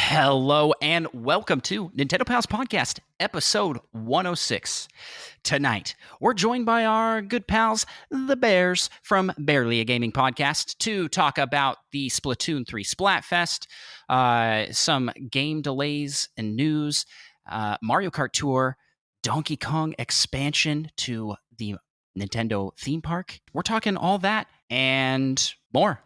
Hello and welcome to Nintendo Pals Podcast, episode 106. Tonight, we're joined by our good pals, the Bears from Barely a Gaming Podcast, to talk about the Splatoon 3 Splatfest, some game delays and news, Mario Kart Tour, Donkey Kong expansion to the Nintendo theme park. We're talking all that and more.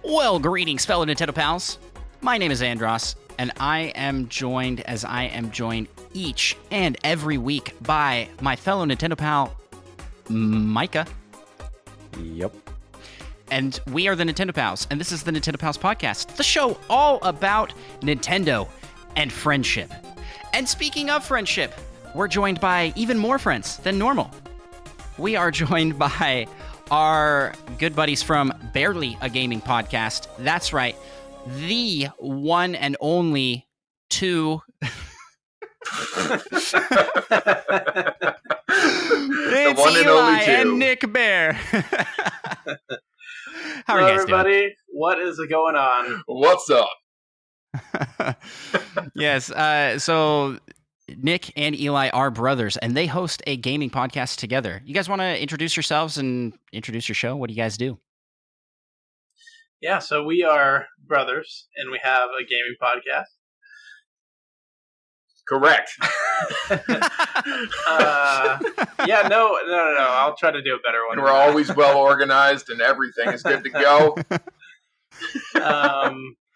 Well, greetings, fellow Nintendo pals. My name is Andros, and I am joined each and every week by my fellow Nintendo pal, Micah. Yep. And we are the Nintendo Pals, and this is the Nintendo Pals Podcast, the show all about Nintendo and friendship. And speaking of friendship, we're joined by even more friends than normal. We are joined by our good buddies from Barely a Gaming Podcast. That's right, the one and only two. It's Eli and Nic Bear. How are you guys everybody doing? What is going on? What's up? Yes, so Nick and Eli are brothers, and they host a gaming podcast together. You guys want to introduce yourselves and introduce your show? What do you guys do? Yeah, so we are brothers, and we have a gaming podcast. Correct. Yeah, no. I'll try to do a better one. And we're always well organized, and everything is good to go.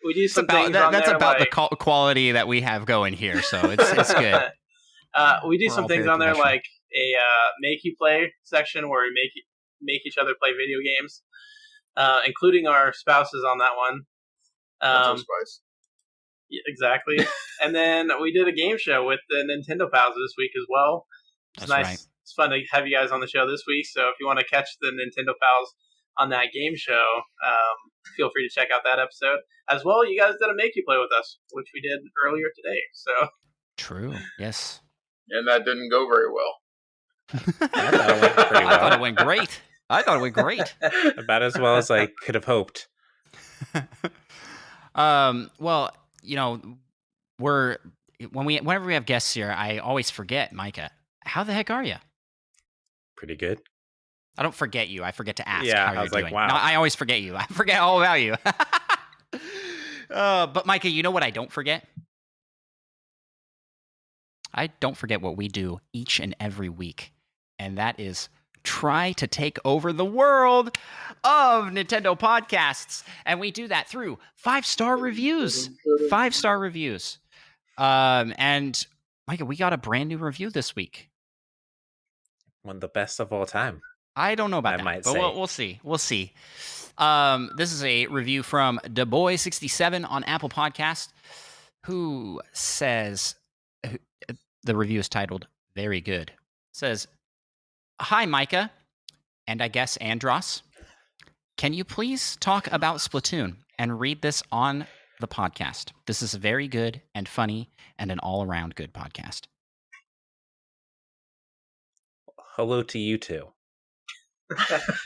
We do some things on that's there. about like, the quality that we have going here, so it's good. We do We're some all things very on there, professional. like a make you play section where we make each other play video games, including our spouses on that one. That's spice. Yeah, exactly. And then we did a game show with the Nintendo Pals this week as well. It's That's nice. right. It's fun to have you guys on the show this week. So if you want to catch the Nintendo Pals on that game show, feel free to check out that episode. As well, you guys did a Make You Play with us, which we did earlier today. So True. Yes. And that didn't go very well. I thought it went pretty I thought well. it went great. About as well as I could have hoped. Well, you know, whenever we have guests here, I always forget, Micah. How the heck are you? Pretty good. I don't forget you. I forget to ask Yeah, how I you're was like, doing. wow. No, I always forget you. I forget all about you. But Micah, you know what I don't forget? I don't forget what we do each and every week, and that is try to take over the world of Nintendo podcasts. And we do that through 5-star reviews. 5-star reviews. And Micah, we got a brand new review this week. One of the best of all time. I don't know about I that, might but say. we'll see. We'll see. This is a review from DeBoy67 on Apple Podcast, who says, the review is titled, Very Good. Says, Hi, Micah, and I guess Andros. Can you please talk about Splatoon and read this on the podcast? This is very good and funny and an all-around good podcast. Hello to you two.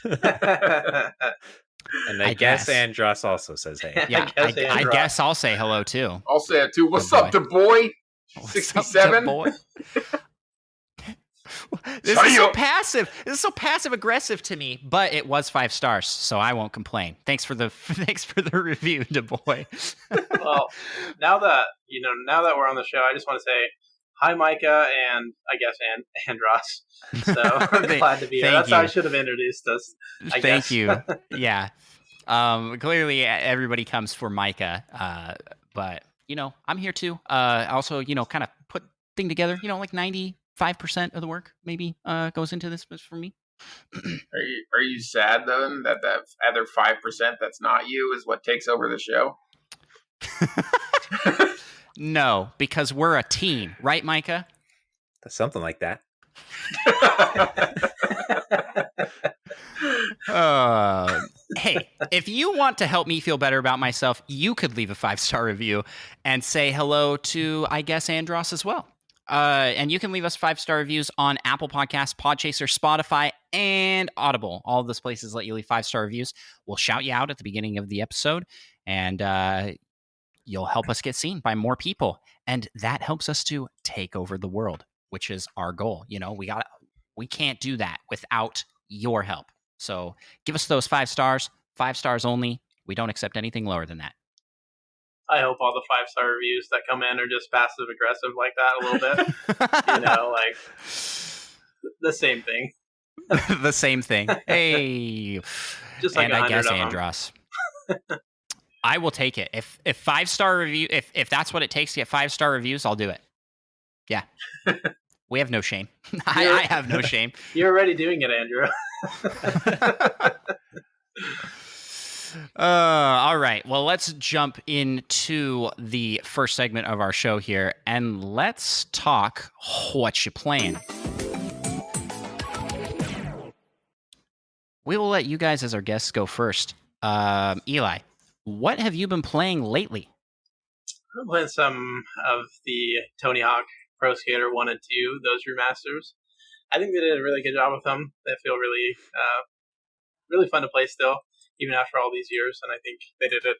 yeah, And I guess Andros also says hey. Yeah, I guess I Andros. guess I'll say hello, too. I'll say it too. What's Good up, the boy? What's up, 67? boy? This is so passive. This is so passive aggressive to me, but it was 5 stars, so I won't complain. Thanks for the review, DeBoy. Well, now that we're on the show, I just want to say hi, Micah, and I guess Andros. So I'm glad to be here. Thank That's how I you. should have introduced us. I Thank guess. you. Yeah. Clearly, everybody comes for Micah, but I'm here too. Also, kind of put thing together. Like 95% of the work maybe goes into this for me. Are you sad then that other 5% that's not you is what takes over the show? No, because we're a team, right, Micah? Something like that. Hey, if you want to help me feel better about myself, you could leave a 5-star review and say hello to, I guess, Andros as well. And you can leave us 5-star reviews on Apple Podcasts, Podchaser, Spotify, and Audible. All of those places let you leave 5-star reviews. We'll shout you out at the beginning of the episode, and you'll help us get seen by more people. And that helps us to take over the world, which is our goal. You know, we can't do that without your help. So give us those 5 stars, 5 stars only. We don't accept anything lower than that. I hope all the 5-star reviews that come in are just passive aggressive like that a little bit. You know, like the same thing. The same thing. Hey, Just like and I guess of them. Andros. I will take it. If 5-star review, if that's what it takes to get 5-star reviews, I'll do it. Yeah. We have no shame. I have no shame. You're already doing it, Andrew. All right. Well, let's jump into the first segment of our show here, and let's talk what you playing. We will let you guys as our guests go first. Eli, what have you been playing lately? I'm playing some of the Tony Hawk Pro Skater 1 and 2, those remasters. I think they did a really good job with them. They feel really, really fun to play still, even after all these years. And I think they did it.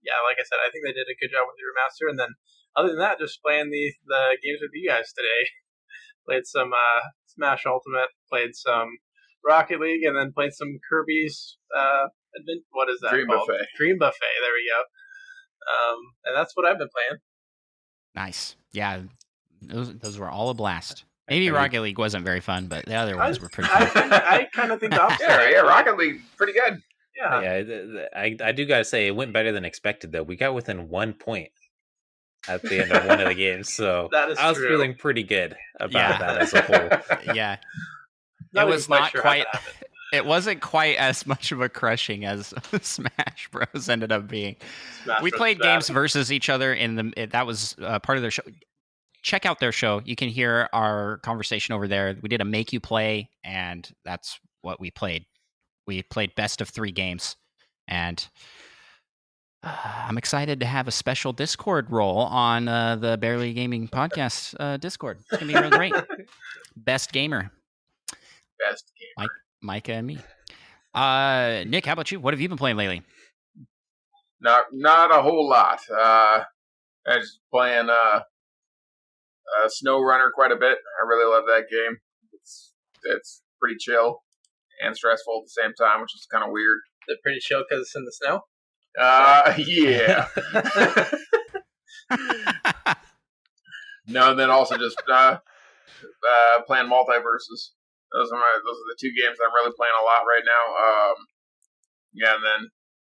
Yeah, like I said, I think they did a good job with the remaster. And then, other than that, just playing the games with you guys today. Played some Smash Ultimate, played some Rocket League, and then played some Kirby's what is that Dream called? Buffet. Dream Buffet. There we go. And that's what I've been playing. Nice. Yeah, those were all a blast. Maybe Rocket League wasn't very fun, but the other ones were pretty fun. I kind of think the opposite. Yeah, Rocket League, pretty good. Yeah. I do gotta say it went better than expected though. We got within 1 point at the end of one of the games, so That is I was true. feeling pretty good about that as a whole. Yeah. Not It was even not sure how quite. that happened. It wasn't quite as much of a crushing as Smash Bros. Ended up being. Smash We Bros. played is bad. games versus each other that was part of their show. Check out their show. You can hear our conversation over there. We did a make you play, and that's what we played. We played best of 3 games, and I'm excited to have a special Discord role on the Barely Gaming Podcast Discord. It's gonna be real great. Best gamer, Best game. Micah and me. Nick, how about you? What have you been playing lately? Not a whole lot. I just playing Snow Runner quite a bit. I really love that game. It's pretty chill and stressful at the same time, which is kind of weird. They're pretty chill because it's in the snow. Yeah. No, and then also just playing Multiverses. Those are the 2 games I'm really playing a lot right now. Yeah, and then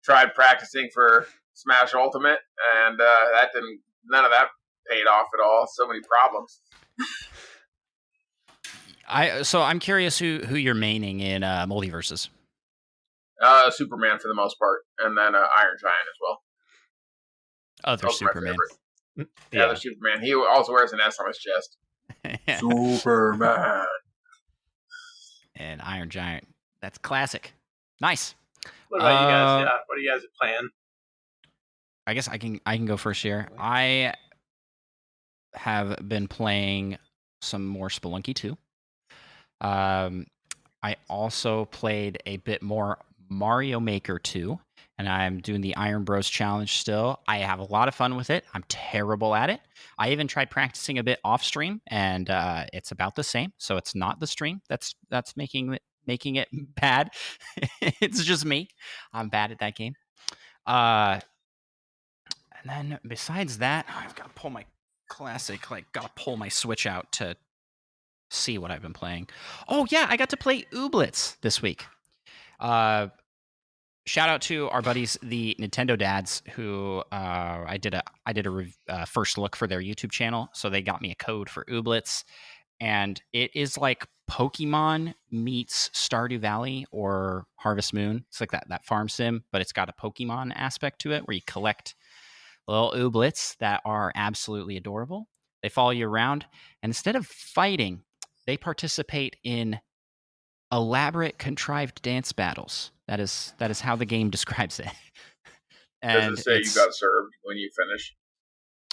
tried practicing for Smash Ultimate, and none of that paid off at all. So many problems. So I'm curious who you're maining in Multiverses. Superman for the most part, and then Iron Giant as well. Other Those are my Superman. favorite. Yeah, the Superman. He also wears an S on his chest. Superman. And Iron Giant. That's classic. Nice. What about you guys? Yeah, what are you guys playing? I guess I can go first here. I have been playing some more Spelunky 2. I also played a bit more Mario Maker 2, and I'm doing the Iron Bros Challenge still. I have a lot of fun with it. I'm terrible at it. I even tried practicing a bit off stream, and it's about the same. So it's not the stream that's making it bad. It's just me. I'm bad at that game. And then besides that, I've got to pull my classic, got to pull my Switch out to see what I've been playing. Oh yeah, I got to play Ooblets this week. Shout out to our buddies, the Nintendo Dads, who I did a first look for their YouTube channel, so they got me a code for Ooblets, and it is like Pokemon meets Stardew Valley or Harvest Moon. It's like that farm sim, but it's got a Pokemon aspect to it where you collect little ooblets that are absolutely adorable. They follow you around, and instead of fighting, they participate in elaborate, contrived dance battles. That is how the game describes it. And Does it say you got served when you finish?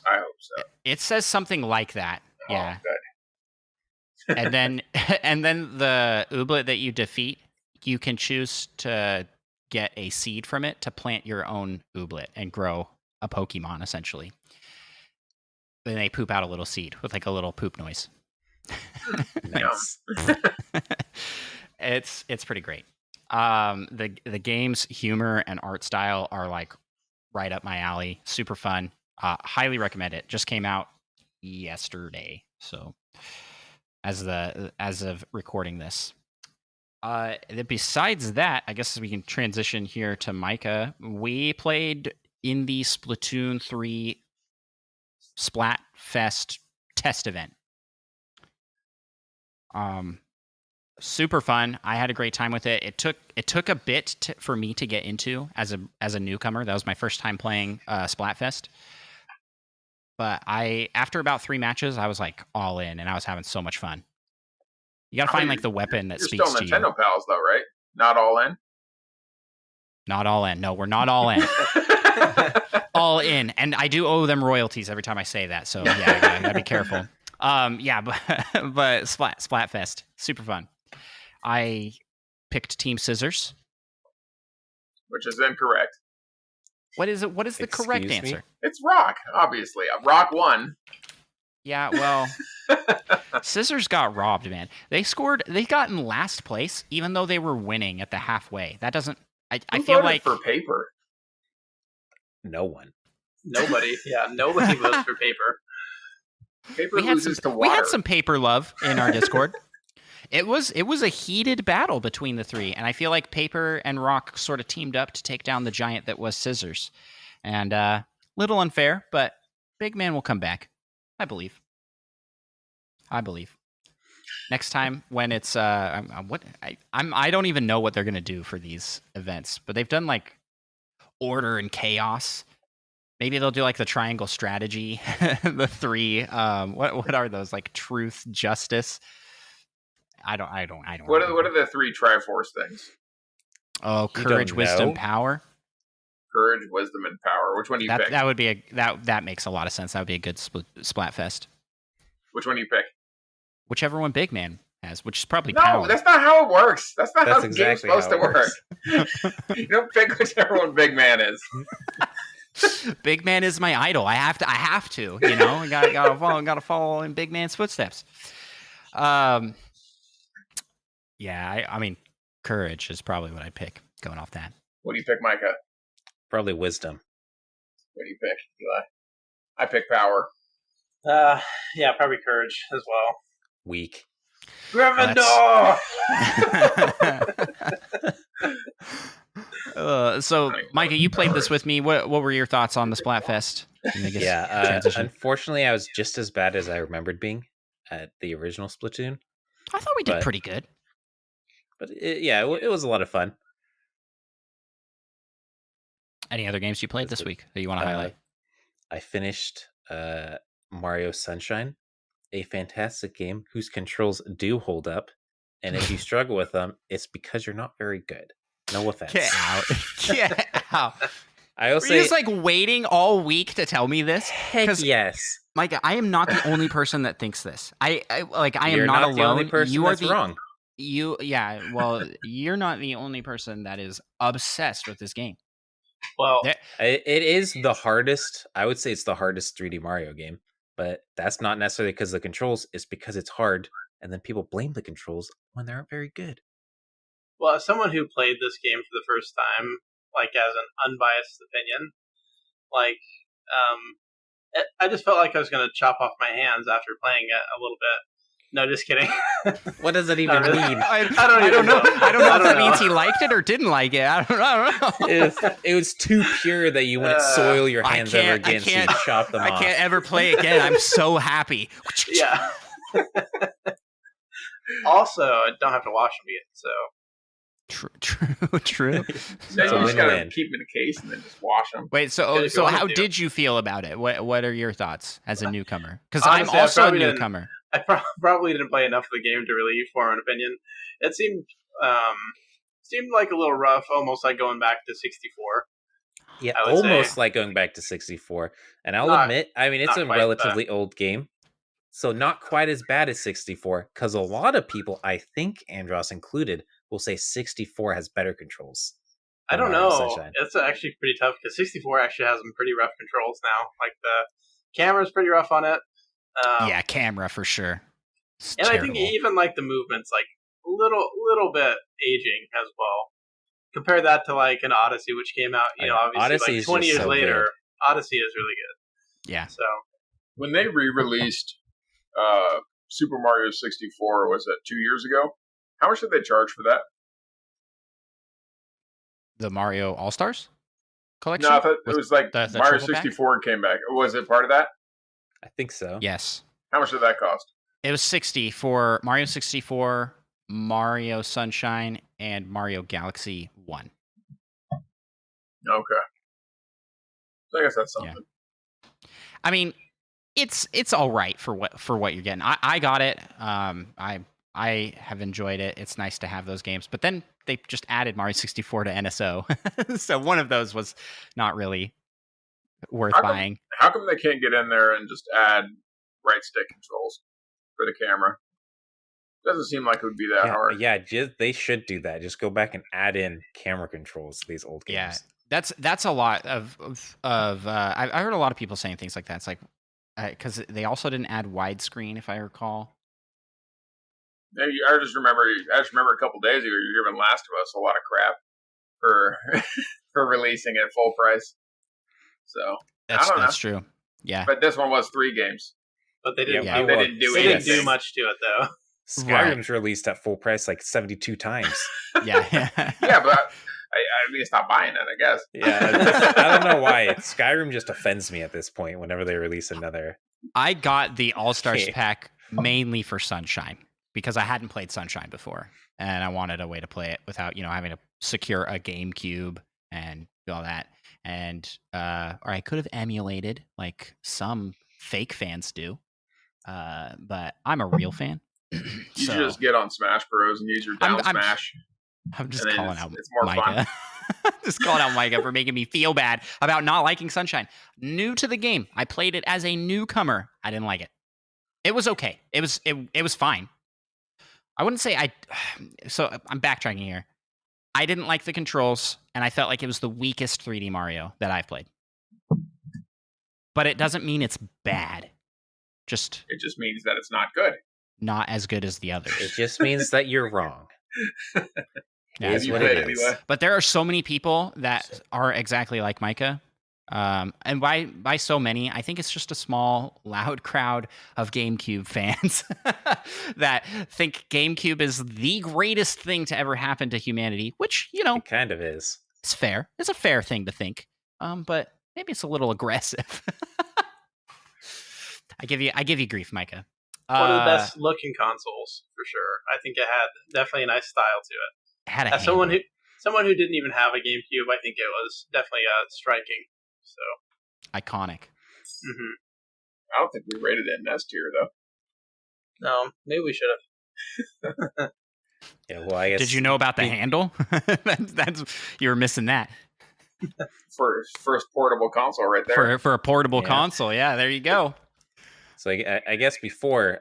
I hope so. It says something like that. Yeah. Oh, good. and then the ooblet that you defeat, you can choose to get a seed from it to plant your own ooblet and grow a Pokemon, essentially. Then they poop out a little seed with like a little poop noise. Nice. It's pretty great. The game's humor and art style are like right up my alley. Super fun. Highly recommend it. Just came out yesterday, so as of recording this. Besides that, I guess we can transition here to Micah. We played in the Splatoon 3 Splatfest test event. Super fun. I had a great time with it. It took a bit for me to get into as a newcomer. That was my first time playing Splatfest. But after about 3 matches, I was like all in, and I was having so much fun. You gotta find like the weapon that speaks to you. You're still Nintendo pals, though, right? Not all in. Not all in. No, we're not all in. All in, and I do owe them royalties every time I say that. So yeah, I gotta be careful. Yeah, but Splatfest, super fun. I picked Team Scissors, which is incorrect. What is it? What is the correct answer? It's Rock, obviously. Rock won. Yeah, well, Scissors got robbed, man. They got in last place, even though they were winning at the halfway. That doesn't. I feel like for paper. No one. Nobody. Yeah, nobody votes for paper. Paper loses to water. We had some paper love in our Discord. It was a heated battle between the three, and I feel like Paper and Rock sort of teamed up to take down the giant that was Scissors. And little unfair, but Big Man will come back. I believe. Next time when it's I don't even know what they're gonna do for these events, but they've done like order and chaos. Maybe they'll do like the triangle strategy, the 3. What are those, like truth, justice? I don't. What are the 3 Triforce things? Oh, courage, wisdom, power. Courage, wisdom, and power. Which one do you pick? That would be that makes a lot of sense. That would be a good Splatfest. Which one do you pick? Whichever one Big Man has, which is probably no, power. That's not how it works. That's not how the game's exactly supposed to work. You don't pick whichever one Big Man is. Big Man is my idol. I have to. You know, I gotta follow in Big Man's footsteps. Yeah, I mean, courage is probably what I pick. Going off that. What do you pick, Micah? Probably wisdom. What do you pick, Eli? I pick power. Yeah, probably courage as well. Weak. Gryffindor! So, Micah, you played this with me. What were your thoughts on the Splatfest? Yeah, unfortunately, I was just as bad as I remembered being at the original Splatoon. I thought we did pretty good. But it was a lot of fun. Any other games you played this week that you want to highlight? I finished Mario Sunshine, a fantastic game whose controls do hold up. And if you struggle with them, it's because you're not very good. No offense. Get out. Get out. I also Were you just like waiting all week to tell me this? Heck yes. Micah, I am not the only person that thinks this. I am You're not alone. The only person you are that's wrong. Well, you're not the only person that is obsessed with this game. Well, it is the hardest. I would say it's the hardest 3D Mario game, but that's not necessarily because of the controls. It's because it's hard, and then people blame the controls when they aren't very good. Well, as someone who played this game for the first time, like as an unbiased opinion, like I just felt like I was going to chop off my hands after playing it a little bit. No, just kidding. What does it even mean? I don't know. I don't know if that means he liked it or didn't like it. I don't know. It was too pure that you wouldn't soil your hands ever again, so you chop them off. I can't ever play again. I'm so happy. Yeah. Also, I don't have to wash them yet, so True. Then you just gotta keep them in a case and then just wash them. Wait, so how did you feel about it? What are your thoughts as a newcomer? Because I'm Honestly, also a newcomer. I probably didn't play enough of the game to really form an opinion. It seemed like a little rough, almost like going back to 64. Yeah, almost like going back to 64. And I'll admit, I mean, it's a relatively old game, so not quite as bad as 64, because a lot of people, I think Andros included, will say 64 has better controls. I don't know. Sunshine. It's actually pretty tough, because 64 actually has some pretty rough controls now. Like, the camera's pretty rough on it. Yeah, camera for sure. And terrible. I think even, like, the movement's, like, a little bit aging as well. Compare that to like an Odyssey, which came out, obviously Odyssey like 20 years later. Good. Odyssey is really good. Yeah. So when they re-released Super Mario 64, was that 2 years ago? How much did they charge for that? The Mario All Stars collection? No, I thought it was like the Mario 64 came back. Was it part of that? I think so. Yes. How much did that cost? It was $60 for Mario 64. Mario Sunshine and Mario Galaxy 1. Okay. So I guess that's something. Yeah. I mean, it's all right for what you're getting. I got it. I have enjoyed it. It's nice to have those games. But then they just added Mario 64 to NSO. So one of those was not really worth buying. How come they can't get in there and just add right stick controls for the camera? Doesn't seem like it would be that hard. Yeah, they should do that. Just go back and add in camera controls to these old games. Yeah, that's a lot of I heard a lot of people saying things like that. It's like because they also didn't add widescreen, if I recall. I just remember a couple days ago you were giving Last of Us a lot of crap for for releasing it full price. So that's true. Yeah, but this one was 3 games. But they didn't. They didn't do much to it though. Skyrim's released at full price like 72 times. Yeah. Yeah, but I mean, stop buying it, I guess. Yeah, I don't know why. Skyrim just offends me at this point whenever they release another. I got the All-Stars pack mainly for Sunshine because I hadn't played Sunshine before, and I wanted a way to play it without, having to secure a GameCube and do all that. And or I could have emulated like some fake fans do, but I'm a real fan. You should just get on Smash Bros. And use your down smash. I'm just calling out it's more Micah. Just calling out Micah for making me feel bad about not liking Sunshine. New to the game. I played it as a newcomer. I didn't like it. It was okay. It was fine. I wouldn't say so I'm backtracking here. I didn't like the controls, and I felt like it was the weakest 3D Mario that I've played. But it doesn't mean it's bad. It just means that it's not good. Not as good as the others. It just means that you're wrong. That's what it is. Anyway. But there are so many people that are exactly like Micah. And by so many, I think it's just a small, loud crowd of GameCube fans that think GameCube is the greatest thing to ever happen to humanity, which, it kind of is. It's fair. It's a fair thing to think. But maybe it's a little aggressive. I give you grief, Micah. One of the best looking consoles for sure. I think it had definitely a nice style to it. Had someone who didn't even have a GameCube, I think it was definitely striking. So iconic. Mm-hmm. I don't think we rated it in S tier though. No, maybe we should have. Yeah, well, I guess. Did you know about the handle? That's you were missing that. First portable console right there. For a portable console, yeah. There you go. So I guess before,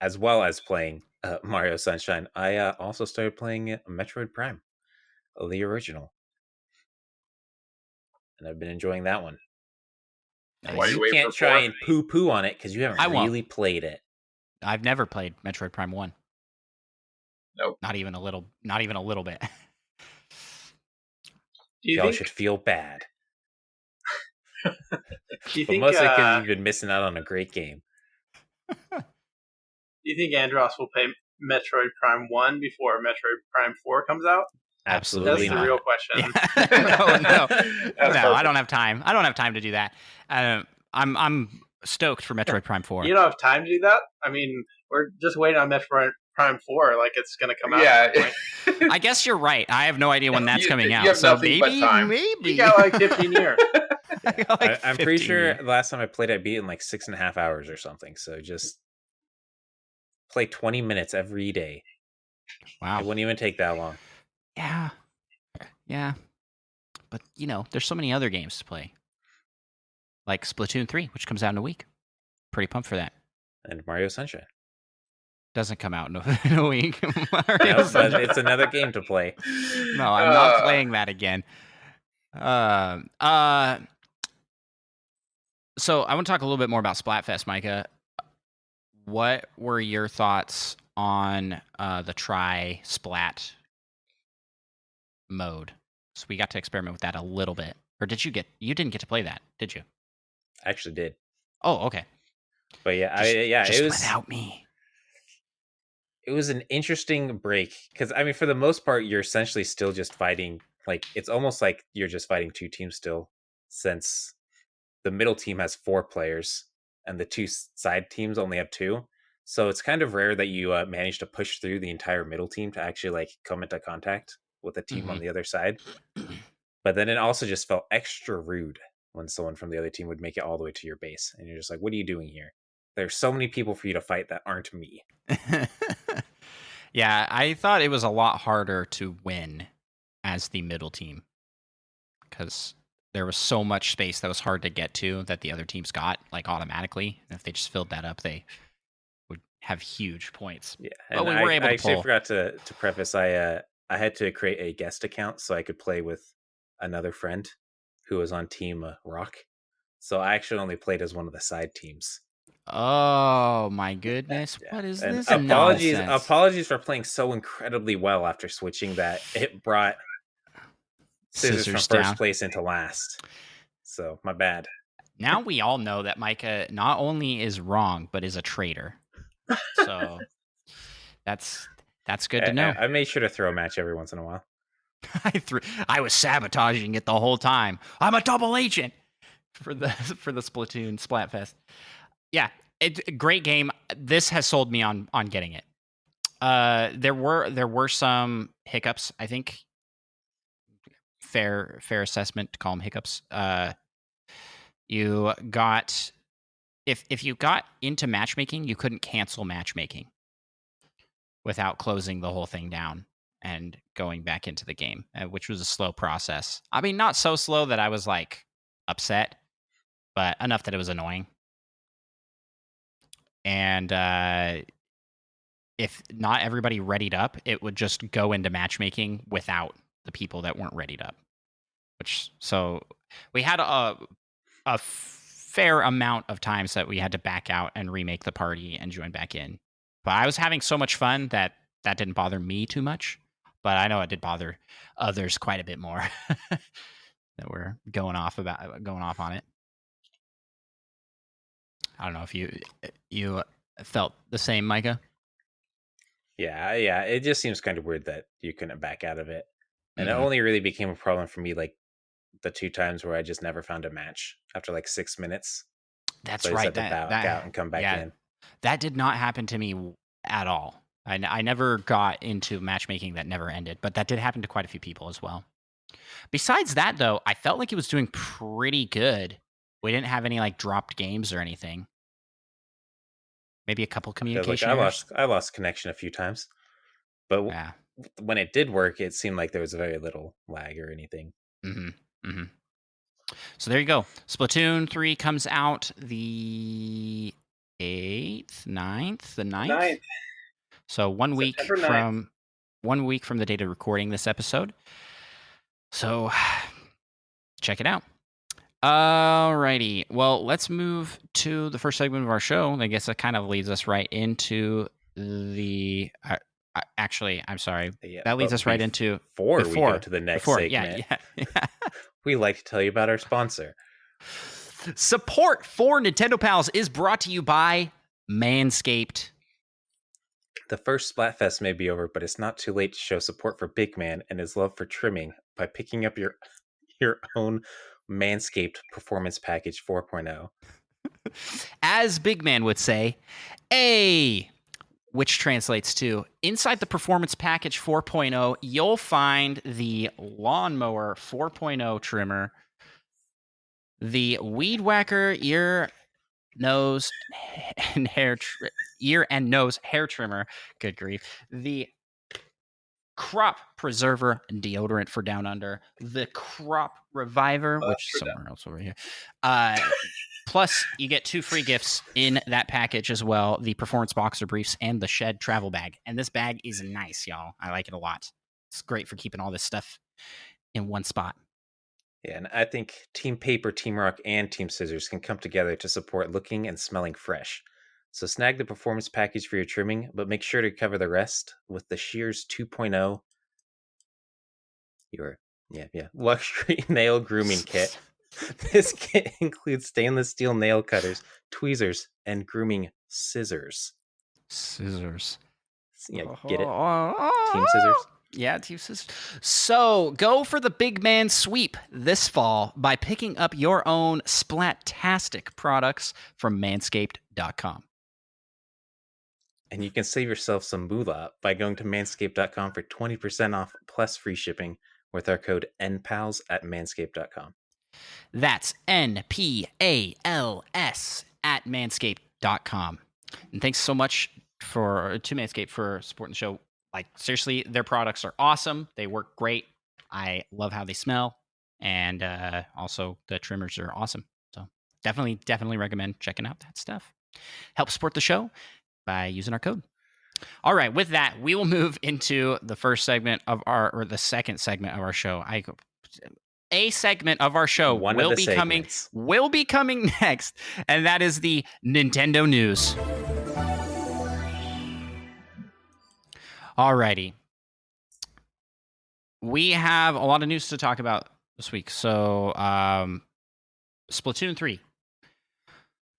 as well as playing Mario Sunshine, I also started playing Metroid Prime, the original, and I've been enjoying that one. You can't try and poo-poo on it because you haven't really played it. I've never played Metroid Prime 1. Nope. Not even a little bit. Y'all should feel bad. Do you think, mostly because you've been missing out on a great game. Do you think Andros will play Metroid Prime 1 before Metroid Prime 4 comes out? Absolutely not. That's the real question. Yeah. No, I don't have time. I don't have time to do that. I'm stoked for Metroid Prime 4. You don't have time to do that? I mean, we're just waiting on Metroid Prime 4, like it's going to come out. Yeah. I guess you're right. I have no idea when that's coming out. You have So nothing but time. maybe. You got like 15 years. I'm pretty sure the last time I played, I beat in like 6.5 hours or something. So just play 20 minutes every day. Wow. It wouldn't even take that long. Yeah. But, there's so many other games to play. Like Splatoon 3, which comes out in a week. Pretty pumped for that. And Mario Sunshine. Doesn't come out in a week. No, but it's another game to play. No, I'm not playing that again. So I want to talk a little bit more about Splatfest, Micah. What were your thoughts on the try splat mode? So we got to experiment with that a little bit. Or you didn't get to play that, did you? I actually did. Oh, okay. But yeah, just it was without me. It was an interesting break because I mean, for the most part, you're essentially still just fighting. Like it's almost like you're just fighting two teams still, since the middle team has 4 players and the 2 side teams only have 2. So it's kind of rare that you manage to push through the entire middle team to actually like come into contact with a team on the other side. But then it also just felt extra rude when someone from the other team would make it all the way to your base, and you're just like, "What are you doing here? There's so many people for you to fight that aren't me." Yeah, I thought it was a lot harder to win as the middle team because there was so much space that was hard to get to that the other teams got like automatically. And if they just filled that up, they would have huge points. Yeah, but we were able to I actually pull. forgot to preface. I had to create a guest account so I could play with another friend who was on Team Rock. So I actually only played as one of the side teams. Oh my goodness! Yeah. What is this? Apologies for playing so incredibly well after switching that it brought Scissors from first down. place into last. So my bad. Now we all know that Micah not only is wrong but is a traitor. So that's good to know. I made sure to throw a match every once in a while. I was sabotaging it the whole time. I'm a double agent for the Splatoon Splatfest. Yeah, it's a great game. This has sold me on getting it. There were some hiccups, I think. Fair assessment to call them hiccups. You got if you got into matchmaking, you couldn't cancel matchmaking without closing the whole thing down and going back into the game, which was a slow process. I mean, not so slow that I was like upset, but enough that it was annoying. And if not everybody readied up, it would just go into matchmaking without the people that weren't readied up. So we had a fair amount of times that we had to back out and remake the party and join back in. But I was having so much fun that didn't bother me too much. But I know it did bother others quite a bit more that were going off on it. I don't know if you felt the same, Micah. Yeah. It just seems kind of weird that you couldn't back out of it, and Mm-hmm. it only really became a problem for me like the 2 times where I just never found a match after like 6 minutes. That's so I right. just had to back out and come back in. That did not happen to me at all. I never got into matchmaking that never ended, but that did happen to quite a few people as well. Besides that, though, I felt like it was doing pretty good. We didn't have any like dropped games or anything. Maybe a couple communication errors. I lost connection a few times, but when it did work, it seemed like there was very little lag or anything. Mm-hmm. So there you go. Splatoon 3 comes out the 8th, 9th, the 9th. So 1 week from the date of recording this episode. So check it out. Alrighty. Well, let's move to the first segment of our show. I guess that kind of leads us right into the. Actually, I'm sorry. Yeah, that leads us right into before we go to the next segment. Yeah. We like to tell you about our sponsor. Support for Nintendo Pals is brought to you by Manscaped. The first Splatfest may be over, but it's not too late to show support for Big Man and his love for trimming by picking up your own Manscaped Performance Package 4.0. As Big Man would say, hey, which translates to inside the Performance Package 4.0, you'll find the Lawnmower 4.0 trimmer, the Weed Whacker ear and nose hair trimmer. Good grief. The Crop Preserver deodorant for Down Under, the Crop Reviver, which is somewhere else over here. Plus, you get 2 free gifts in that package as well, the Performance Boxer Briefs and the Shed Travel Bag. And this bag is nice, y'all. I like it a lot. It's great for keeping all this stuff in one spot. Yeah, and I think Team Paper, Team Rock, and Team Scissors can come together to support looking and smelling fresh. So snag the performance package for your trimming, but make sure to cover the rest with the Shears 2.0, your luxury nail grooming kit. This kit includes stainless steel nail cutters, tweezers, and grooming scissors. Yeah, get it? Team Scissors? Yeah, Team Scissors. So go for the big man sweep this fall by picking up your own Splattastic products from Manscaped.com. And you can save yourself some moolah by going to Manscaped.com for 20% off plus free shipping with our code NPALS at Manscaped.com. That's NPALS at Manscaped.com. And thanks so much to Manscaped for supporting the show. Like, seriously, their products are awesome. They work great. I love how they smell. And also, the trimmers are awesome. So definitely recommend checking out that stuff. Help support the show by using our code. All right, with that, we will move into the the second segment of our show. A segment of our show will be coming next, and that is the Nintendo news. Alrighty. We have a lot of news to talk about this week. So, Splatoon 3.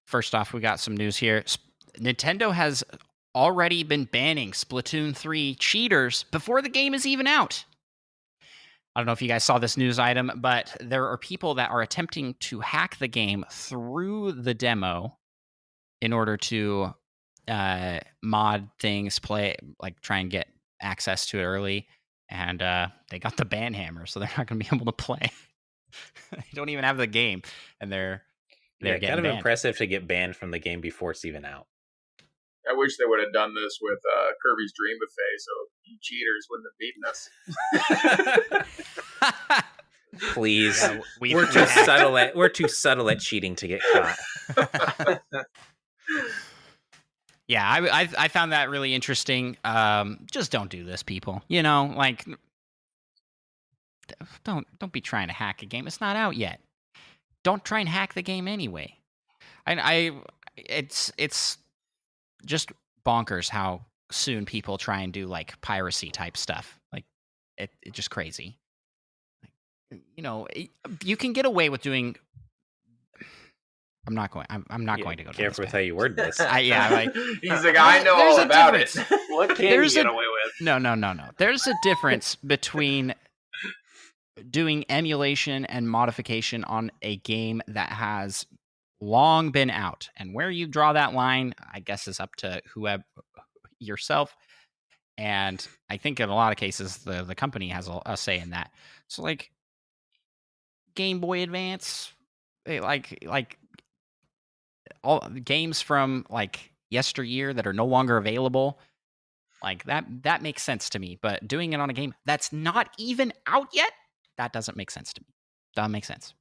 First off, we got some news here. Nintendo has already been banning Splatoon 3 cheaters before the game is even out. I don't know if you guys saw this news item, but there are people that are attempting to hack the game through the demo in order to mod things, try and get access to it early. And they got the ban hammer, so they're not going to be able to play. They don't even have the game, and they're getting kind of banned. Impressive to get banned from the game before it's even out. I wish they would have done this with Kirby's Dream Buffet, so you cheaters wouldn't have beaten us. Please, we're too subtle at cheating to get caught. Yeah, I found that really interesting. Just don't do this, people. You know, like, don't be trying to hack a game. It's not out yet. Don't try and hack the game anyway. It's just bonkers how soon people try and do like piracy type stuff. Like, it's just crazy. Like, you know, you can get away with doing. I'm not going to go. Careful with how you word this. He's like, I know all about it. What can you get away with? No. There's a difference between doing emulation and modification on a game that has long been out, and where you draw that line, I guess, is up to whoever yourself. And I think in a lot of cases, the company has a say in that. So, like, Game Boy Advance, like all games from like yesteryear that are no longer available, like that makes sense to me. But doing it on a game that's not even out yet, that doesn't make sense to me. Doesn't make sense.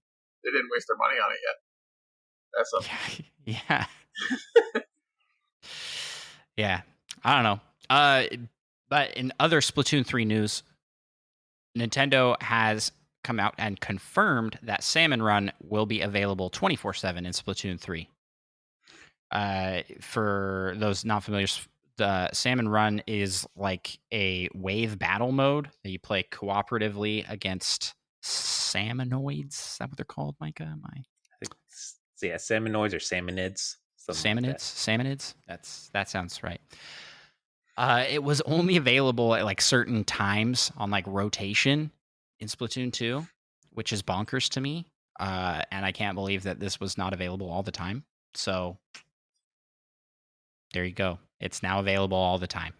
They didn't waste their money on it yet. That's yeah. Yeah. I don't know. But in other Splatoon 3 news, Nintendo has come out and confirmed that Salmon Run will be available 24/7 in Splatoon 3. For those not familiar, the Salmon Run is like a wave battle mode that you play cooperatively against salmonoids. Is that what they're called, Micah? Yeah, salmonoids or salmonids. Salmonids. That sounds right. It was only available at like certain times on like rotation in Splatoon 2, which is bonkers to me. And I can't believe that this was not available all the time. So there you go. It's now available all the time.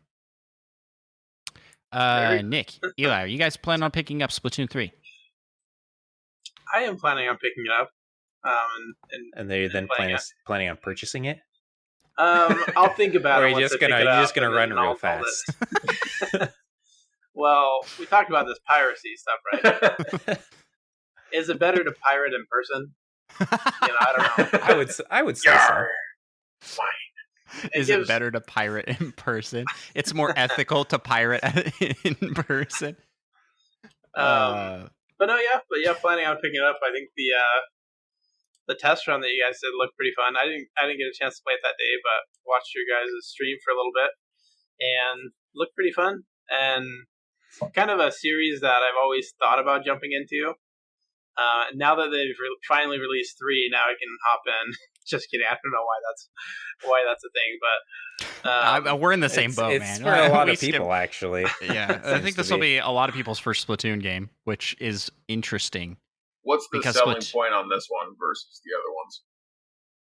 Very- Nick, Eli, are you guys planning on picking up Splatoon 3? I am planning on picking it up. And they're then planning on purchasing it? I'll think about or it. Are you just gonna run real fast? Well, we talked about this piracy stuff, right? Is it better to pirate in person? I don't know. I would say so. Fine. Is it better to pirate in person? It's more ethical to pirate in person. But planning on picking it up. I think the test run that you guys did looked pretty fun. I didn't get a chance to play it that day, but watched your guys' stream for a little bit and looked pretty fun and kind of a series that I've always thought about jumping into. Now that they've finally released 3, now I can hop in. Just kidding. I don't know why that's a thing, but we're in the same boat, it's man. It's for a lot of people, actually. Yeah, I think this will be a lot of people's first Splatoon game, which is interesting. What's the selling point on this one versus the other ones?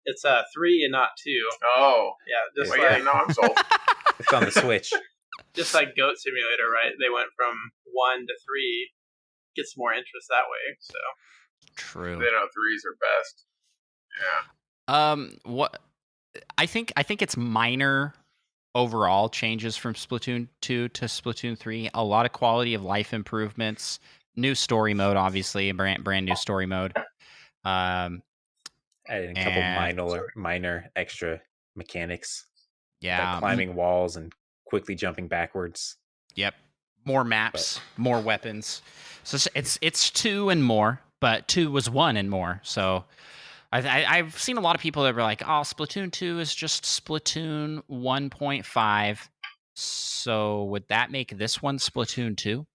It's 3 and not 2. Oh, yeah. No, I'm sold. It's on the Switch. Just like Goat Simulator, right? They went from 1 to 3. Gets more interest that way. So true. They know 3s are best. Yeah. What I think it's minor overall changes from Splatoon 2 to Splatoon 3. A lot of quality of life improvements. New story mode, obviously, a brand new story mode. Adding a couple minor extra mechanics. Yeah, like climbing walls and quickly jumping backwards. Yep, more maps, more weapons. So it's 2 and more, but 2 was 1 and more. So I've seen a lot of people that were like, "Oh, Splatoon 2 is just Splatoon 1.5." So would that make this one Splatoon 2?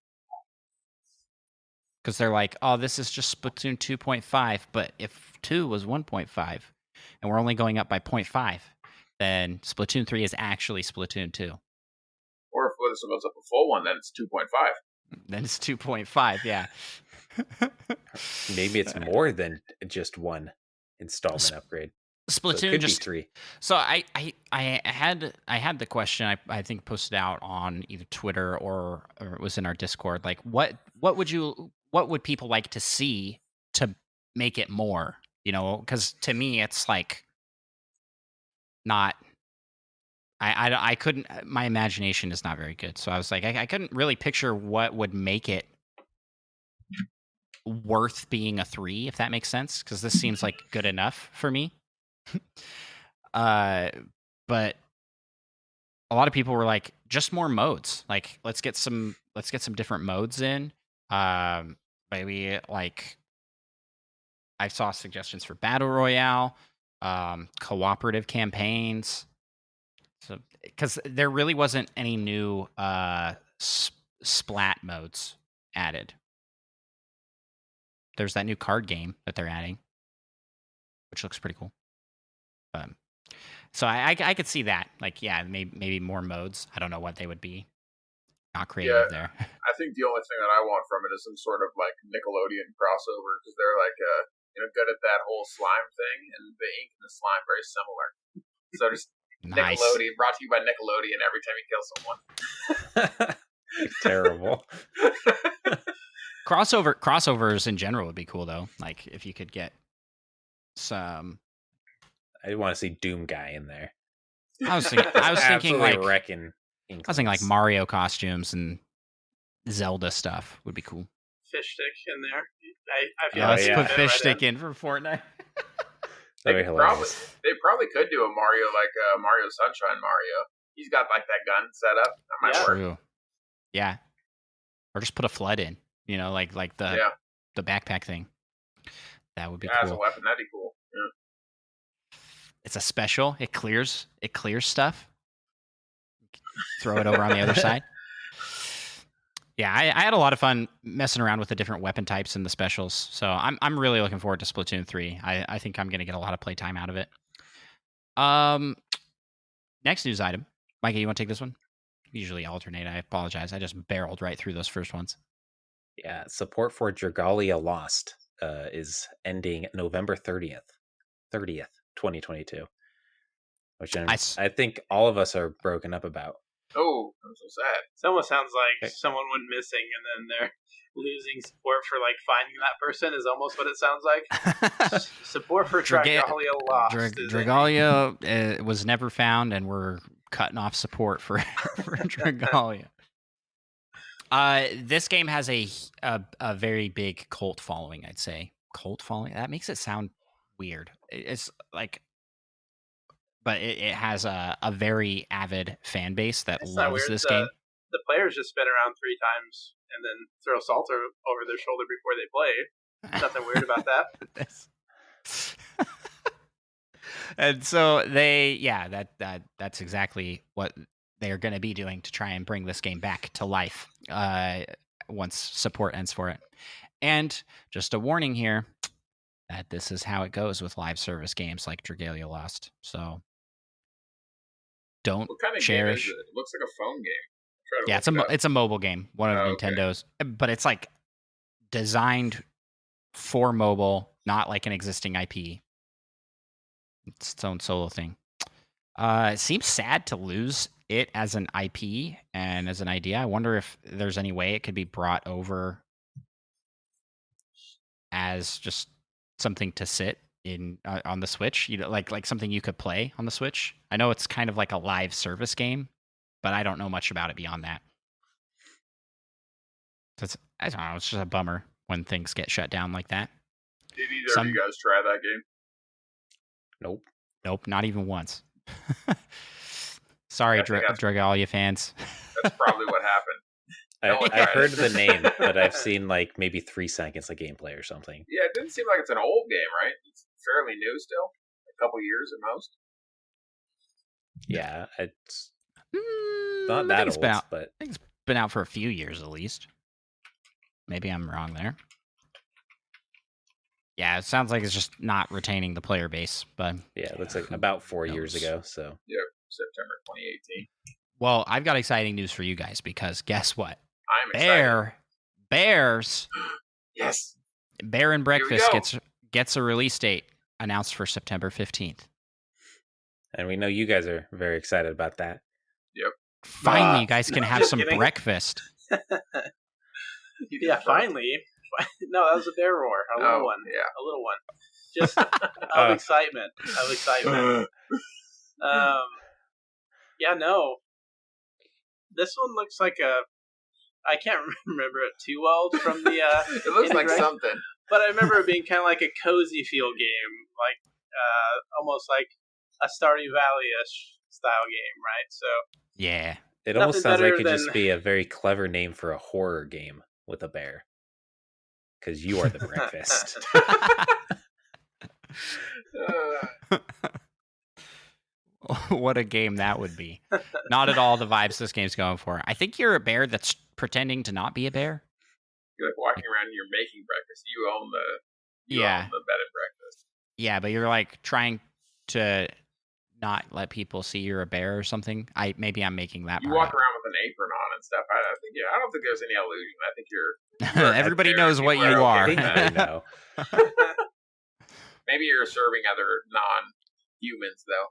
Because they're like, "Oh, this is just Splatoon 2.5." But if 2 was 1.5, and we're only going up by 0.5, then Splatoon 3 is actually Splatoon 2. Or if this goes up a full one, then it's 2.5. Then it's 2.5, yeah. Maybe it's more than just one installment upgrade. Splatoon so it could just be 3. So I had the question I think posted out on either Twitter or it was in our Discord. Like, what would people like to see to make it more? Because to me it's like not. I couldn't. My imagination is not very good, so I was like, I couldn't really picture what would make it worth being a 3, if that makes sense. Because this seems like good enough for me. But a lot of people were like, just more modes. Like, let's get some different modes in. Maybe like I saw suggestions for battle royale, cooperative campaigns. So, because there really wasn't any new splat modes added. There's that new card game that they're adding, which looks pretty cool. So I could see that. Like, yeah, maybe more modes. I don't know what they would be. Not creative there. I think the only thing that I want from it is some sort of like Nickelodeon crossover, because they're like good at that whole slime thing, and the ink and the slime very similar. So just nice. Nickelodeon, brought to you by Nickelodeon every time you kill someone. Terrible. Crossovers in general would be cool though. Like if you could get some. I want to see Doom Guy in there. I was thinking like wrecking. I was thinking like Mario costumes and Zelda stuff would be cool. Fish stick in there. I feel let's put fish stick in for Fortnite. They probably could do a Mario like Mario Sunshine Mario. He's got like that gun set up. That might work. True. Yeah. Or just put a flood in. Like the backpack thing. That would be cool. As a weapon, that'd be cool. Yeah. It's a special. It clears stuff. Throw it over on the other side. Yeah, I had a lot of fun messing around with the different weapon types and the specials. So I'm really looking forward to Splatoon 3. I think I'm going to get a lot of playtime out of it. Next news item. Mikey, you want to take this one? Usually alternate. I apologize. I just barreled right through those first ones. Yeah, support for Dragalia Lost is ending November 30th, 2022. which I think all of us are broken up about. Oh, I'm so sad. It almost sounds like someone went missing and then they're losing support for like finding that person is almost what it sounds like. Support for Dragalia lost. Dragalia was never found, and we're cutting off support for Dragalia. This game has a very big cult following, I'd say. Cult following? That makes it sound weird. It's like, but it has a very avid fan base that loves this game. The players just spin around 3 times and then throw salt over their shoulder before they play. Nothing weird about that. And so that's exactly what they're going to be doing to try and bring this game back to life once support ends for it. And just a warning here that this is how it goes with live service games like Dragalia Lost. So don't what kind of cherish. Game is it? It looks like a phone game. Yeah, it's a mobile game, one of Nintendo's, but it's like designed for mobile, not like an existing IP. It's its own solo thing. It seems sad to lose it as an IP and as an idea. I wonder if there's any way it could be brought over as just something to sit in on the Switch, like something you could play on the Switch. I know it's kind of like a live service game, but I don't know much about it beyond that. So I don't know. It's just a bummer when things get shut down like that. Did either of you guys try that game? Nope. Not even once. Sorry, Dragalia fans. That's probably what happened. I heard the name, but I've seen like maybe 3 seconds of gameplay or something. Yeah, it didn't seem like it's an old game, right? It's fairly new still. A couple years at most. Yeah, it's not that old, but I think it's been out for a few years at least. Maybe I'm wrong there. Yeah, it sounds like it's just not retaining the player base, but yeah, it looks like about 4 years ago. So yeah, September 2018. Well, I've got exciting news for you guys because guess what? I'm excited. Bears. Yes. Bear and Breakfast gets a release date announced for September 15th. And we know you guys are very excited about that. Yep. Finally, you guys can have some breakfast. Yeah, finally. No, that was a bear roar. A little one. Yeah. A little one. Just of excitement. Yeah, no. This one looks like I can't remember it too well from the it looks like something. But I remember it being kind of like a cozy feel game, like almost like a Stardew Valley-ish style game, right? So yeah, it almost sounds like it could just be a very clever name for a horror game with a bear, because you are the breakfast. What a game that would be. Not at all the vibes this game's going for. I think you're a bear that's pretending to not be a bear. You're like walking around and you're making breakfast. You own the bed and breakfast. Yeah, but you're like trying to not let people see you're a bear or something. Maybe I'm making that. You walk around with an apron on and stuff. I don't think there's any illusion. I think you're everybody knows what you are. I know. Maybe you're serving other non-humans though.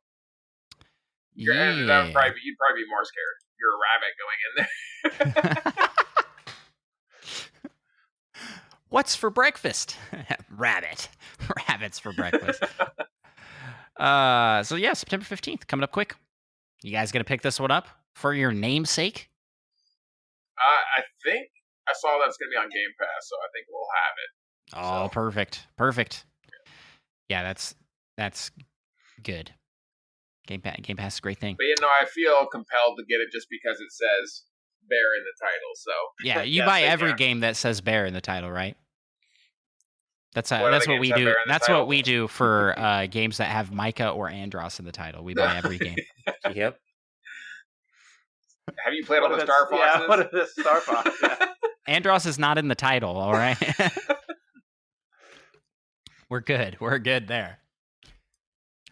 Yeah. You'd probably be more scared. You're a rabbit going in there. What's for breakfast? Rabbit. Rabbits for breakfast. So yeah, September 15th, coming up quick. You guys gonna pick this one up for your namesake? I think I saw that's gonna be on Game Pass, so I think we'll have it. Oh, perfect. Yeah, that's good. Game Pass is a great thing. But I feel compelled to get it just because it says bear in the title. So yeah, you buy every game that says bear in the title, right? That's what we do. That's what we do for games that have Micah or Andros in the title. We buy every game. Yep. Have you played all the Star Foxes? Yeah, what is this Star Fox? Yeah. Andros is not in the title, all right? We're good. We're good there.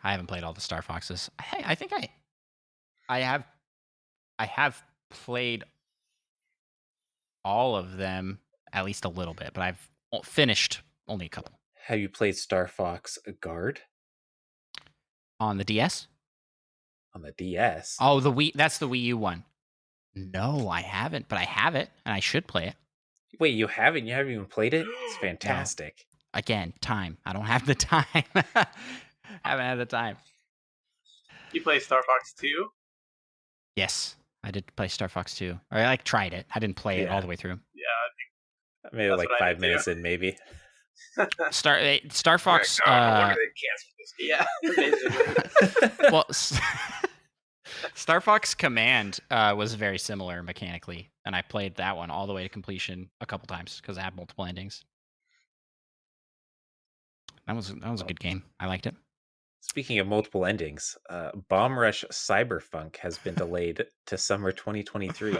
I haven't played all the Star Foxes. I think I have played all of them, at least a little bit, but I've finished only a couple. Have you played Star Fox Guard? On the DS? On the DS. Oh, the Wii. That's the Wii U one. No, I haven't, but I have it, and I should play it. Wait, you haven't? You haven't even played it? It's fantastic. No. Again, time. I don't have the time. Haven't had the time. You play Star Fox 2? Yes, I did play Star Fox 2. Or I tried it. I didn't play it all the way through. Yeah, I made it like 5 minutes in, maybe. Star Fox. Yeah, basically. Well, Star Fox Command was very similar mechanically, and I played that one all the way to completion a couple times because I had multiple endings. That was a good game. I liked it. Speaking of multiple endings, Bomb Rush Cyberpunk has been delayed to summer 2023.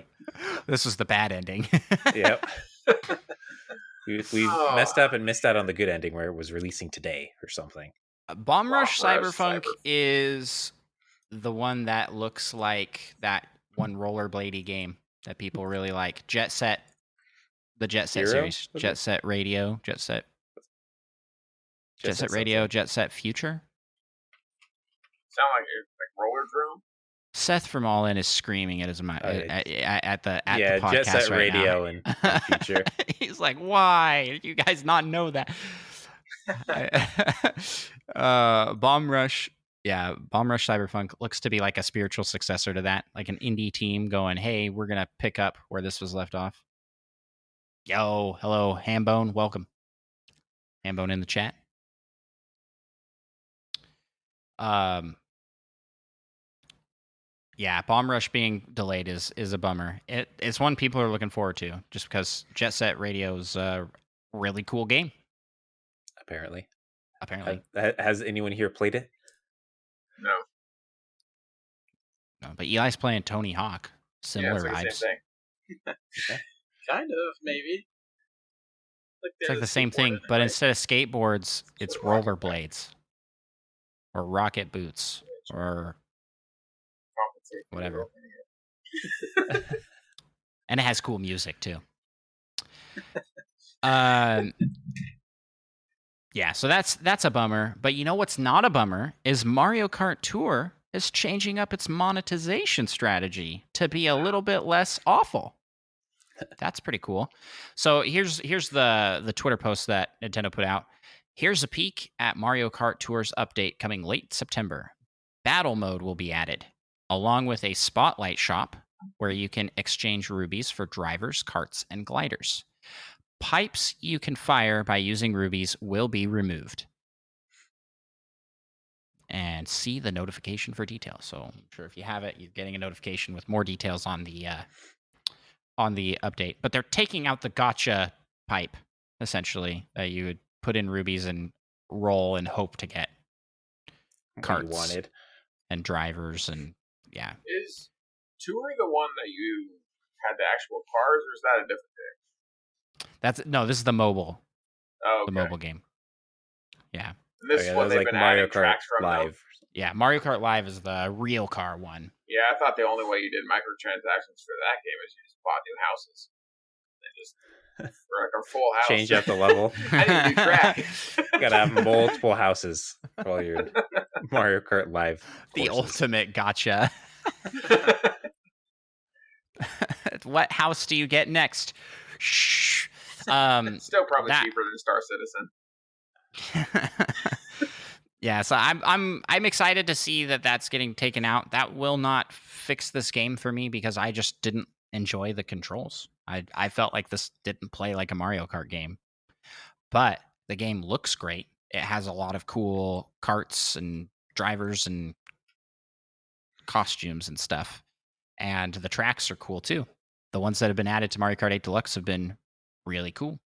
This was the bad ending. Yep. We messed up and missed out on the good ending where it was releasing today or something. Bomb Rush Cyberpunk is the one that looks like that one rollerbladey game that people really like. The Jet Set series. Jet Set Radio, Jet Set Radio, Jet Set Future. Sound like Roller Drone? Seth from All In is screaming at his at the podcast Jet Set right Radio now. and Future. He's like, why? You guys not know that? Bomb Rush Cyberpunk looks to be like a spiritual successor to that, like an indie team going, hey, we're gonna pick up where this was left off. Yo, hello, Hambone, welcome. Hambone in the chat. Yeah, Bomb Rush being delayed is a bummer. It's one people are looking forward to, just because Jet Set Radio is a really cool game. Apparently. Has anyone here played it? No. No, but Eli's playing Tony Hawk. Similar vibes. Same thing. Kind of, maybe. It's like the same thing, but instead of skateboards, it's rollerblades. Or rocket boots. Or whatever. And it has cool music too. Yeah, so that's a bummer. But you know what's not a bummer is Mario Kart Tour is changing up its monetization strategy to be a little bit less awful. That's pretty cool. So here's the Twitter post that Nintendo put out. Here's a peek at Mario Kart Tour's update coming late September. Battle mode will be added, along with a spotlight shop where you can exchange rubies for drivers, carts, and gliders. Pipes you can fire by using rubies will be removed. And see the notification for details. So I'm sure if you have it, you're getting a notification with more details on the update. But they're taking out the gotcha pipe, essentially, that you would put in rubies and roll and hope to get carts and drivers and yeah. Is Tour the one that you had the actual cars, or is that a different game? This is the mobile. Oh, okay. The mobile game. Yeah. And this is what they've like been Mario adding Kart tracks from Live. them. Yeah, Mario Kart Live is the real car one. Yeah, I thought the only way you did microtransactions for that game is you just bought new houses. And just for like a full house. Change up the level. I need a new track. You gotta have multiple houses for all your Mario Kart Live The courses. ultimate gotcha. What house do you get next? Shh. Still probably cheaper than Star Citizen. Yeah, so I'm excited to see that that's getting taken out. That will not fix this game for me because I just didn't enjoy the controls. I felt like this didn't play like a Mario Kart game. But the game looks great. It has a lot of cool carts and drivers and costumes and stuff. And the tracks are cool too. The ones that have been added to Mario Kart 8 Deluxe have been really cool.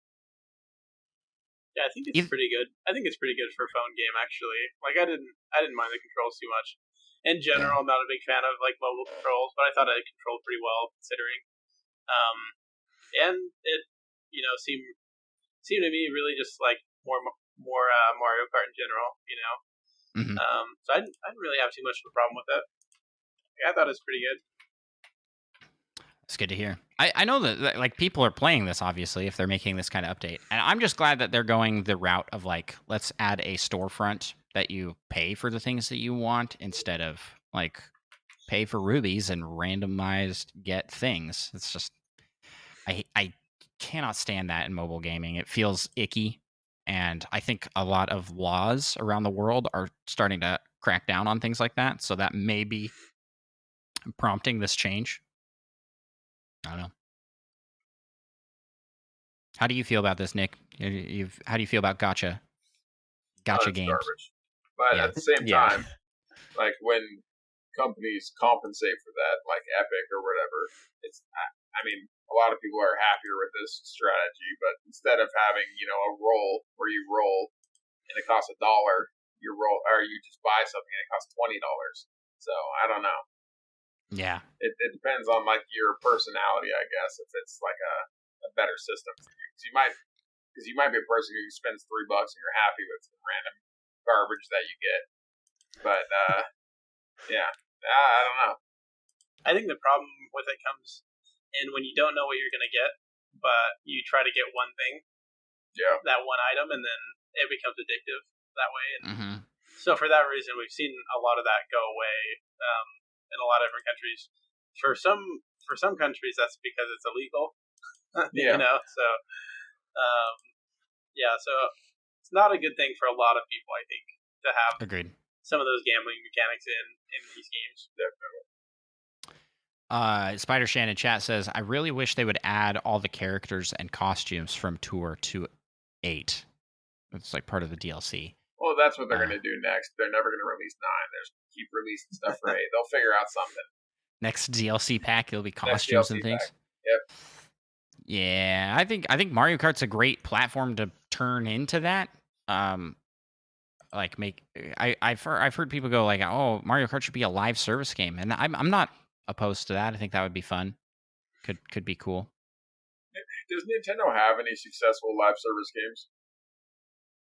Yeah, I think it's pretty good. I think it's pretty good for a phone game, actually. Like, I didn't mind the controls too much. In general, I'm not a big fan of like mobile controls, but I thought it controlled pretty well considering. And it, seemed to me really just like more Mario Kart in general. Mm-hmm. So I didn't really have too much of a problem with it. Yeah, I thought it was pretty good. It's good to hear. I know that like people are playing this, obviously, if they're making this kind of update. And I'm just glad that they're going the route of like, let's add a storefront that you pay for the things that you want instead of like pay for rubies and randomized get things. It's just I cannot stand that in mobile gaming. It feels icky, and I think a lot of laws around the world are starting to crack down on things like that. So that may be prompting this change. I don't know. How do you feel about this, Nick? How do you feel about gotcha games? Garbage. But at the same time, like when companies compensate for that, like Epic or whatever, I mean, a lot of people are happier with this strategy, but instead of having, a roll where you roll and it costs $1, you just buy something and it costs $20. So I don't know. Yeah. It depends on like your personality, I guess, if it's like a better system for you. Because you might be a person who spends $3 and you're happy with some random garbage that you get. But yeah, I don't know. I think the problem with it comes in when you don't know what you're going to get, but you try to get one thing, that one item, and then it becomes addictive that way. And so for that reason, we've seen a lot of that go away in a lot of different countries. For some countries, that's because it's illegal. So so it's not a good thing for a lot of people, I think, to have Agreed. some of those gambling mechanics in these games. Definitely. Spider Shannon chat says, I really wish they would add all the characters and costumes from Tour to 8. It's like part of the DLC. Well, that's what they're going to do next. They're never going to release 9. They're just keep releasing stuff for 8. They'll figure out something. Next DLC pack, it'll be costumes and things. Pack. Yep. Yeah, I think Mario Kart's a great platform to turn into that. I've heard people go like, "Oh, Mario Kart should be a live service game," and I'm not opposed to that. I think that would be fun. Could be cool. Does Nintendo have any successful live service games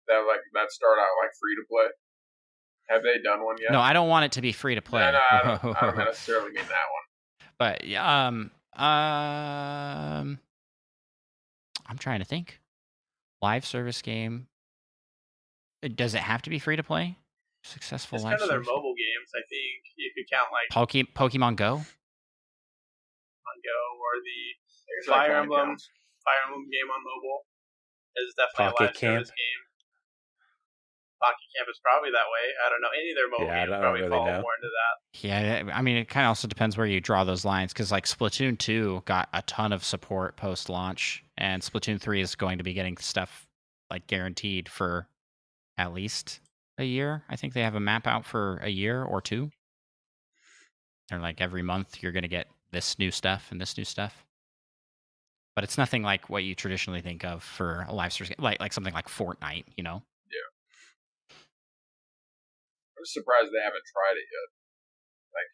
that start out like free to play? Have they done one yet? No, I don't want it to be free to play. No, I don't necessarily mean that one. But I'm trying to think. Live service game. Does it have to be free to play? Successful it's live kind of their service mobile games. I think you could count like Pokemon Go. On Go or the Fire Emblem game on mobile is definitely a live service game. Pocket Camp is probably that way. I don't know. Any of their mobile games probably really fall more into that. Yeah, I mean, it kind of also depends where you draw those lines, because like Splatoon 2 got a ton of support post-launch, and Splatoon 3 is going to be getting stuff like guaranteed for at least a year. I think they have a map out for a year or 2. They're like every month you're going to get this new stuff and this new stuff. But it's nothing like what you traditionally think of for a live service game, like something like Fortnite, Yeah. I'm surprised they haven't tried it yet. Like,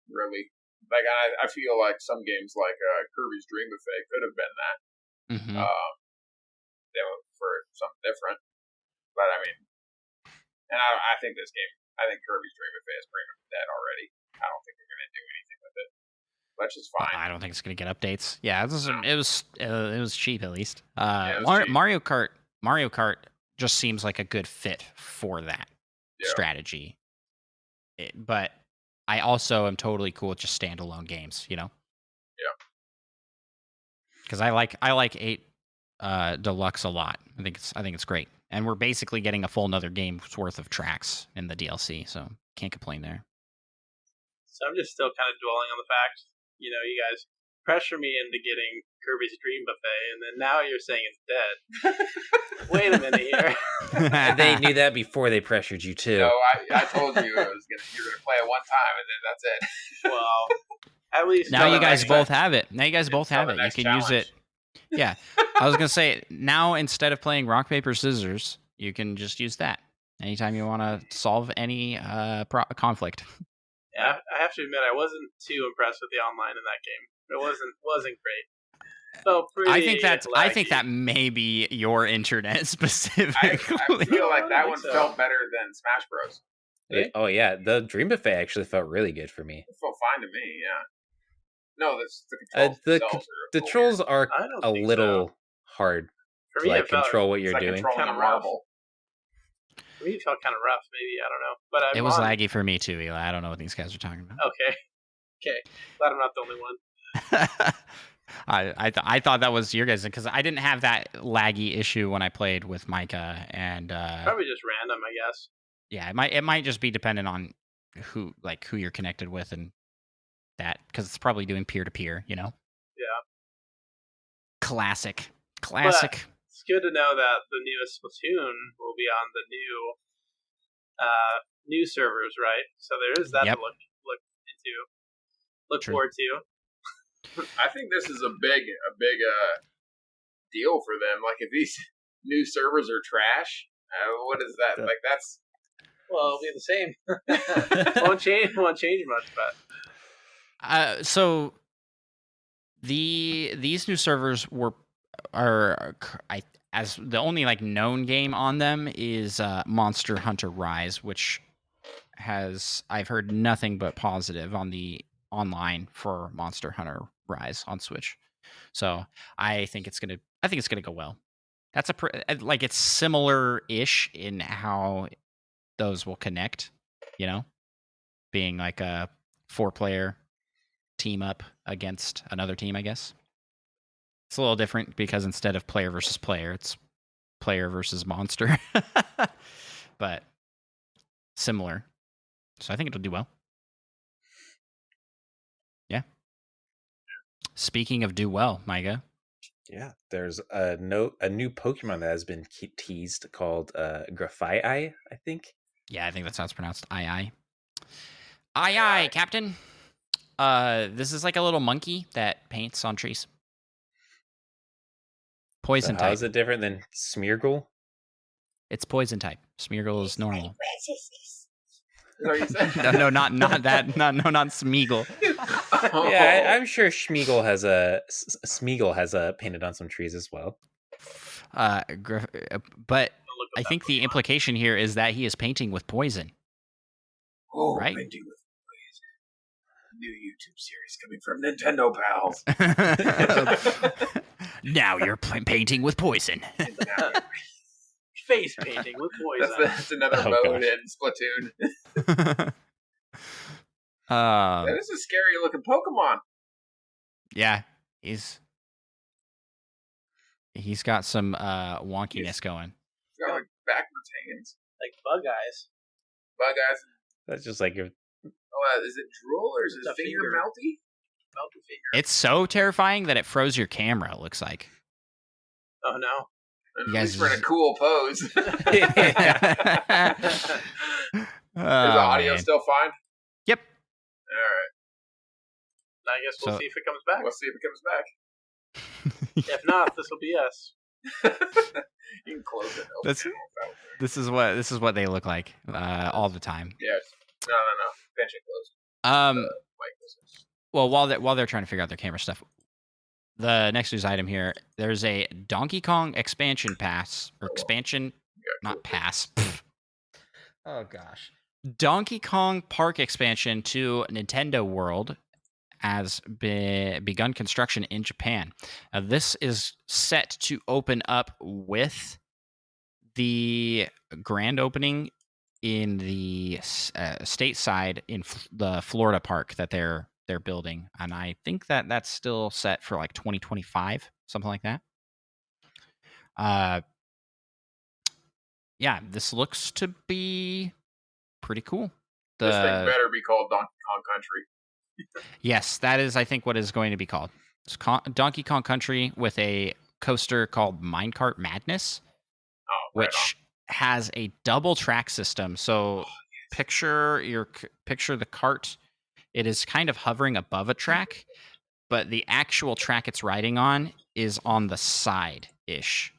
really. Like, I feel like some games like Kirby's Dream Buffet could have been that. Mm-hmm. For something different. But, I mean, and I think this game, I think Kirby's Dream Buffet is pretty much dead already. I don't think they're going to do anything with it. Which is fine. I don't think it's going to get updates. Yeah, it was cheap at least. Cheap. Mario Kart just seems like a good fit for that strategy. But I also am totally cool with just standalone games, Yeah. Because I like 8 Deluxe a lot. I think it's great, and we're basically getting a full another game's worth of tracks in the DLC, so can't complain there. So I'm just still kind of dwelling on the fact, you guys pressure me into getting Kirby's Dream Buffet, and then now you're saying it's dead. Wait a minute here. They knew that before they pressured you too. No, I told you you're going to play it one time, and then that's it. Well, at least now you guys both have it. Now you guys both have it. You can use it. Yeah, I was going to say, now instead of playing rock, paper, scissors, you can just use that anytime you want to solve any conflict. Yeah, I have to admit, I wasn't too impressed with the online in that game. It wasn't great. So I think that may be your internet specifically. I feel like that one felt better than Smash Bros. Yeah, oh yeah, the Dream Buffet actually felt really good for me. It felt fine to me. Yeah. No, the controls are a little hard to like control what you're doing. Kind of marble. For me, it felt kind of rough. Maybe I don't know, but it was laggy for me too, Eli. I don't know what these guys are talking about. Okay. Okay, glad I'm not the only one. I thought that was your guys because I didn't have that laggy issue when I played with Micah, and probably just random, I guess. Yeah, it might just be dependent on who you're connected with and that because it's probably doing peer to peer, you know. Yeah. Classic. But it's good to know that the newest Splatoon will be on the new servers, right? So there is that to look into, look forward to. I think this is a big deal for them. Like, if these new servers are trash, what is that? Like, that's it'll be the same. won't change much, but so these new servers are as the only like known game on them is Monster Hunter Rise, which I've heard nothing but positive on the online for Monster Hunter Rise on Switch. So I think it's gonna go well. That's like it's similar-ish in how those will connect, you know, being like a 4-player team up against another team, I guess. It's a little different because instead of player versus player, it's player versus monster. But similar. So I think it'll do well. Yeah. Speaking of do well, Micah. Yeah, there's a new Pokemon that has been teased called Graphite, I think. Yeah, I think that's how it's pronounced. Aye, Captain. This is like a little monkey that paints on trees. Poison type. How is it different than Smeargle? It's poison type. Smeargle is normal. No, not that. Not Smeagol. Yeah, I'm sure Smeagol has painted on some trees as well. But I think the implication here is that he is painting with poison. Oh, right? Painting with poison. New YouTube series coming from Nintendo Pals. Now you're painting with poison. Face painting with poison. That's another mode in Splatoon. That is a scary looking Pokemon. Yeah, he's got some wonkiness going. He's got like backwards hands, like bug eyes. Bug eyes. That's just like is it drool or is his finger melty? Melty finger. It's so terrifying that it froze your camera. It looks like. Oh no. You guys were in a cool pose. Is the audio still fine? Yep. All right. I guess we'll see if it comes back. We'll see if it comes back. If not, this will be us. You can close it. This is what they look like all the time. Yes. No. Pinch it close. Well, while they're trying to figure out their camera stuff, the next news item here, there's a Donkey Kong expansion pass or expansion, not pass. Oh gosh, Donkey Kong Park expansion to Nintendo World has begun construction in Japan. This is set to open up with the grand opening in the stateside in the Florida park that they're building, and I think that's still set for like 2025, something like that. Yeah, this looks to be pretty cool. This thing better be called Donkey Kong Country. Yes, that is, I think, what is going to be called. It's Donkey Kong Country with a coaster called Minecart Madness, which has a double track system. So picture the cart. It is kind of hovering above a track, but the actual track it's riding on is on the side-ish.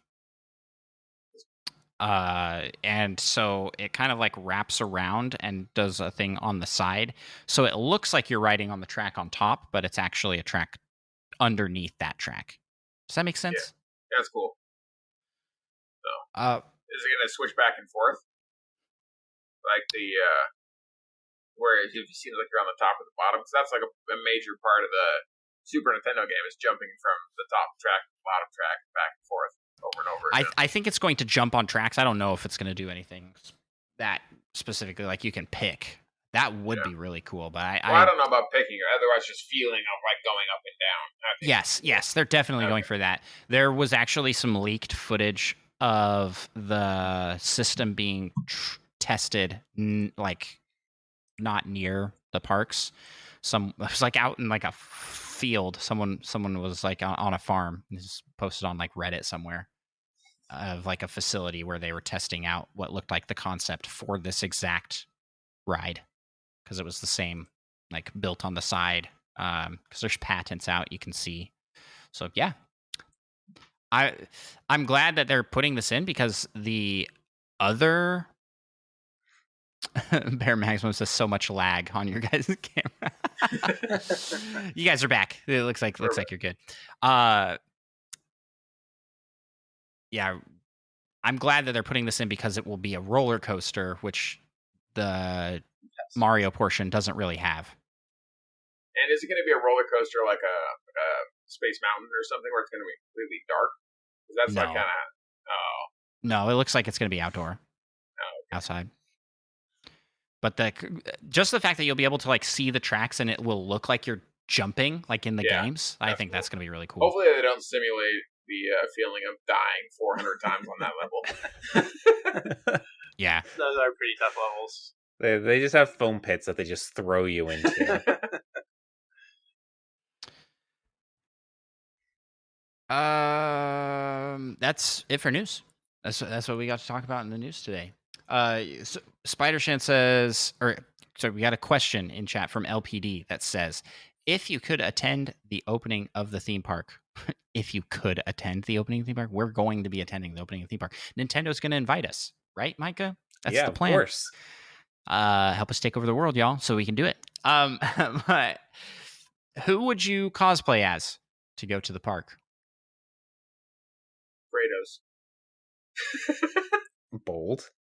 And so it kind of like wraps around and does a thing on the side. So it looks like you're riding on the track on top, but it's actually a track underneath that track. Does that make sense? Yeah, that's cool. So, is it going to switch back and forth? Like where if you see like you're on the top or the bottom, because that's like a major part of the Super Nintendo game is jumping from the top track to the bottom track back and forth over and over again. I think it's going to jump on tracks. I don't know if it's going to do anything that specifically. Like you can pick That would be really cool, but I don't know about picking it. Otherwise, just feeling of like going up and down. Yes, they're definitely going for that. There was actually some leaked footage of the system being tested, like not near the parks. It was like out in like a field. Someone was like on a farm. This posted on like Reddit somewhere of like a facility where they were testing out what looked like the concept for this exact ride, because it was the same, like built on the side. Because there's patents out, you can see. So yeah, I'm glad that they're putting this in, because the other Bear Maximum says so much lag on your guys' camera. You guys are back. It looks like you're good. Yeah, I'm glad that they're putting this in, because it will be a roller coaster, which the Mario portion doesn't really have. And is it going to be a roller coaster like a Space Mountain or something, where it's going to be completely dark? Because that's like kind of. No, it looks like it's going to be outdoor, outside. But just the fact that you'll be able to like see the tracks and it will look like you're jumping like in the games, I think that's going to be really cool. Hopefully they don't simulate the feeling of dying 400 times on that level. Yeah. Those are pretty tough levels. They just have foam pits that they just throw you into. That's it for news. That's what we got to talk about in the news today. So Spider Shan says, we got a question in chat from LPD that says, if you could attend the opening of the theme park, we're going to be attending the opening of the theme park. Nintendo's going to invite us, right, Micah? That's the plan. Of course. Help us take over the world, y'all, so we can do it. But who would you cosplay as to go to the park? Kratos. Bold.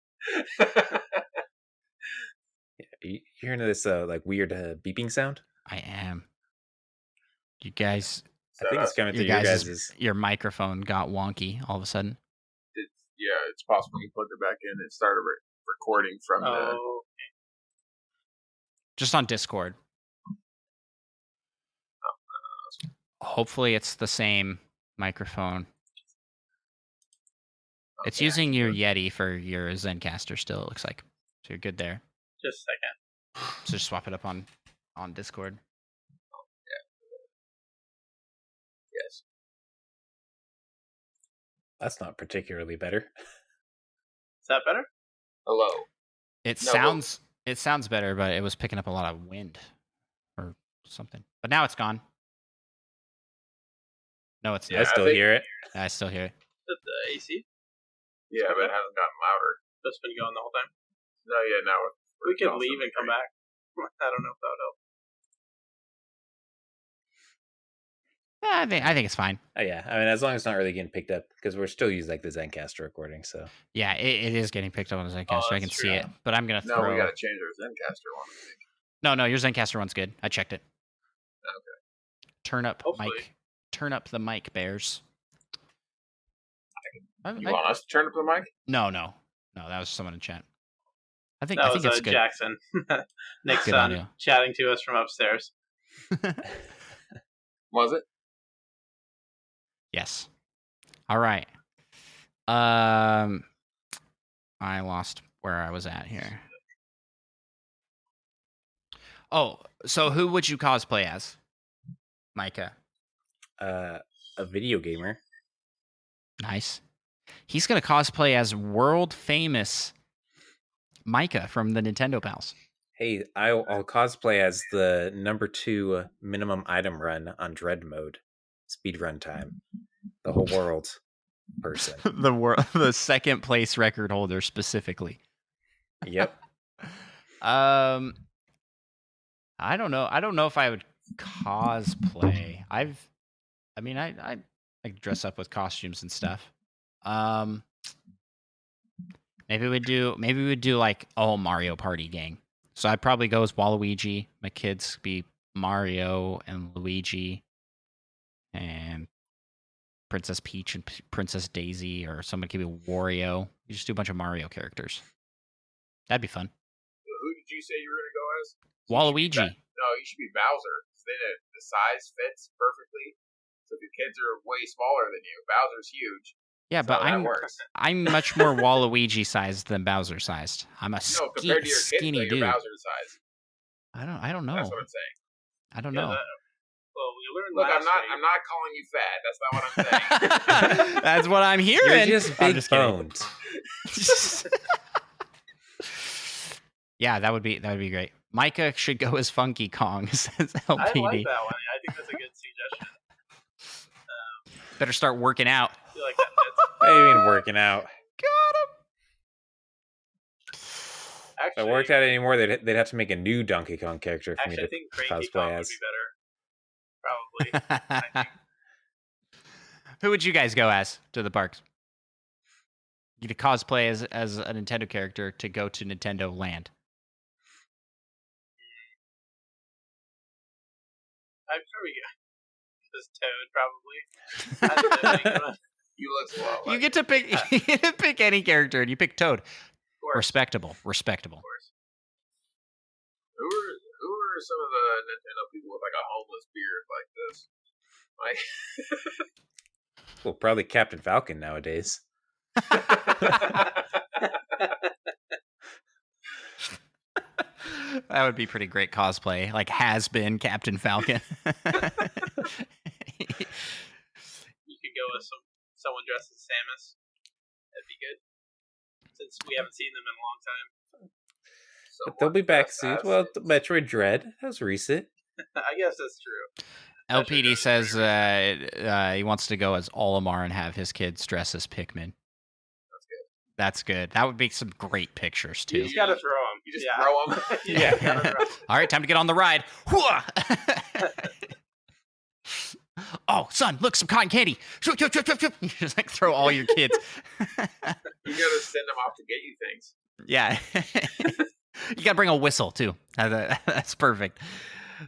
You hearing this like weird beeping sound? I am. You guys, I think it's coming through your guys'. Your microphone got wonky all of a sudden. It's possible you plugged it back in and started recording from the. Just on Discord. Hopefully, it's the same microphone. It's using your Yeti for your Zencaster still, it looks like. So you're good there. Just a second. So just swap it up on Discord. Yes. That's not particularly better. Is that better? Hello. It sounds better, but it was picking up a lot of wind or something. But now it's gone. No, it's not. I still hear it. I still hear it. The AC? Yeah, but it hasn't gotten louder. That's been going the whole time. No, yeah, now we could leave and come back. I don't know if that would help. I think it's fine. Oh yeah, I mean, as long as it's not really getting picked up, because we're still using like the Zencaster recording. So yeah, it is getting picked up on the Zencaster. I can see it, but I'm gonna throw. No, we gotta change our Zencaster one. I think. No, your Zencaster one's good. I checked it. Okay. Turn up the mic, Bears. You want us to turn up the mic? No, that was someone in chat. I think it's good. Jackson, Nick's son, chatting to us from upstairs. Was it? Yes. All right. I lost where I was at here. Oh, so who would you cosplay as, Micah? A video gamer. Nice. He's going to cosplay as world famous Micah from the Nintendo Pals. Hey, I'll cosplay as the number 2 minimum item run on Dread mode. Speed run time. The whole world person. the second place record holder specifically. Yep. I don't know. I don't know if I would cosplay. I dress up with costumes and stuff. Maybe we'd do like a whole Mario Party gang. So I'd probably go as Waluigi. My kids be Mario and Luigi, and Princess Peach and Princess Daisy, or someone could be Wario. You just do a bunch of Mario characters. That'd be fun. did you say you were going to go as? Waluigi. No, you should be Bowser. The size fits perfectly. So if your kids are way smaller than you, Bowser's huge. Yeah, so but works. I'm much more Waluigi sized than Bowser sized. I'm a compared to your skinny kids, dude. You're Bowser size. I don't know. That's what I'm saying. I don't know. Well, we learned. Look, I'm not calling you fat. That's not what I'm saying. That's what I'm hearing. You're just big boned. Yeah, that would be great. Micah should go as Funky Kong, says LPD. I like that one. I think that's a good suggestion. Better start working out. I feel like that fits. What do you mean working out? Got him. If it worked out anymore, they'd have to make a new Donkey Kong character for me to think Cranky cosplay Kong as. would be better. Probably. I think. Who would you guys go as to the parks? You to cosplay as a Nintendo character to go to Nintendo Land. I'd probably go as Toad, probably. You look slow. You get to pick. You get to pick any character, and you pick Toad. Respectable. Of course. Who are some of the Nintendo people with like a homeless beard like this? Well, probably Captain Falcon nowadays. That would be pretty great cosplay. Like has been Captain Falcon. You could go as someone dressed as Samus. That'd be good. Since we haven't seen them in a long time. But they'll be back soon. Well, Metroid Dread. That was recent. I guess that's true. LPD says he wants to go as Olimar and have his kids dress as Pikmin. That's good. That would be some great pictures, too. You just gotta throw them. You just throw them. Yeah. All right, time to get on the ride. Oh, son, look, some cotton candy. You just like throw all your kids. You gotta send them off to get you things. Yeah. You gotta bring a whistle, too. That's perfect.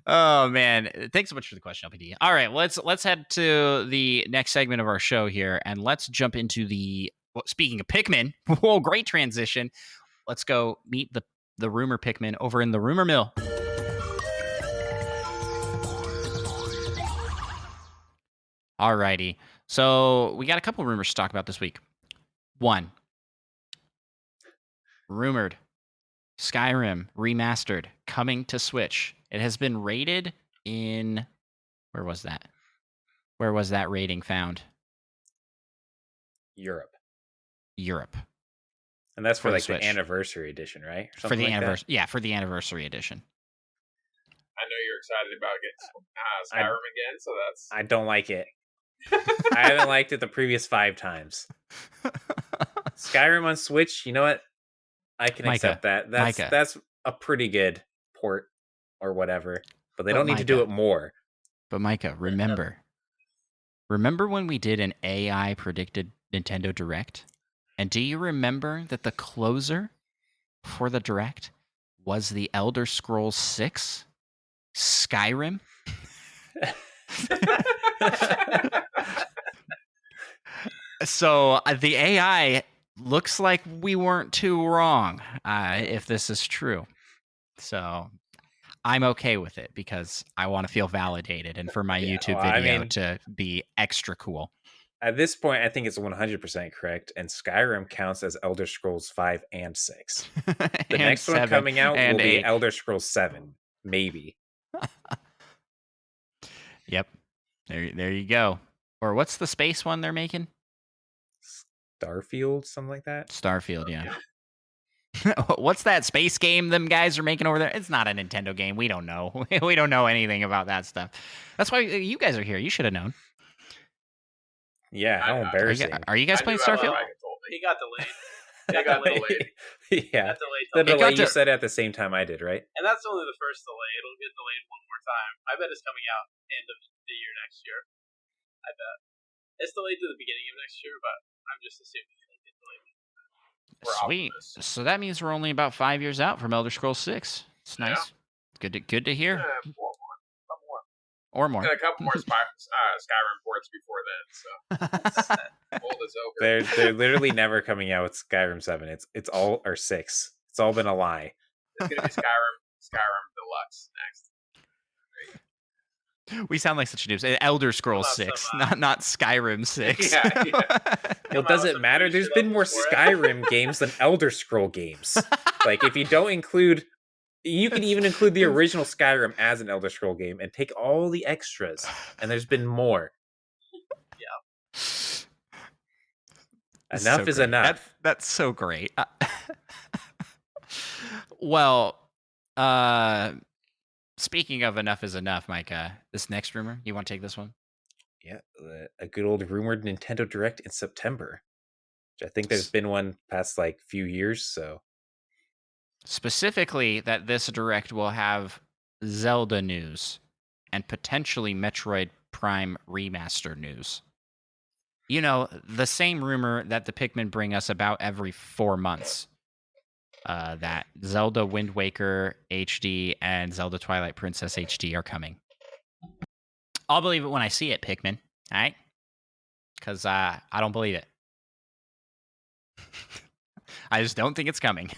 Oh, man. Thanks so much for the question, LPD. All right, let's head to the next segment of our show here, and let's jump into the... Well, speaking of Pikmin, whoa, great transition. Let's go meet the rumor Pikmin over in the rumor mill. Alrighty. So we got a couple rumors to talk about this week. One, rumored Skyrim remastered coming to Switch. It has been rated in... Where was that? Where was that rating found? Europe. And that's for like Switch. the anniversary edition, right? For the anniversary, yeah, for the anniversary edition. I know you're excited about getting Skyrim again, so that's... I don't like it. I haven't liked it the previous 5 times. Skyrim on Switch, you know what? I can accept that. That's a pretty good port or whatever, but they don't need to do it more. But Micah, remember when we did an AI predicted Nintendo Direct? And do you remember that the closer for the Direct was the Elder Scrolls 6 Skyrim? So the AI looks like we weren't too wrong, if this is true. So I'm okay with it because I want to feel validated and for my YouTube video to be extra cool. At this point, I think it's 100% correct, and Skyrim counts as Elder Scrolls 5 and 6. The next one coming out will be Elder Scrolls 7, maybe. Yep. There you go. Or what's the space one they're making? Starfield, something like that? Starfield, yeah. What's that space game them guys are making over there? It's not a Nintendo game. We don't know. We don't know anything about that stuff. That's why you guys are here. You should have known. Yeah, how embarrassing. Are you guys playing Starfield? He got delayed. Yeah. The delay you said at the same time I did, right? And that's only the first delay. It'll get delayed one more time. I bet it's coming out end of the year next year. I bet. It's delayed to the beginning of next year, but I'm just assuming it'll get delayed. Sweet. So that means we're only about 5 years out from Elder Scrolls 6. It's nice. Yeah. Good to hear. Or more. And a couple more Skyrim ports before then, so hold us over. They're literally never coming out with Skyrim 7. It's all or 6. It's all been a lie. It's going to be Skyrim Deluxe next. We sound like such noobs. Elder Scrolls 6, not Skyrim 6. Yeah. Well, does it matter? There's been more Skyrim games than Elder Scroll games. Like, if you don't include... You can even include the original Skyrim as an Elder Scroll game and take all the extras. And there's been more. Yeah. Enough is enough. That's so great. Well, speaking of enough is enough, Micah, this next rumor, you want to take this one? Yeah, a good old rumored Nintendo Direct in September. Which I think there's been one past like few years, so. Specifically, that this Direct will have Zelda news and potentially Metroid Prime Remaster news. You know, the same rumor that the Pikmin bring us about every 4 months. That Zelda Wind Waker HD and Zelda Twilight Princess HD are coming. I'll believe it when I see it, Pikmin. All right? Because I don't believe it. I just don't think it's coming.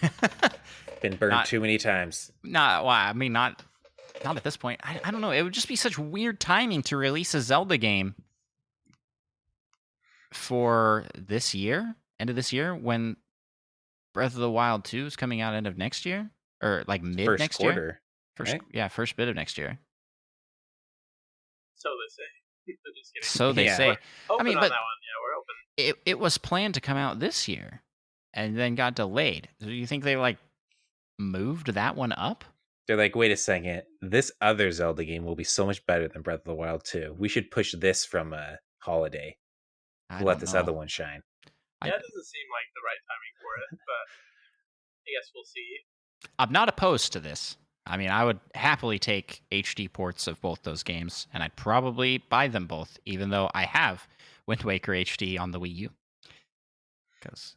Been burned too many times. Not at this point. I don't know. It would just be such weird timing to release a Zelda game for this year, end of this year, when Breath of the Wild 2 is coming out end of next year, or like mid next year. First bit of next year. So they say. Just kidding. So they say. I mean, but that one. Yeah, we're open. It was planned to come out this year, and then got delayed. Do you think they like moved that one up? They're like, wait a second, this other Zelda game will be so much better than Breath of the Wild 2. We should push this from a holiday. Let this other one shine. Yeah, it doesn't seem like the right timing for it, but I guess we'll see. I'm not opposed to this. I mean, I would happily take HD ports of both those games, and I'd probably buy them both, even though I have Wind Waker HD on the Wii U. Because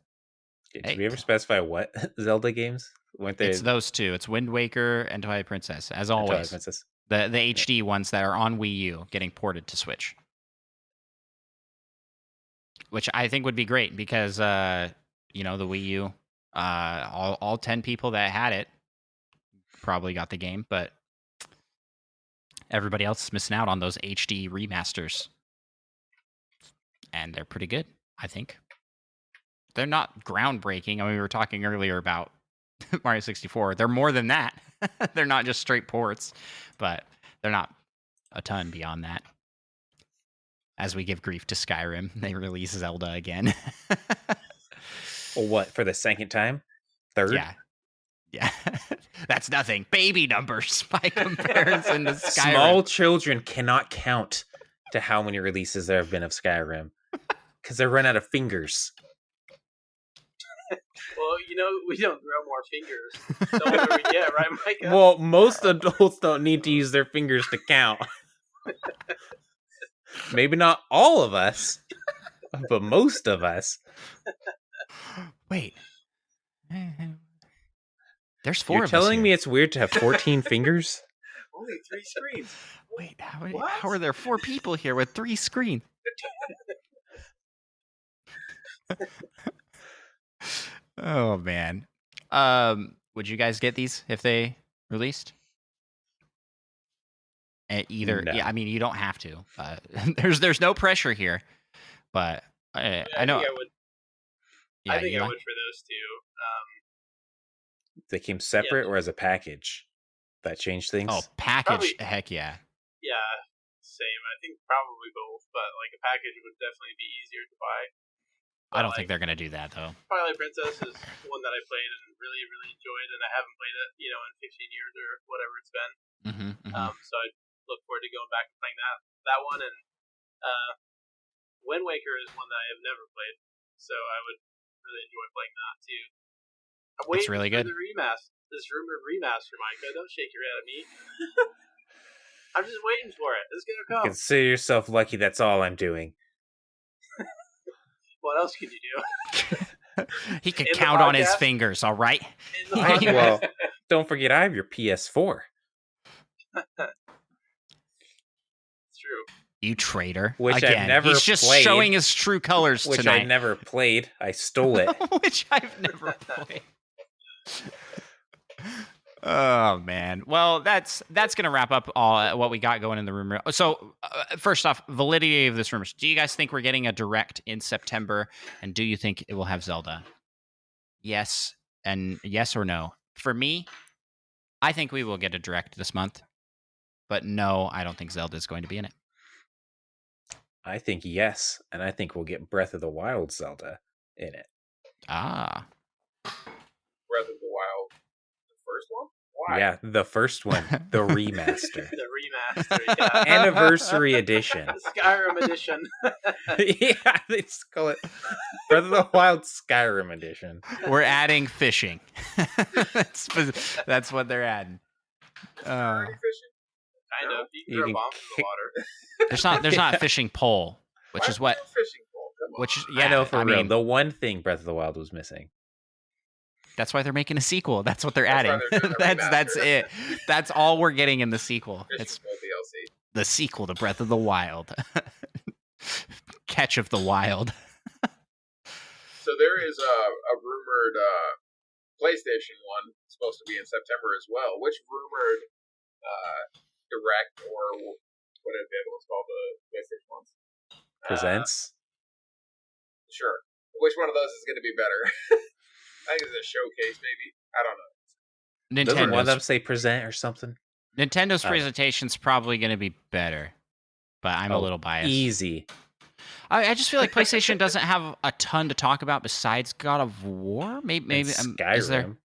did we ever specify what Zelda games? It's those two. It's Wind Waker and Twilight Princess, as always. The HD ones that are on Wii U getting ported to Switch. Which I think would be great because, the Wii U, all 10 people that had it probably got the game, but everybody else is missing out on those HD remasters. And they're pretty good, I think. They're not groundbreaking. I mean, we were talking earlier about Mario 64. They're more than that. They're not just straight ports, but they're not a ton beyond that. As we give grief to Skyrim, they release Zelda again. Well, what, for the second time? Third? Yeah. That's nothing. Baby numbers by comparison to Skyrim. Small children cannot count to how many releases there have been of Skyrim. Because they run out of fingers. Well, we don't grow more fingers. So whatever we get, right, Micah? Well, most adults don't need to use their fingers to count. Maybe not all of us, but most of us. Wait. There's 4 You're of us telling here. me it's weird to have 14 fingers? Only 3 screens. Wait, how are there 4 people here with 3 screens? Oh, man. Would you guys get these if they released? Either, No. yeah. I mean, you don't have to. There's no pressure here, but I know. I think I would. Yeah, I think I would for those two. They came separate or as a package? That changed things? Oh, package? Probably, heck yeah. Yeah, same. I think probably both, but like a package would definitely be easier to buy. I don't think they're gonna do that though. Twilight Princess is one that I played and really, really enjoyed, and I haven't played it, in 15 years or whatever it's been. So I look forward to going back and playing that one. And Wind Waker is one that I have never played, so I would really enjoy playing that too. I'm waiting really for good. the remaster, this rumored remaster, Micah. Don't shake your head at me. I'm just waiting for it. It's gonna come. Consider yourself lucky. That's all I'm doing. What else could you do? He could count on his fingers, all right? Well, don't forget I have your PS4. It's true. You traitor. Which Again, I've never he's just played. showing his true colors Which tonight. I never played. I stole it. Which I've never played. Oh man. Well, that's gonna wrap up all what we got going in the rumor. So, first off, validity of this rumor. Do you guys think we're getting a direct in September? And do you think it will have Zelda? Yes, and yes or no. For me, I think we will get a direct this month. But no, I don't think Zelda is going to be in it. I think yes, and I think we'll get Breath of the Wild Zelda in it. Ah. Breath of the Wild, the first one? Why? Yeah, the first one, the remaster. The remaster, yeah. Anniversary edition. The Skyrim edition. Yeah, they just call it Breath of the Wild Skyrim edition. We're adding fishing. That's what they're adding. Already fishing? Kind of. You can You throw can bombs in the water. There's not a fishing pole, which Why is what. no fishing pole? Come on. Which is, I know for real. mean, The one thing Breath of the Wild was missing. that's why they're making a sequel. That's what they're That's why adding. they're doing a That's remaster. it. That's all we're getting in the sequel. Fishing It's pole DLC. the sequel to Breath of the Wild. Catch of the Wild. So there is a rumored PlayStation one supposed to be in September as well. Which rumored direct or what have been what's called the PlayStation ones? Presents. Sure. Which one of those is going to be better? I think it's a showcase, maybe. I don't know. Doesn't one of them Nintendo's, say present or something? Nintendo's Oh. presentation's probably going to be better, but I'm a little biased. Easy. I just feel like PlayStation doesn't have a ton to talk about besides God of War. Maybe And is there? Skyrim.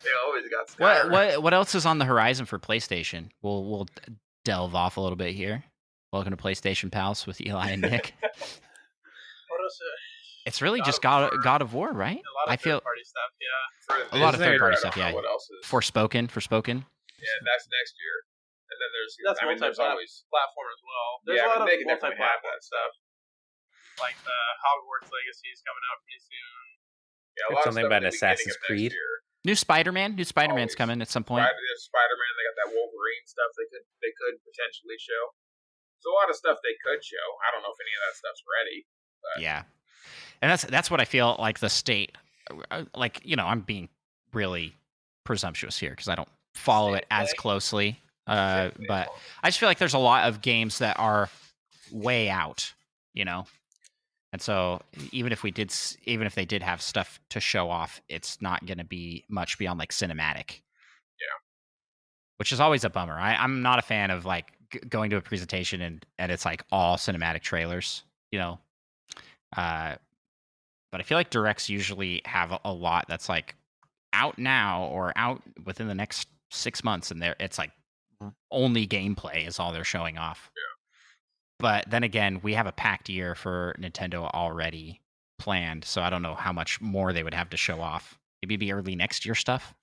They always got Skyrim. What else is on the horizon for PlayStation? We'll delve off a little bit here. Welcome to PlayStation Pals with Eli and Nic. What else? It's really God just of War. God of War, right? A lot of I feel third-party stuff, yeah. a lot of Disney, third-party I don't stuff, know yeah. What else is? Forspoken. Yeah, that's next year. And then there's That's there's multi-platform always as well. There's Yeah, a lot but of they can definitely have multi-platform that. stuff. Like the Hogwarts Legacy is coming out pretty soon. yeah, a There's lot of something stuff about at the beginning Assassin's of next Creed. year. New Spider-Man. New Spider-Man's Always. coming at some point. Spider-Man, they got that Wolverine stuff they could potentially show. So a lot of stuff they could show. I don't know if any of that stuff's ready. Yeah, and that's what I feel like the state. Like, I'm being really presumptuous here because I don't follow it as closely. But I just feel like there's a lot of games that are way out, and so even if they did have stuff to show off, it's not going to be much beyond like cinematic. Yeah, which is always a bummer. I'm not a fan of like going to a presentation and it's like all cinematic trailers, but I feel like directs usually have a lot that's like out now or out within the next 6 months, and it's like only gameplay is all they're showing off. Yeah. But then again, we have a packed year for Nintendo already planned, so I don't know how much more they would have to show off. Maybe be early next year stuff.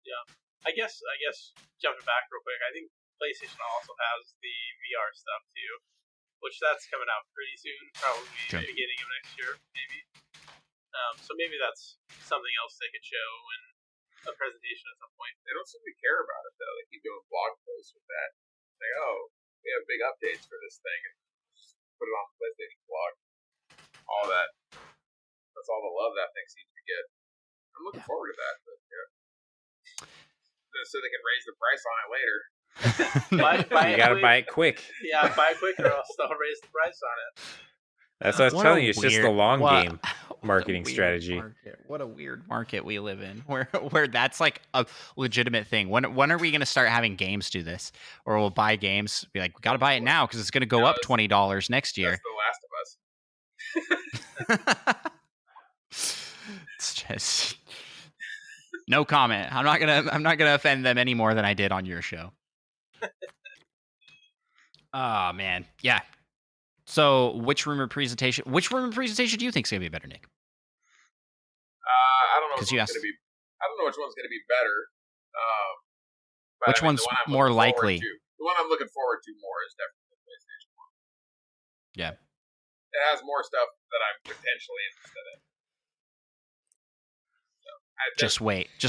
Yeah. I guess jumping back real quick, I think PlayStation also has the VR stuff too, which that's coming out pretty soon, probably Sure. beginning of next year, maybe. So maybe that's something else they could show in a presentation at some point. they don't seem to care about it though. They keep doing blog posts with that. Say, oh, we have big updates for this thing, and just put it on the PlayStation blog. All that. That's all the love that thing seems to get. I'm looking forward to that. But yeah. So they can raise the price on it later. You gotta buy it quick. Yeah, buy it quick or else they'll raise the price on it. That's what I was What telling a you. It's just the weird- long what- game what a marketing weird strategy. market. What a weird market we live in, where that's like a legitimate thing. When are we going to start having games do this, or we'll buy games, be like, we got to buy it now because it's going to go up $20 next year. That's The Last of Us. It's just no comment. I'm not gonna offend them any more than I did on your show. Oh man, yeah. So, which rumor presentation do you think is gonna be better, Nick? I don't know. 'Cause Which you one's asked- gonna be. I don't know which one's going to be better. But Which one's the one I'm more looking forward likely? to- The one I'm looking forward to more is definitely the PlayStation one. Yeah. It has more stuff that I'm potentially interested in. So, Just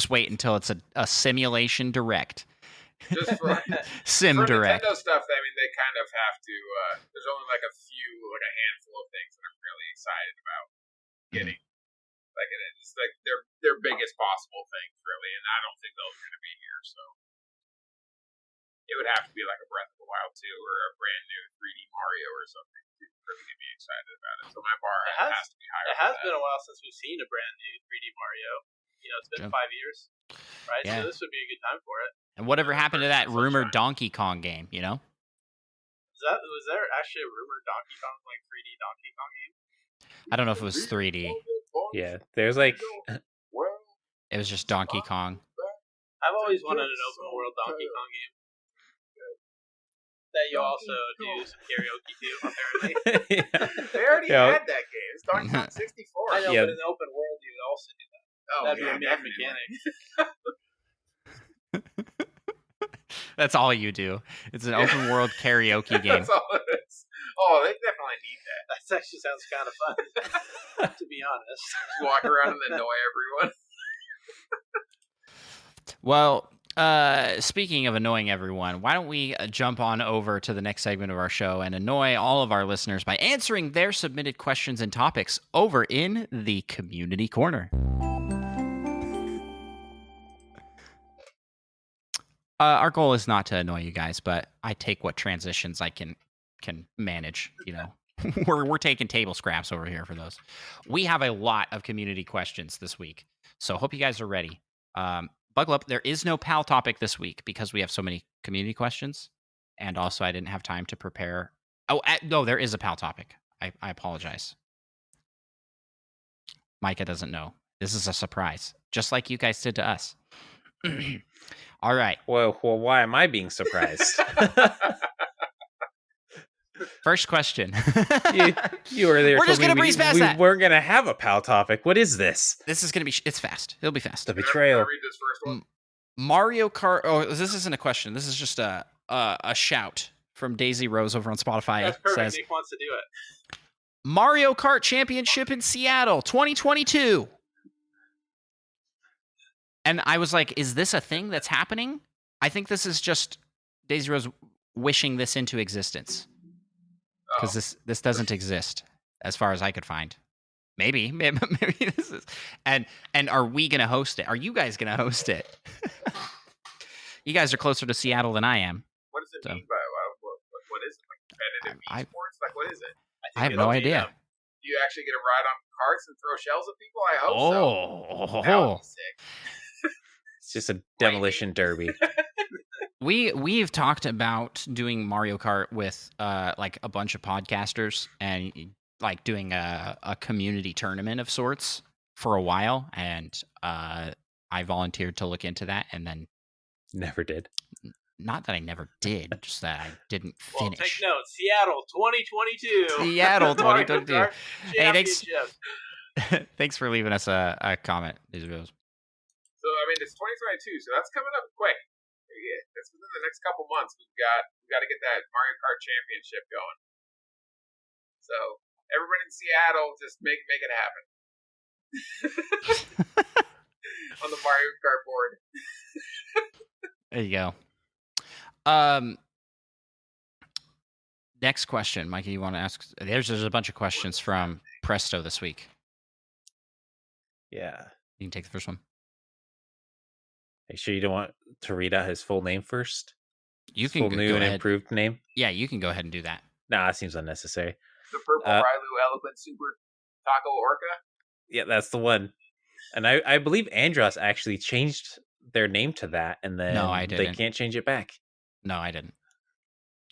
wait until it's a simulation direct. just for, Sim for direct. Nintendo stuff, I mean, they kind of have to. There's only like a handful of things that I'm really excited about getting. Like it's like their biggest possible things, really, and I don't think those are going to be here. So it would have to be like a Breath of the Wild 2 or a brand new 3D Mario or something to really get me excited about it. So my bar has to be higher. It has been a while since we've seen a brand new 3D Mario. It's been 5 years, right? Yeah. So this would be a good time for it. And whatever happened to that rumored Donkey Kong game? Was there actually a rumored Donkey Kong, like 3D Donkey Kong game? I don't know if it was 3D. Yeah, there's like it was just Donkey Kong. I've always wanted an open world Donkey Kong game that you also do some karaoke to, apparently. They already had that game. It's Donkey Kong 64. I know, but in the open world, you would also do that. Oh, that'd be a main mechanic. That's all you do. It's an open world karaoke game. That's all it is. Oh, they definitely need that. That actually sounds kind of fun, to be honest. Just walk around and annoy everyone. Well, speaking of annoying everyone, why don't we jump on over to the next segment of our show and annoy all of our listeners by answering their submitted questions and topics over in the Community Corner. Our goal is not to annoy you guys, but I take what transitions I can manage. We're taking table scraps over here for those. We have a lot of community questions this week, so hope you guys are ready. Buckle up. There is no PAL topic this week because we have so many community questions, and also I didn't have time to prepare. No, there is a PAL topic. I apologize. Micah doesn't know. This is a surprise, just like you guys did to us. All right. Well, why am I being surprised? First question. you were there. We're just going to breeze past that. We weren't going to have a PAL topic. What is this? This is going to be... It's fast. It'll be fast. The betrayal. Can I read this first one? Mario Kart... Oh, this isn't a question. This is just a shout from Daisy Rose over on Spotify. That's perfect. Says, Nick wants to do it. Mario Kart Championship in Seattle, 2022. And I was like, is this a thing that's happening? I think this is just Daisy Rose wishing this into existence. Because this doesn't exist, as far as I could find. Maybe this is. And are we going to host it? Are you guys going to host it? You guys are closer to Seattle than I am. What does it mean by what is it? Like competitive esports? Like what is it? I have no idea. Do you actually get to ride on carts and throw shells at people? I hope so. That would be sick. It's just a demolition derby. We've talked about doing Mario Kart with like a bunch of podcasters and like doing a community tournament of sorts for a while, and I volunteered to look into that, and then never did. Not that I never did, just that I didn't finish. Well, take note, Seattle 2022. Seattle 2022. Hey, thanks for leaving us a comment. These videos. So I mean, it's 2022, so that's coming up quick. Yeah, that's within the next couple months. We've got to get that Mario Kart Championship going. So everyone in Seattle, just make it happen on the Mario Kart board. There you go. Next question, Mikey. You want to ask? There's a bunch of questions from Presto this week. Yeah, you can take the first one. Make sure you don't want to read out his full name first. You can full new and improved name. Yeah, you can go ahead and do that. Nah, that seems unnecessary. The purple Railu Eloquent Super Taco Orca. Yeah, that's the one. And I believe Andros actually changed their name to that, and then they can't change it back. No, I didn't.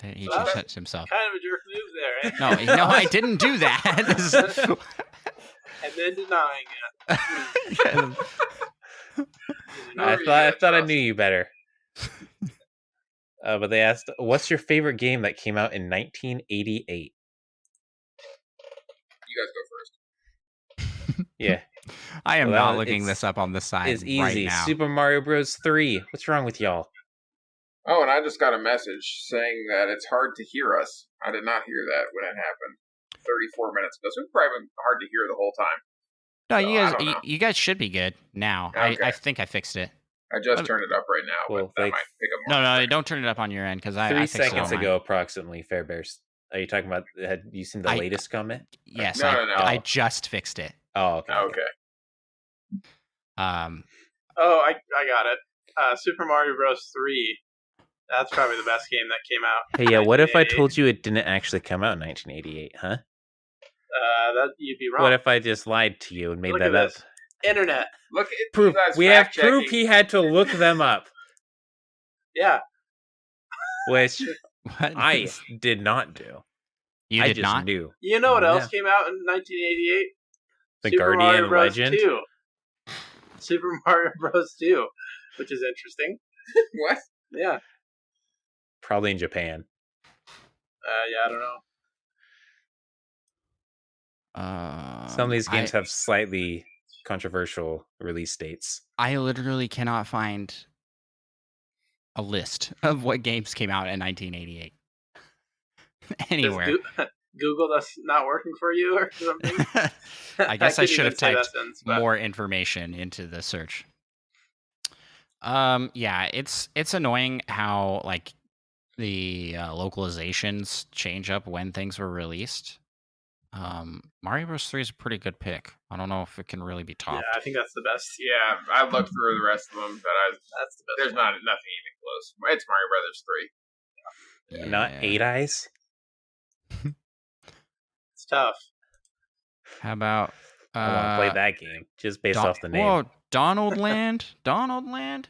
He changed it himself. Kind of a jerk move there, eh? No, I didn't do that. And then denying it. I thought I knew you better. But they asked, what's your favorite game that came out in 1988? You guys go first. Yeah. I am not looking this up on the side. It's easy. Right now. Super Mario Bros. 3. What's wrong with y'all? Oh, and I just got a message saying that it's hard to hear us. I did not hear that when it happened 34 minutes ago. So it's probably been hard to hear the whole time. No, you guys should be good now. Okay. I think I fixed it. I just turned it up right now, but that might pick up more. No, don't turn it up on your end because I 3 seconds ago, approximately. Fairbears. Are you talking about? Had you seen the latest comment? Yes, No. I just fixed it. Oh, okay. Okay. Oh, I got it. Super Mario Bros. 3. That's probably the best game that came out. Hey, yeah, what if I told you it didn't actually come out in 1988, huh? That you'd be wrong. What if I just lied to you and made that up? Internet. Look at proof. We have proof he had to look them up. Yeah. Which I did not do. You did not? Knew. You know what else came out in 1988? The Super Guardian Mario Bros. Legend? 2. Super Mario Bros. 2, which is interesting. What? Yeah. Probably in Japan. Yeah, I don't know. Some of these games have slightly controversial release dates. I literally cannot find a list of what games came out in 1988 anywhere. Google that's not working for you or something? I guess I should have typed more information into the search. Yeah, it's annoying how like the localizations change up when things were released. Mario Bros. 3 is a pretty good pick. I don't know if it can really be topped. Yeah, I think that's the best. Yeah, I looked through the rest of them, but that's the best. There's nothing even close. It's Mario Brothers 3. Yeah. Not 8 Eyes. It's tough. How about I want to play that game just based off the name. Whoa, Donald Land? Donald Land?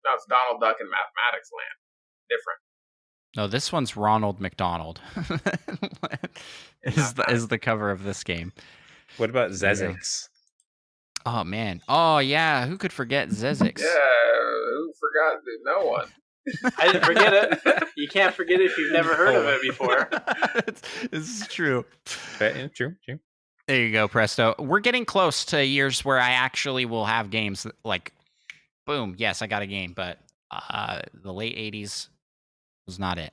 No, it's Donald Duck and Mathematics Land. Different. No, this one's Ronald McDonald. is the cover of this game. What about Zezix? Oh man. Oh yeah, who could forget Zezix? Yeah, who forgot? No one. I didn't forget it. You can't forget it if you've never heard of it before. This is true. True. There you go, Presto. We're getting close to years where I actually will have games that, like, boom, yes, I got a game, but the late 80s was not it.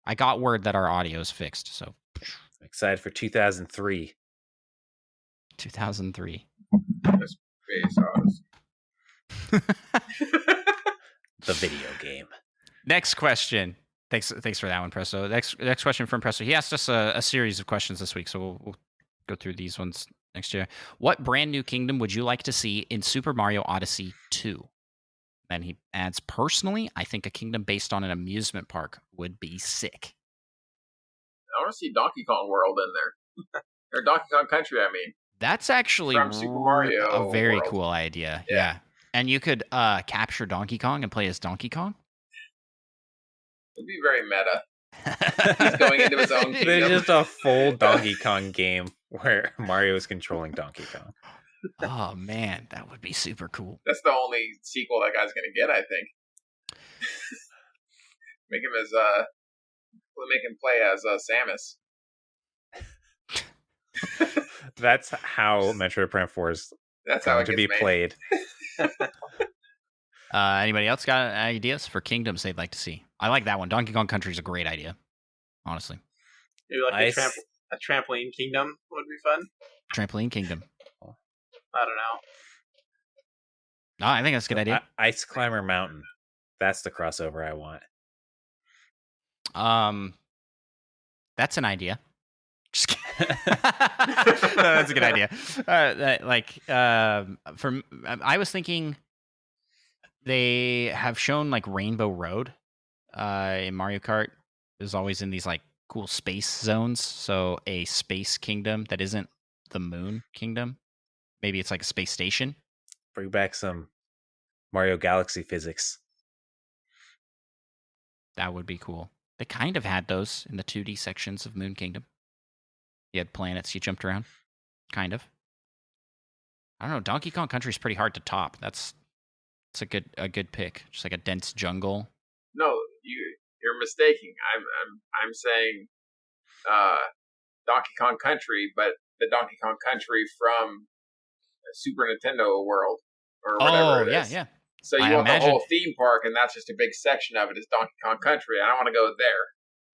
I got word that our audio is fixed, so. I'm excited for 2003. 2003. That's Space Odyssey. The video game. Next question. Thanks for that one, Presto. Next question from Presto. He asked us a series of questions this week, so we'll go through these ones next year. What brand new kingdom would you like to see in Super Mario Odyssey 2? Then he adds, personally, I think a kingdom based on an amusement park would be sick. I want to see Donkey Kong World in there. Or Donkey Kong Country, I mean. That's actually From Super Mario a very World. cool idea. Yeah. And you could capture Donkey Kong and play as Donkey Kong. It'd be very meta. He's going into his own kingdom. There's just a full Donkey Kong game where Mario is controlling Donkey Kong. Oh man, that would be super cool. That's the only sequel that guy's going to get, I think. Make him play as Samus. That's how Metroid Prime 4 is going to be played. Anybody else got ideas for kingdoms they'd like to see? I like that one. Donkey Kong Country is a great idea, honestly. Maybe like a trampoline kingdom would be fun. Trampoline kingdom. I don't know. No, I think that's a good idea. Ice Climber Mountain. That's the crossover I want. That's an idea. Just kidding. No, that's a good idea. I was thinking they have shown like Rainbow Road in Mario Kart is always in these like cool space zones. So a space kingdom that isn't the moon kingdom. Maybe it's like a space station. Bring back some Mario Galaxy physics. That would be cool. They kind of had those in the 2D sections of Moon Kingdom. You had planets you jumped around. Kind of. I don't know. Donkey Kong Country is pretty hard to top. That's a good pick. Just like a dense jungle. No, you're mistaking. I'm saying Donkey Kong Country, but the Donkey Kong Country from Super Nintendo World or whatever it is. Yeah. So you want the whole theme park, and that's just a big section of it is Donkey Kong Country. I don't want to go there.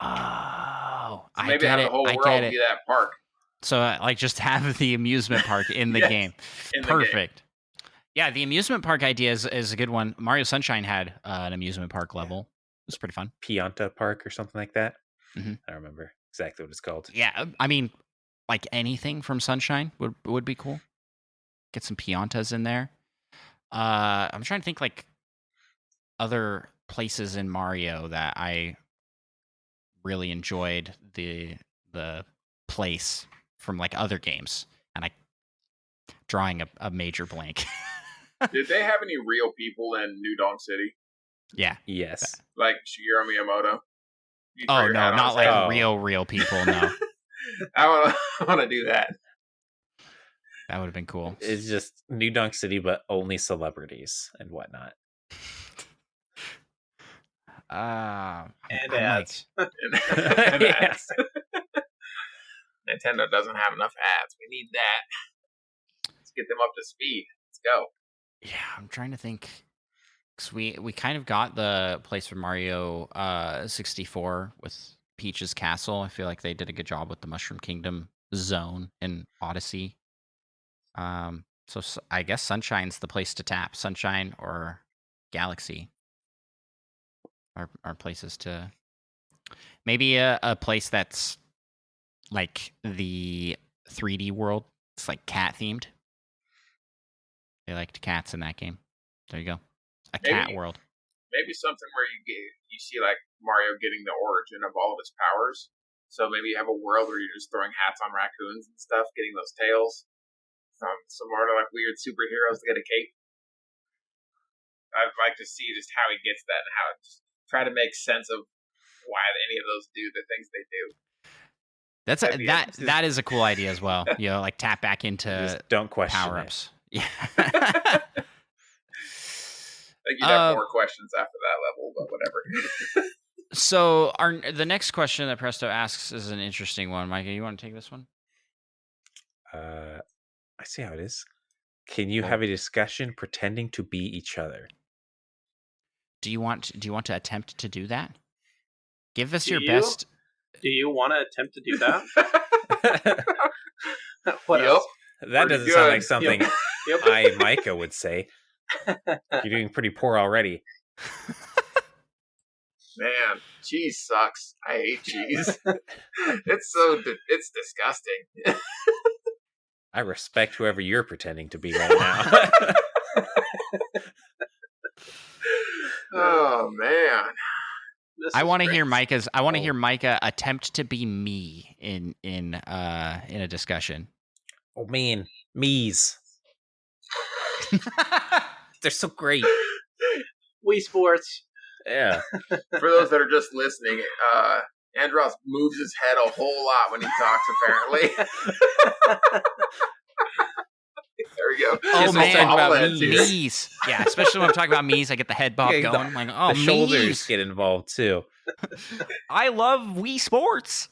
Oh, so maybe have the whole world be that park. So like just have the amusement park in the game. Perfect. Yeah, the amusement park idea is a good one. Mario Sunshine had an amusement park level. It was pretty fun. Pianta Park or something like that. Mm-hmm. I don't remember exactly what it's called. Yeah, I mean, like anything from Sunshine would be cool. Get some Piantas in there. I'm trying to think like other places in Mario that I really enjoyed the place from like other games, and I drawing a major blank. Did they have any real people in New Donk City? Yeah. Yes. Like Shigeru Miyamoto? Oh no, not like real people. No. I want to do that. That would have been cool. It's just New Donk City, but only celebrities and whatnot. And ads. And ads. Nintendo doesn't have enough ads. We need that. Let's get them up to speed. Let's go. Yeah, I'm trying to think. Because we kind of got the place for Mario 64 with Peach's Castle. I feel like they did a good job with the Mushroom Kingdom zone in Odyssey. So I guess Sunshine's the place to tap. Sunshine or Galaxy are places to... Maybe a place that's like the 3D world. It's like cat-themed. They liked cats in that game. There you go. Cat world. Maybe something where you see like Mario getting the origin of all of his powers. So maybe you have a world where you're just throwing hats on raccoons and stuff, getting those tails. Some more like weird superheroes to get a cape. I'd like to see just how he gets that and how it just try to make sense of why any of those do the things they do. That is a cool idea as well. You know, like tap back into just don't question power-ups. Yeah. Like you'd have more questions after that level, but whatever. So the next question that Presto asks is an interesting one. Micah, you want to take this one? I see how it is. Can you have a discussion pretending to be each other? Do you want to attempt to do that? Give us your best. Do you want to attempt to do that? What else? That doesn't sound like something Micah would say. You're doing pretty poor already. Man, cheese sucks. I hate cheese. It's disgusting. I respect whoever you're pretending to be right now. Oh man. I want to hear Micah's. I want to hear Micah attempt to be me in a discussion. Oh man, me's. They're so great. Wii Sports. Yeah. For those that are just listening, Andros moves his head a whole lot when he talks, apparently. There we go. Oh, man. About me's. Yeah, especially when I'm talking about me's, I get the head bob going. I'm like, oh, the shoulders get involved, too. I love Wii Sports.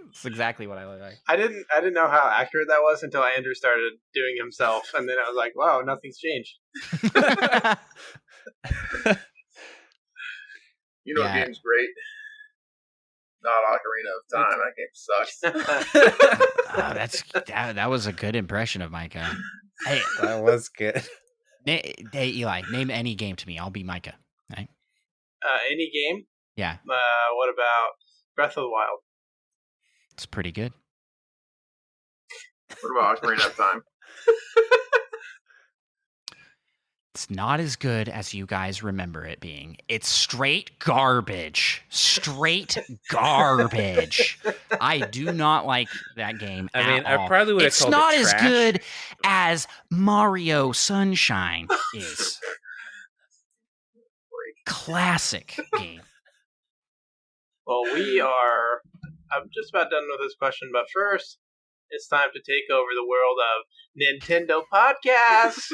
That's exactly what I look like. I didn't know how accurate that was until Andrew started doing himself, and then I was like, wow, nothing's changed. You know, yeah. Game's great. Not Ocarina of Time. That game sucks. That was a good impression of Micah. Hey, that was good. Hey, Eli, name any game to me. I'll be Micah. Right? Any game? Yeah. What about Breath of the Wild? It's pretty good. What about Ocarina of Time? It's not as good as you guys remember it being. It's straight garbage. Straight garbage. I do not like that game at all. I probably would have called it trash. It's not as good as Mario Sunshine is. Classic game. Well, I'm just about done with this question, but first, it's time to take over the world of Nintendo Podcasts.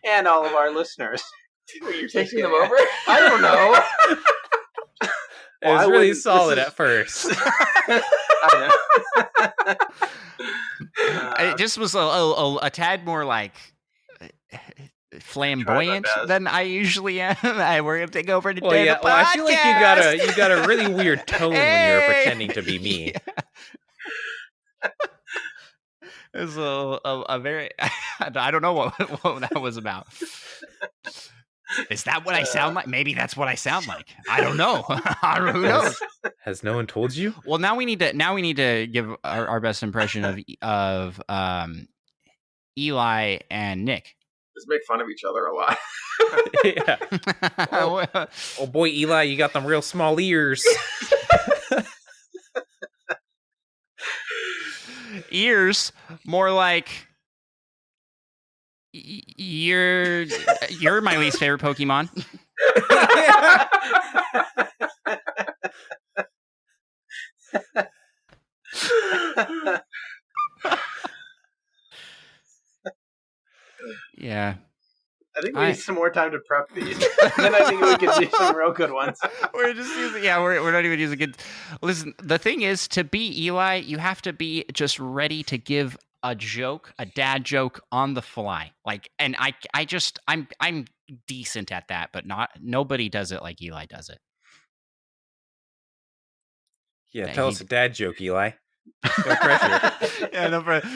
And all of our listeners. You're taking them over? I don't know. It was really solid at first. I know. It just was a tad more like flamboyant than I usually am. We're gonna take over Nintendo Podcast. Well, I feel like you got a really weird tone when you're pretending to be me. Yeah. It was a very... I don't know what that was about. Is that what I sound like? Maybe that's what I sound like. I don't know. Who knows? Has no one told you? Well, now we need to give our best impression of Eli and Nick. Just make fun of each other a lot. Yeah. Oh boy, Eli, you got them real small ears. Ears, more like you're my least favorite Pokemon. Yeah. I think we need some more time to prep these. Then I think we could do some real good ones. We're just using, we're not even using good. Listen, the thing is, to be Eli, you have to be just ready to give a dad joke on the fly. Like, and I'm decent at that, but nobody does it like Eli does it. Yeah, tell us a dad joke, Eli. No pressure. Yeah, no pressure.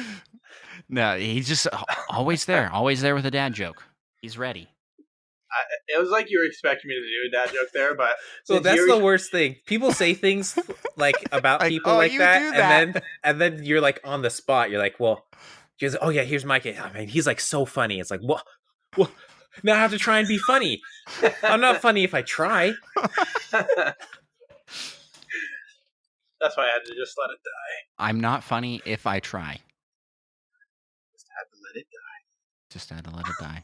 No, he's just always there with a dad joke. He's ready. It was like you were expecting me to do a dad joke there, but so that's the worst thing. People say things like about people like that, and then you're like on the spot. You're like, well, oh yeah, here's my kid. I mean, he's like so funny. It's like, well, now I have to try and be funny. I'm not funny if I try. That's why I had to just let it die. I'm not funny if I try. Just had to let it die. Just had to let it die.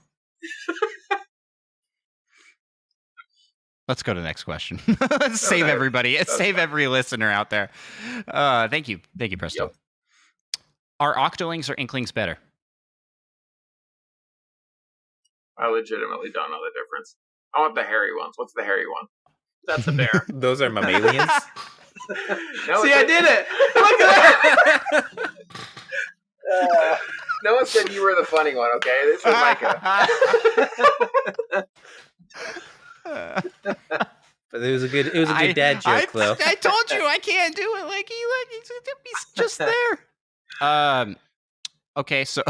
Let's go to the next question. Let's save everybody. Save every listener out there. Thank you, Presto. Yep. Are Octolings or Inklings better? I legitimately don't know the difference. I want the hairy ones. What's the hairy one? That's a bear. Those are mammalians. No, see, I did it. Look at that. No one said you were the funny one. Okay, this is Micah. But it was a good dad joke, though. I told you I can't do it like Eli. He's just there. Okay, so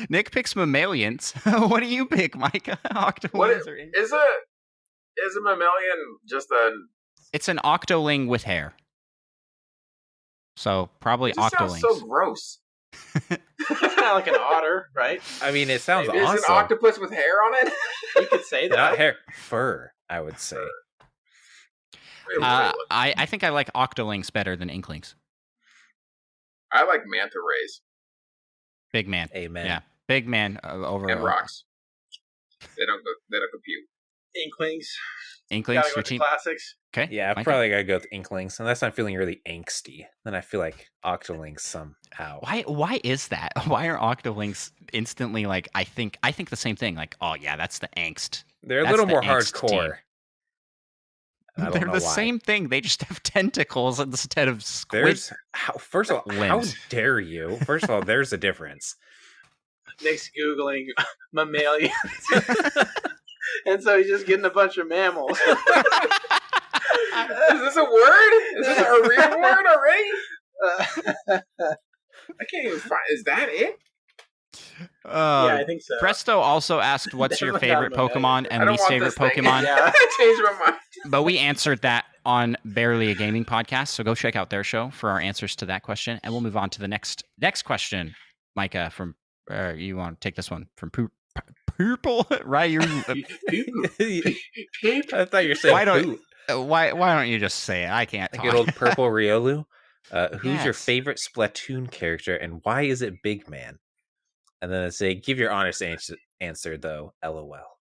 Nick picks mammalians. What do you pick, Micah? Octolings or Inklings? Is a mammalian just a? It's an octoling with hair. So probably Octolings. Sounds so gross. It's kind of like an otter, right? I mean, it sounds awesome. Is an octopus with hair on it? You could say that. Not hair, fur. I would say. I think I like Octolings better than Inklings. I like manta rays. Big man. Amen. Yeah, big man over and rocks. They don't compute. Inklings. Gotta go to classics. Okay. Yeah, I've probably got to go with Inklings, unless I'm feeling really angsty. Then I feel like Octolings somehow. Why is that? Why are Octolings instantly like? I think the same thing. Like, oh yeah, that's the angst. They're a little more hardcore. They're the same thing. They just have tentacles instead of squids. First of all, how dare you? First of all, there's a difference. Nick's Googling mammalians. And so he's just getting a bunch of mammals. Is this a word? Is this a real word already? I can't even find. Is that it? Yeah, I think so. Presto also asked, "What's your favorite Pokemon and least favorite Pokemon?" Yeah. I changed my mind. But we answered that on Barely a Gaming podcast, so go check out their show for our answers to that question, and we'll move on to the next question. Micah, from you want to take this one from Purple, right? I thought you were saying why don't you just say it? I can't talk. Good old Purple Riolu. Who's your favorite Splatoon character, and why is it Big Man? And then I say, give your honest answer, though. LOL.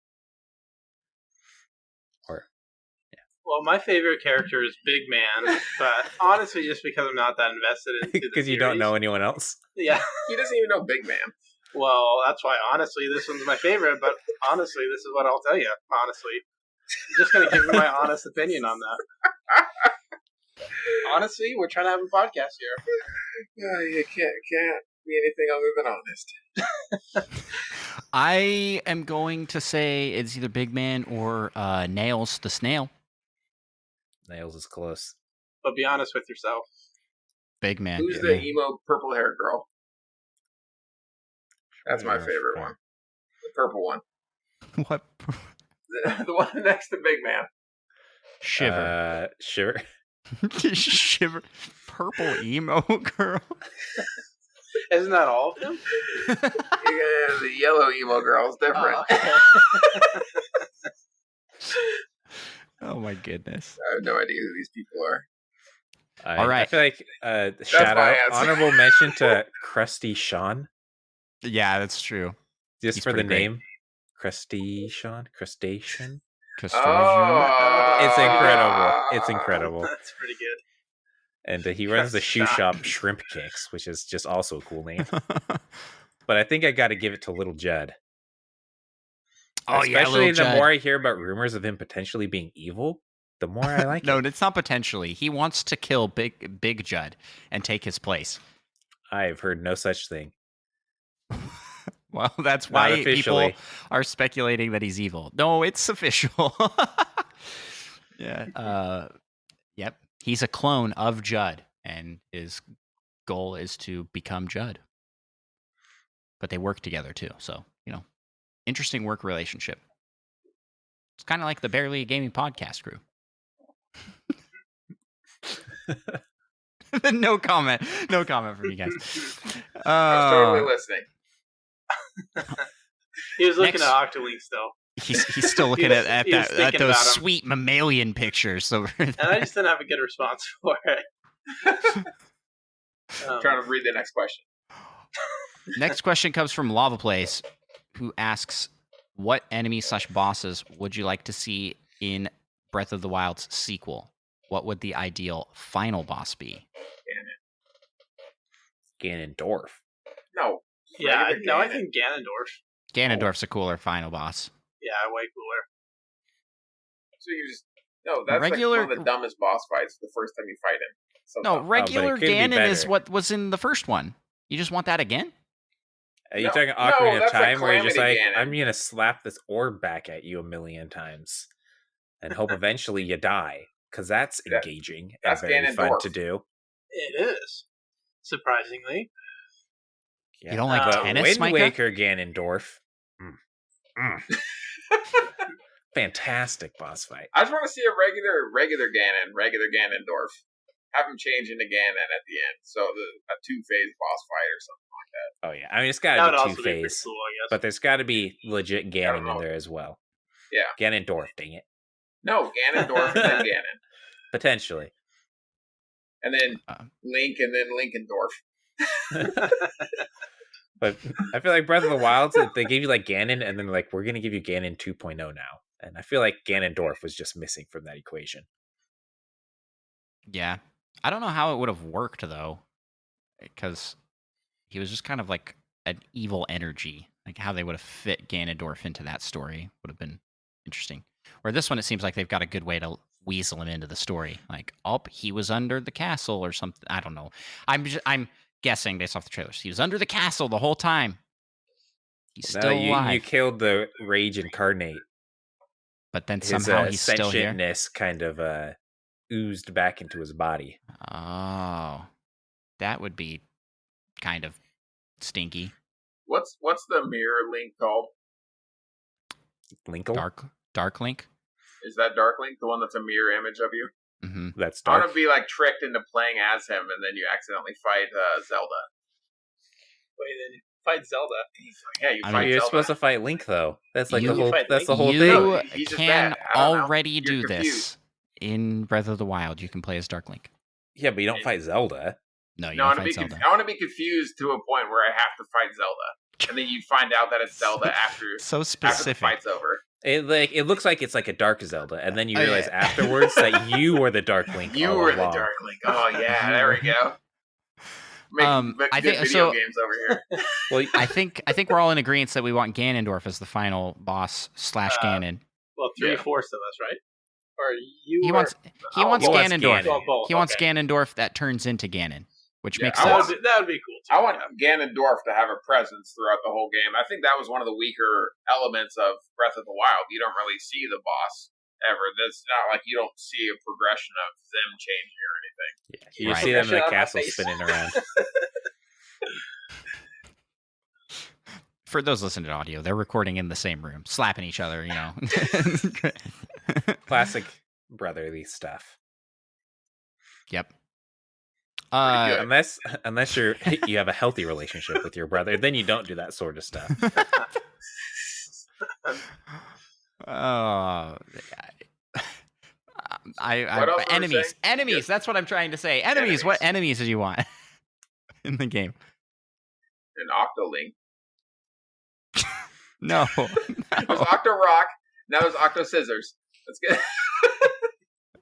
Well, my favorite character is Big Man, but honestly, just because I'm not that invested in because you don't know anyone else. Yeah, he doesn't even know Big Man. Well, that's why, honestly, this one's my favorite, but honestly, this is what I'll tell you, honestly. I'm just going to give you my honest opinion on that. Honestly, we're trying to have a podcast here. You can't be anything other than honest. I am going to say it's either Big Man or Nails the Snail. Nails is close. But be honest with yourself. Big Man. Who's the emo purple hair girl? That's my favorite one. The purple one. What? The one next to Big Man. Shiver. Shiver. Shiver. Purple emo girl. Isn't that all of them? Yeah, the yellow emo girl is different. Oh my goodness. I have no idea who these people are. All right. I feel like shout out, honorable mention to Krusty Sean. Yeah, that's true. Just He's for the pretty great. name. Krusty Sean? Crustacean? Oh, It's incredible. It's incredible. That's pretty good. And he runs the shoe shop Shrimp Kicks, which is just also a cool name. But I think I got to give it to Little Judd. Oh, Especially yeah, the more I hear about rumors of him potentially being evil, the more I like No, it. it's not potentially. He wants to kill Big Judd and take his place. I've heard no such thing. Well, that's why people officially. are speculating that he's evil. No, it's official. Yeah. Yep. He's a clone of Judd, and his goal is to become Judd. But they work together too, so interesting work relationship. It's kind of like the Barely a Gaming podcast crew. No comment from you guys. I was totally listening. He was looking at Octolink still. He's still looking at those sweet mammalian pictures. So and I just didn't have a good response for it. I'm trying to read the next question. Next question comes from Lava Plays, who asks, what enemy/bosses would you like to see in Breath of the Wild's sequel? What would the ideal final boss be? Ganondorf. No. Yeah, I think Ganondorf. Ganondorf's a cooler final boss. Yeah, way cooler. So you just that's like one of the dumbest boss fights the first time you fight him. So no, regular Ganon is better. what was in the first one. You just want that again? Are you talking Ocarina of Time where you're just like, Ganon. I'm going to slap this orb back at you 1,000,000 times and hope eventually you die? Because that's engaging and very fun to do. It is, surprisingly. Yeah. You don't like tennis, Wind Waker Ganondorf. Fantastic boss fight. I just want to see a regular Ganondorf. Have him change into Ganon at the end. So a 2-phase boss fight or something like that. Oh, yeah. I mean, it's got to be 2-phase. Cool, I guess. But there's got to be legit Ganon in there as well. Yeah. Ganondorf, dang it. No, Ganondorf and then Ganon. Potentially. And then Link and then Linkendorf. But I feel like Breath of the Wild, they gave you like Ganon, and then like, we're going to give you Ganon 2.0 now. And I feel like Ganondorf was just missing from that equation. Yeah. I don't know how it would have worked, though, because he was just kind of like an evil energy. Like how they would have fit Ganondorf into that story would have been interesting. Where this one, it seems like they've got a good way to weasel him into the story. Like, he was under the castle or something. I don't know. I'm guessing based off the trailers. He was under the castle the whole time. He's still alive. You killed the Rage Incarnate. But then somehow he's still here. His sentientness kind of oozed back into his body. Oh, that would be kind of stinky. What's the mirror Link called? Linkle? Dark Link? Is that Dark Link, the one that's a mirror image of you? Mm-hmm. That's I dark. want to be like tricked into playing as him, and then you accidentally fight Zelda. Wait, then you fight Zelda? Yeah, you fight Zelda. You're supposed to fight Link, though. That's like the whole. That's the whole thing. You can already do this in Breath of the Wild. You can play as Dark Link. Yeah, but you don't fight Zelda. No, you don't fight Zelda. I want to be confused to a point where I have to fight Zelda, and then you find out that it's Zelda after so specific. After the fight's over. It looks like it's like a dark Zelda, and then you realize afterwards that you were the Dark Link. You were the Dark Link. Oh yeah, there we go. I think video games over here. Well, I think we're all in agreement that we want Ganondorf as the final boss / Ganon. Well, 3/4 of us, right? Or he wants Ganondorf. Ganon. He wants Ganondorf that turns into Ganon, which makes sense. sense. That would be cool too. I want Ganondorf to have a presence throughout the whole game. I think that was one of the weaker elements of Breath of the Wild. You don't really see the boss ever. It's not like you don't see a progression of them changing or anything. Yeah, you see them in the castle spinning around. for those listening to audio, they're recording in the same room, slapping each other. Classic brotherly stuff. Yep. Unless you have a healthy relationship with your brother, then you don't do that sort of stuff. Enemies. That's what I'm trying to say. Enemies. What enemies did you want in the game? An Octolink. No. It was Octo Rock. Now there's Octo Scissors. Let's get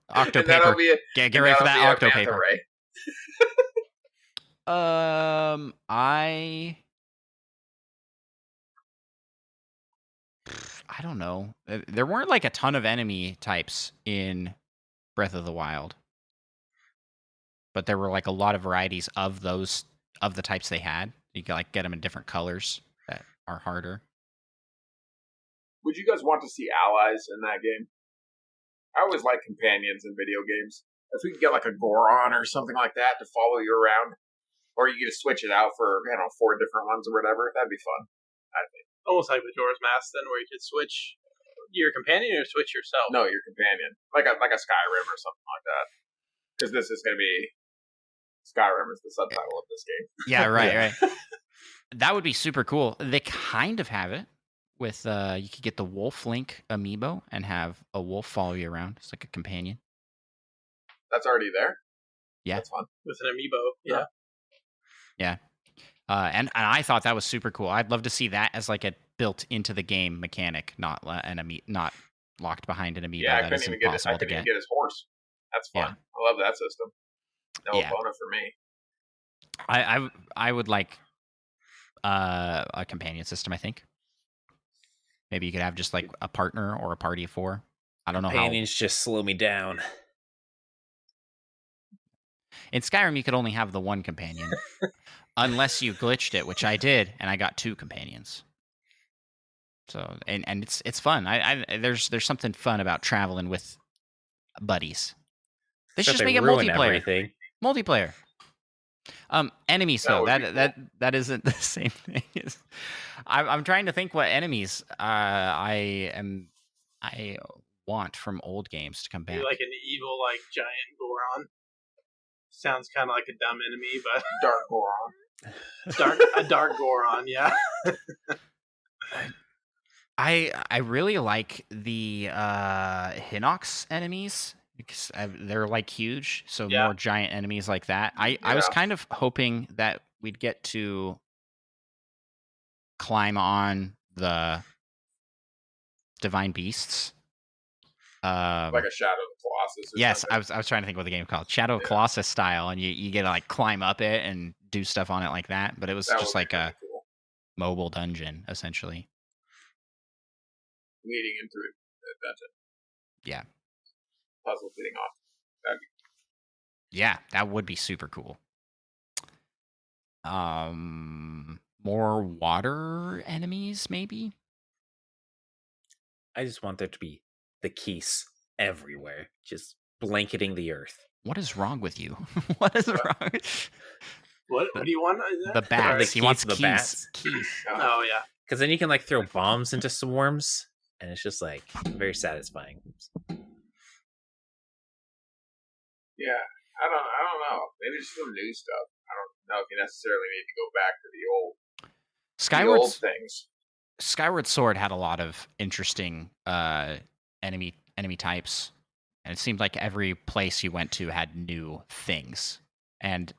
Octo Paper. Get ready for that Octo Paper. I don't know. There weren't like a ton of enemy types in Breath of the Wild, but there were like a lot of varieties of the types they had. You can like get them in different colors that are harder. Would you guys want to see allies in that game? I always like companions in video games. If we could get like a Goron or something like that to follow you around, or you could just switch it out for 4 different ones or whatever, that'd be fun. I think almost like Majora's Mask, then, where you could switch your companion or switch yourself. No, your companion, like a Skyrim or something like that. Because this is going to be Skyrim is the subtitle of this game. Yeah, right. That would be super cool. They kind of have it with you could get the Wolf Link amiibo and have a wolf follow you around. It's like a companion. That's already there? Yeah. That's fun. With an amiibo, yeah. And I thought that was super cool. I'd love to see that as like a built into the game mechanic, not locked behind an amiibo. Yeah, I couldn't even get his horse. That's fun. Yeah. I love that system. No bonus for me. I would like a companion system, I think. Maybe you could have just like a partner or a party of 4. I don't know how. Companions just slow me down. In Skyrim, you could only have the one companion. Unless you glitched it, which I did, and I got 2 companions. So and it's fun. There's something fun about traveling with buddies. They should just make it multiplayer. Everything. Multiplayer. Enemies though, that isn't the same thing. I'm trying to think what enemies I want from old games to come back. Like an evil, like giant Goron. Sounds kind of like a dumb enemy, but Dark Goron. A dark Goron, yeah. I really like the Hinox enemies because they're like huge, so more giant enemies like that. I was kind of hoping that we'd get to climb on the divine beasts. Like a Shadow of the Colossus. Yes, I was trying to think what the game called. Shadow of Colossus style, and you get to like climb up it and do stuff on it like that. But it was just like a mobile dungeon, essentially. Leading into a dungeon. Yeah. Puzzle leading off. Yeah, that would be super cool. More water enemies, maybe? I just want there to be the keys everywhere, just blanketing the earth. What is wrong with you? What is wrong? What do you want? The bats. He wants the keys. Bats. Keys. Oh yeah. Because then you can like throw bombs into swarms, and it's just like very satisfying. Yeah, I don't know. Maybe just some new stuff. I don't know if you necessarily need to go back to the old things. Skyward Sword had a lot of interesting enemy types, and it seemed like every place you went to had new things. And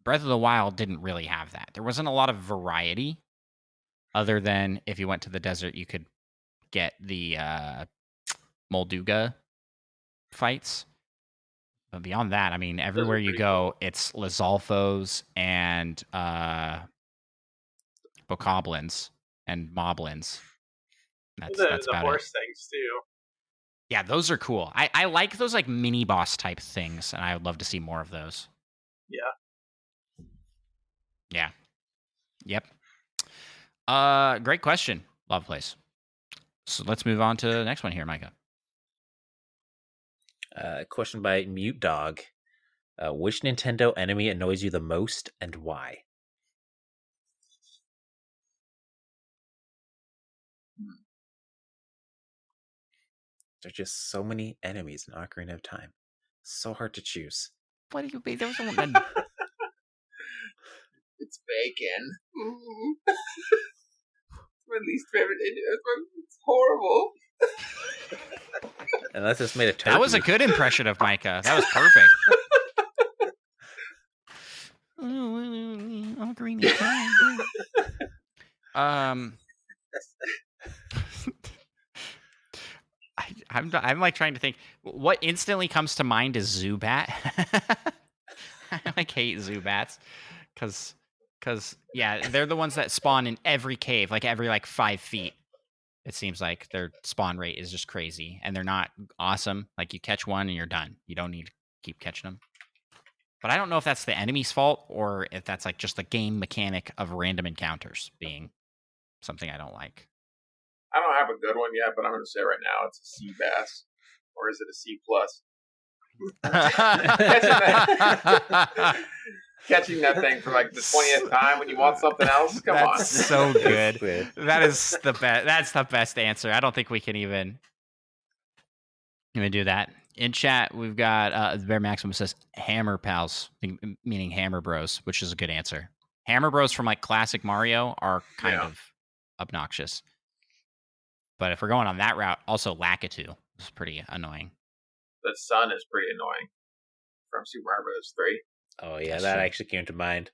Breath of the Wild didn't really have that. There wasn't a lot of variety, other than if you went to the desert, you could get the Molduga fights. But beyond that, I mean, everywhere you go, it's Lizalfos and Bokoblins and Moblins. That's the about horse it. things too. Yeah, those are cool. I like those like mini boss type things, and I would love to see more of those. Yeah. Yep. Great question. Love Place. So let's move on to the next one here, Micah. Question by Mute Dog. Which Nintendo enemy annoys you the most and why? There's just so many enemies in Ocarina of Time. So hard to choose. What do you mean? There was one. It's bacon. It's my least favorite. It's horrible. Unless it's made of turkey. That was a good impression of Micah. That was perfect. Ocarina of Time. I'm like trying to think. What instantly comes to mind is Zubat. I like hate Zubats because yeah, they're the ones that spawn in every cave, like every 5 feet. It seems like their spawn rate is just crazy, and they're not awesome. Like you catch one and you're done. You don't need to keep catching them. But I don't know if that's the enemy's fault or if that's like just the game mechanic of random encounters being something I don't like. I don't have a good one yet, but I'm going to say right now it's a C bass, or is it a C plus? Catching that thing for like the 20th time when you want something else. Come on, that's so good. That is the best. That's the best answer. I don't think we can even do that. In chat, we've got Bear Maximum says Hammer Pals, meaning Hammer Bros, which is a good answer. Hammer Bros from like classic Mario are kind of obnoxious. But if we're going on that route, also Lakitu is pretty annoying. The sun is pretty annoying from Super Mario Bros. 3. Oh yeah, that actually came to mind,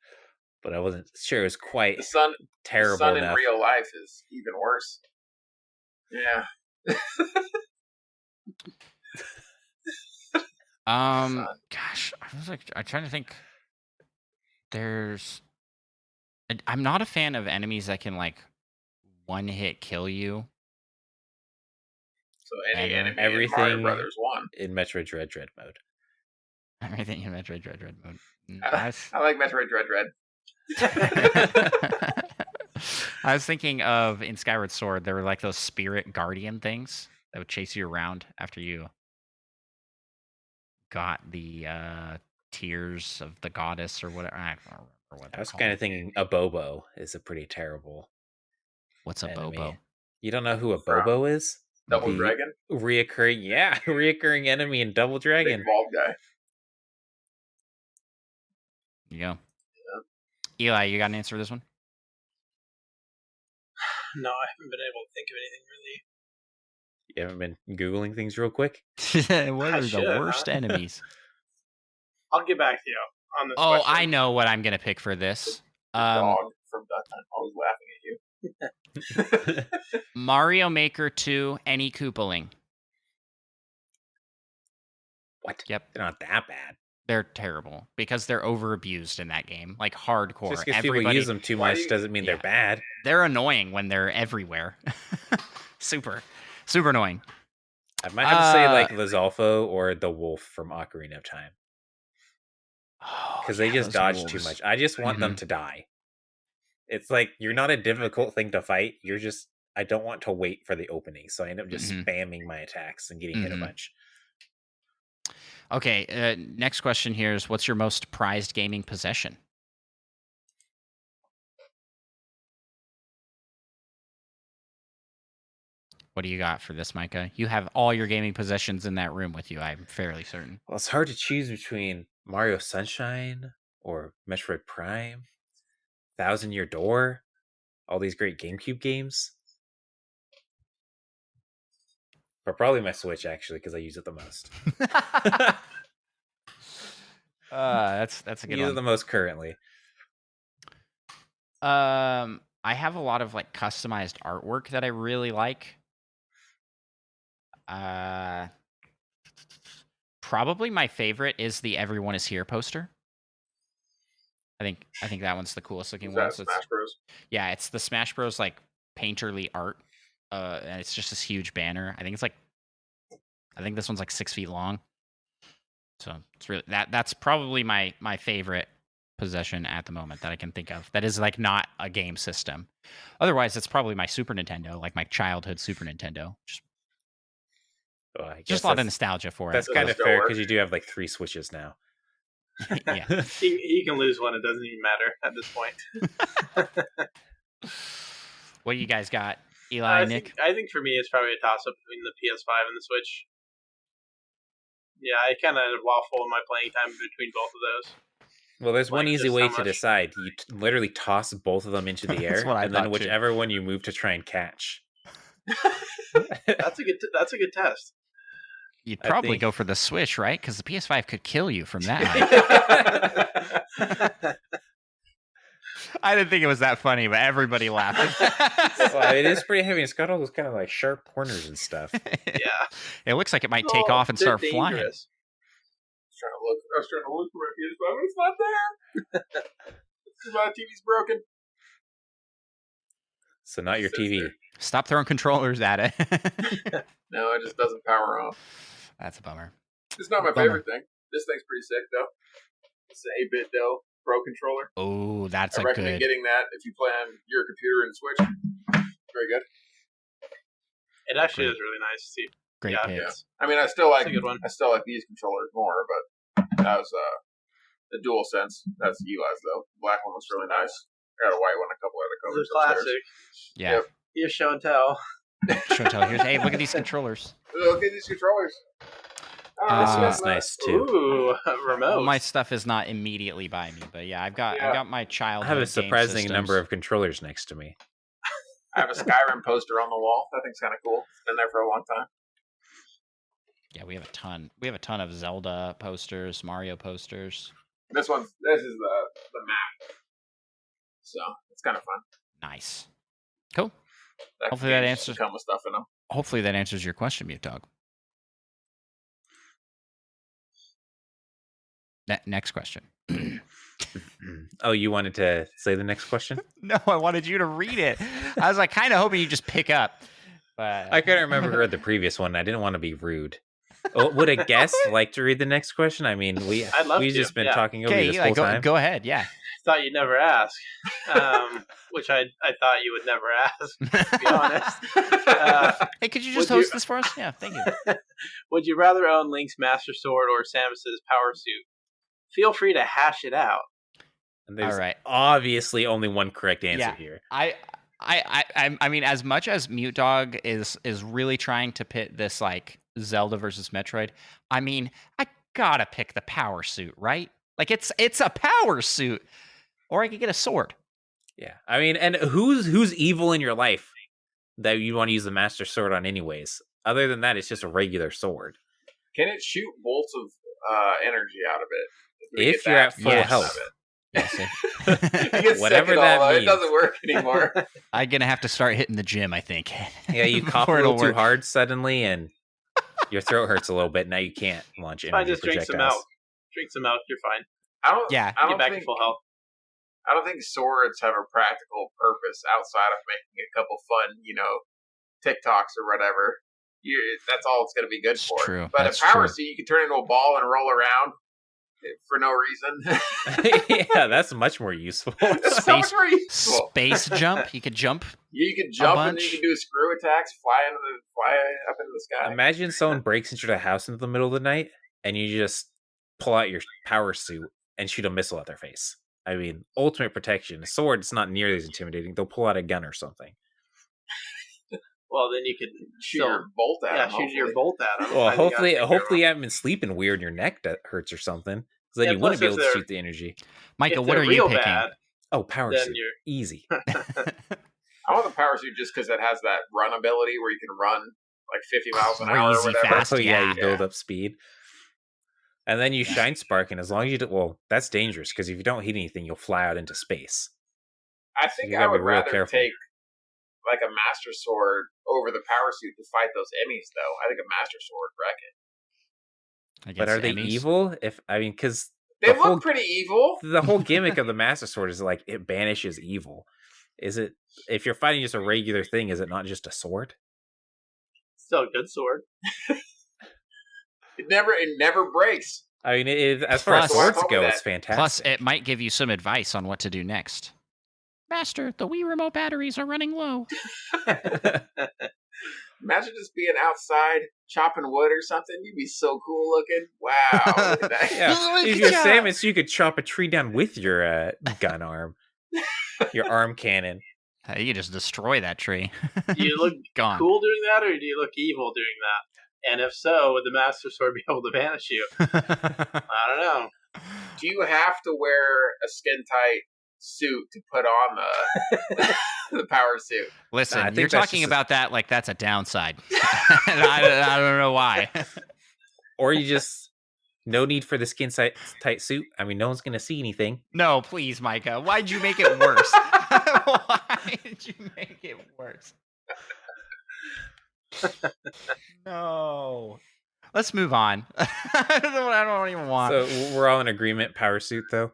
but I wasn't sure it was quite the sun. Terrible. The sun enough. In real life is even worse. Yeah. Gosh, I'm trying to think. I'm not a fan of enemies that can like one hit kill you. So any enemy everything in Mario Brothers 1 in Metroid Dread mode. Everything in Metroid Dread mode. I like Metroid Dread. I was thinking of in Skyward Sword, there were like those spirit guardian things that would chase you around after you got the tears of the goddess or whatever. I don't remember what I was kind of thinking a Bobo is a pretty terrible. What's a enemy. Bobo? You don't know who a Bobo is? Double Dragon? Reoccurring enemy in Double Dragon. Big bald guy. Yeah. Eli, you got an answer for this one? No, I haven't been able to think of anything really. You haven't been Googling things real quick? What are the worst enemies? I'll get back to you on this question. question. I know what I'm going to pick for this. Dog from Duck Hunt always laughing at you. Mario Maker 2, any Koopaling. What? Yep. They're not that bad. They're terrible because they're over-abused in that game. Like, hardcore. Just because people use them too much doesn't mean they're bad. They're annoying when they're everywhere. Super annoying. I might have to say, like, Lizalfo or the wolf from Ocarina of Time. Because they just dodge too much. I just want them to die. It's like, you're not a difficult thing to fight. You're just, I don't want to wait for the opening. So I end up just spamming my attacks and getting hit a bunch. Okay, next question here is, what's your most prized gaming possession? What do you got for this, Micah? You have all your gaming possessions in that room with you, I'm fairly certain. Well, it's hard to choose between Mario Sunshine or Metroid Prime, Thousand Year Door, all these great GameCube games. But probably my Switch, actually, because I use it the most. That's a good one. Use it the most currently. I have a lot of like customized artwork that I really like. Probably my favorite is the Everyone Is Here poster. I think that one's the coolest looking one. So Smash Bros. Yeah, it's the Smash Bros like painterly art. And it's just this huge banner. I think this one's like 6 feet long. So it's really that's probably my favorite possession at the moment that I can think of. That is like not a game system. Otherwise, it's probably my Super Nintendo, like my childhood Super Nintendo. Just a lot of nostalgia for it. That's kind of fair because you do have like 3 Switches now. Yeah, you can lose one; it doesn't even matter at this point. What do you guys got? Eli and Nic. I think for me, it's probably a toss-up between the PS5 and the Switch. Yeah, I kind of waffle in my playing time between both of those. Well, there's one easy way to decide. You literally toss both of them into the air, and then whichever one you move to try and catch. That's a good test. You'd probably go for the Switch, right? Because the PS5 could kill you from that. I didn't think it was that funny, but everybody laughed. Well, it is pretty heavy. It's got all those kind of like sharp corners and stuff. Yeah, it looks like it might take off and start flying. I was trying to look for my PS5, but it's not there. My TV's broken. So not your TV. There. Stop throwing controllers at it. No, it just doesn't power off. That's a bummer. It's not my favorite thing. This thing's pretty sick, though. It's an 8-bit Dell Pro controller. Oh, that's I recommend getting that if you play on your computer and Switch. Very good. It actually is really nice to see. Great picks. Yeah. I mean, I still like a good one. I still like these controllers more, but that was the DualSense. That's Eli's though. The black one was really nice. I got a white one, a couple other colors. It's a classic. Yeah. Yep. Here's show and tell. Show and tell. Here's, hey, look at these controllers. Look at these controllers. This one's nice too. Ooh, remote. Well, my stuff is not immediately by me, but yeah, I've got my childhood. I have a surprising game number of controllers next to me. I have a Skyrim poster on the wall. That thing's kind of cool. It's been there for a long time. Yeah, we have a ton. We have a ton of Zelda posters, Mario posters. This is the map. So it's kind of fun. Nice. Cool. That Hopefully that answers. Come with stuff in them. Hopefully that answers your question, Mute Dog. Next question. Oh, you wanted to say the next question? No, I wanted you to read it. I was like kind of hoping you just pick up. But I couldn't remember who read the previous one. I didn't want to be rude. Oh, would a guest like to read the next question? I mean, we've just been talking over this whole time. Go ahead. Yeah. Thought you'd never ask, which I thought you would never ask, to be honest. Hey, could you just host this for us? Yeah, thank you. Would you rather own Link's Master Sword or Samus's Power Suit? Feel free to hash it out. And there's obviously only one correct answer here. I mean, as much as Mute Dog is really trying to pit this like Zelda versus Metroid, I mean, I gotta pick the Power Suit, right? Like it's a power suit. Or I could get a sword. Yeah. I mean, and who's evil in your life that you want to use the Master Sword on anyways? Other than that, it's just a regular sword. Can it shoot bolts of energy out of it? If you're at full health. Yes. Whatever that means. It doesn't work anymore. I'm going to have to start hitting the gym, I think. Yeah, you cough a little too hard suddenly and your throat hurts a little bit. Now you can't launch energy projectiles. Drink some milk. Drink some milk, you're fine. I don't get back to full health. I don't think swords have a practical purpose outside of making a couple fun, TikToks or whatever. That's all it's going to be good for. True. But a power suit, you can turn into a ball and roll around for no reason. Yeah, that's much more useful. Space jump. You could jump. You can jump and you can do screw attacks, fly up into the sky. Imagine someone breaks into the house in the middle of the night and you just pull out your power suit and shoot a missile at their face. I mean, ultimate protection. A sword, it's not nearly as intimidating. They'll pull out a gun or something. Well, then you could shoot your bolt at them. Yeah, shoot your bolt at them. Well, hopefully you haven't been sleeping weird and your neck hurts or something. Because then you wouldn't be able to shoot the energy. Michael, what are you picking? Bad, power suit. Easy. I want the power suit just because it has that run ability where you can run like 50 miles an hour or whatever. Fast, you build up speed. And then you shine spark, and as long as you that's dangerous, because if you don't hit anything, you'll fly out into space. I think I would rather take like a Master Sword over the Power Suit to fight those Emmys, though. I think a Master Sword wreck it. But are they evil? Because they look pretty evil. The whole gimmick of the Master Sword is like it banishes evil. Is it? If you're fighting just a regular thing, is it not just a sword? Still a good sword. It never breaks. I mean, as far as swords go, it's fantastic. Plus, it might give you some advice on what to do next. Master, the Wii Remote batteries are running low. Imagine just being outside chopping wood or something. You'd be so cool looking. Wow. If you're Samus, you could chop a tree down with your gun arm. Your arm cannon. You just destroy that tree. Do you look Gone. cool doing that, or do you look evil doing that? And if so, would the Master Sword be able to banish you? I don't know. Do you have to wear a skin-tight suit to put on the power suit? Listen, I think you're that's talking just about that like that's a downside. And I don't know why. Or you just no need for the skin tight suit. I mean, no one's gonna see anything. No, please, Micah. Why'd you make it worse? Why did you make it worse? No. Let's move on. I don't even want. So we're all in agreement. Power suit, though.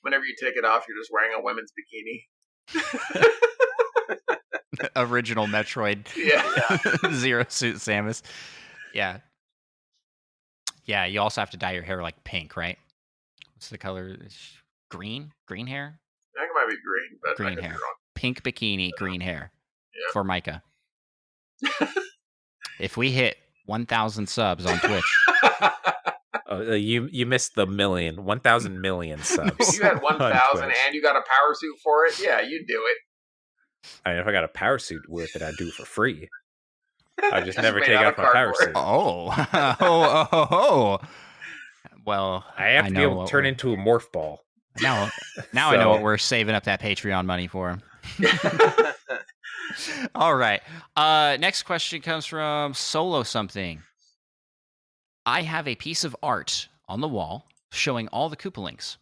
Whenever you take it off, you're just wearing a women's bikini. Original Metroid. Yeah. Zero Suit Samus. Yeah. Yeah, you also have to dye your hair like pink, right? What's the color? Green? Green hair? I think it might be green, but Green hair. Pink bikini, green hair. Yeah. For Micah. If we hit 1,000 subs on Twitch. You missed the 1,000 million subs. If you had 1,000 and you got a power suit for it, yeah, you'd do it. I mean, if I got a power suit with it, I'd do it for free. I just never made take out off of my power cardboard. suit. Oh. Well, I have to be able to turn into a morph ball. Now I know what we're saving up that Patreon money for. All right. Next question comes from Solo Something. I have a piece of art on the wall showing all the Koopalings.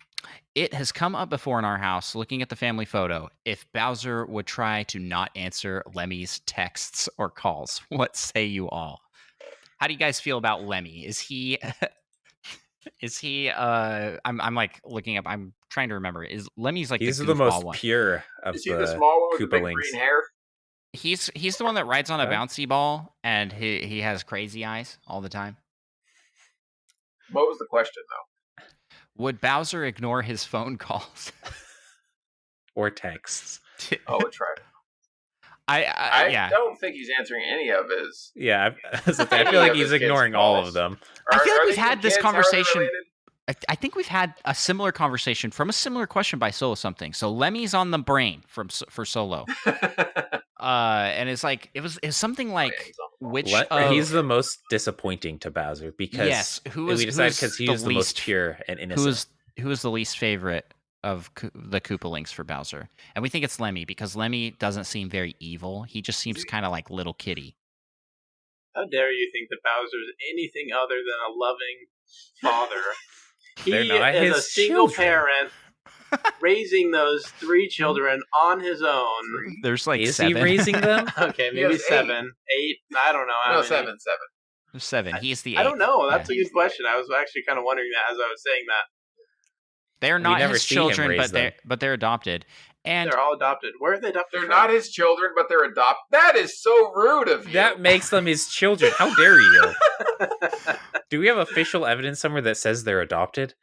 It has come up before in our house looking at the family photo. If Bowser would try to not answer Lemmy's texts or calls, what say you all? How do you guys feel about Lemmy? Is he I'm like looking up, I'm trying to remember. Is Lemmy's like he's the the most one? pure of Is he the small one with the big Koopalings. green hair? He's the one that rides on a bouncy ball and he has crazy eyes all the time. What was the question, though? Would Bowser ignore his phone calls? Or texts. Oh, it's right. I don't think he's answering any of his. Yeah, I feel like he's ignoring all of them. I feel like we've had this conversation. I think we've had a similar conversation from a similar question by Solo Something. So Lemmy's on the brain for Solo. And it's like it was something like he's the most disappointing to Bowser because we decided because he was the most pure and innocent. Who is the least favorite of the Koopalings for Bowser? And we think it's Lemmy because Lemmy doesn't seem very evil. He just seems kind of like little kitty. How dare you think that Bowser is anything other than a loving father? He is a single parent raising those 3 children on his own. There's like is 7. he raising them? Okay, maybe 7, 8. I don't know. No, 7. There's 7. He's the 8th. I don't know. That's a good question. I was actually kind of wondering that as I was saying that. They're not his children, but they're adopted. And they're all adopted. Where are they adopted? They're not his children, but they're adopted. That is so rude of you. That makes them his children. How dare you? Do we have official evidence somewhere that says they're adopted?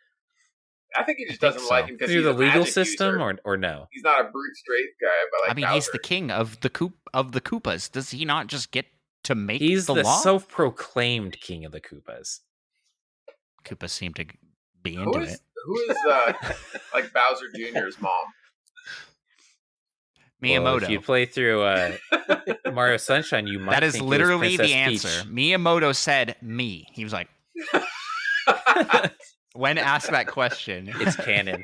I think he just doesn't like him because through he's the a legal magic system, user. or no? He's not a brute straight guy, but I mean, Bowser. he's the king of the Koopas. Does he not just get to make He's the law? self-proclaimed king of the Koopas. Koopas seem to be into it. Who is like Bowser Jr.'s mom? Miyamoto. Well, if you play through Mario Sunshine, you might. That is think literally it was the Princess answer. Peach. Miyamoto said me. He was like, when asked that question, It's canon.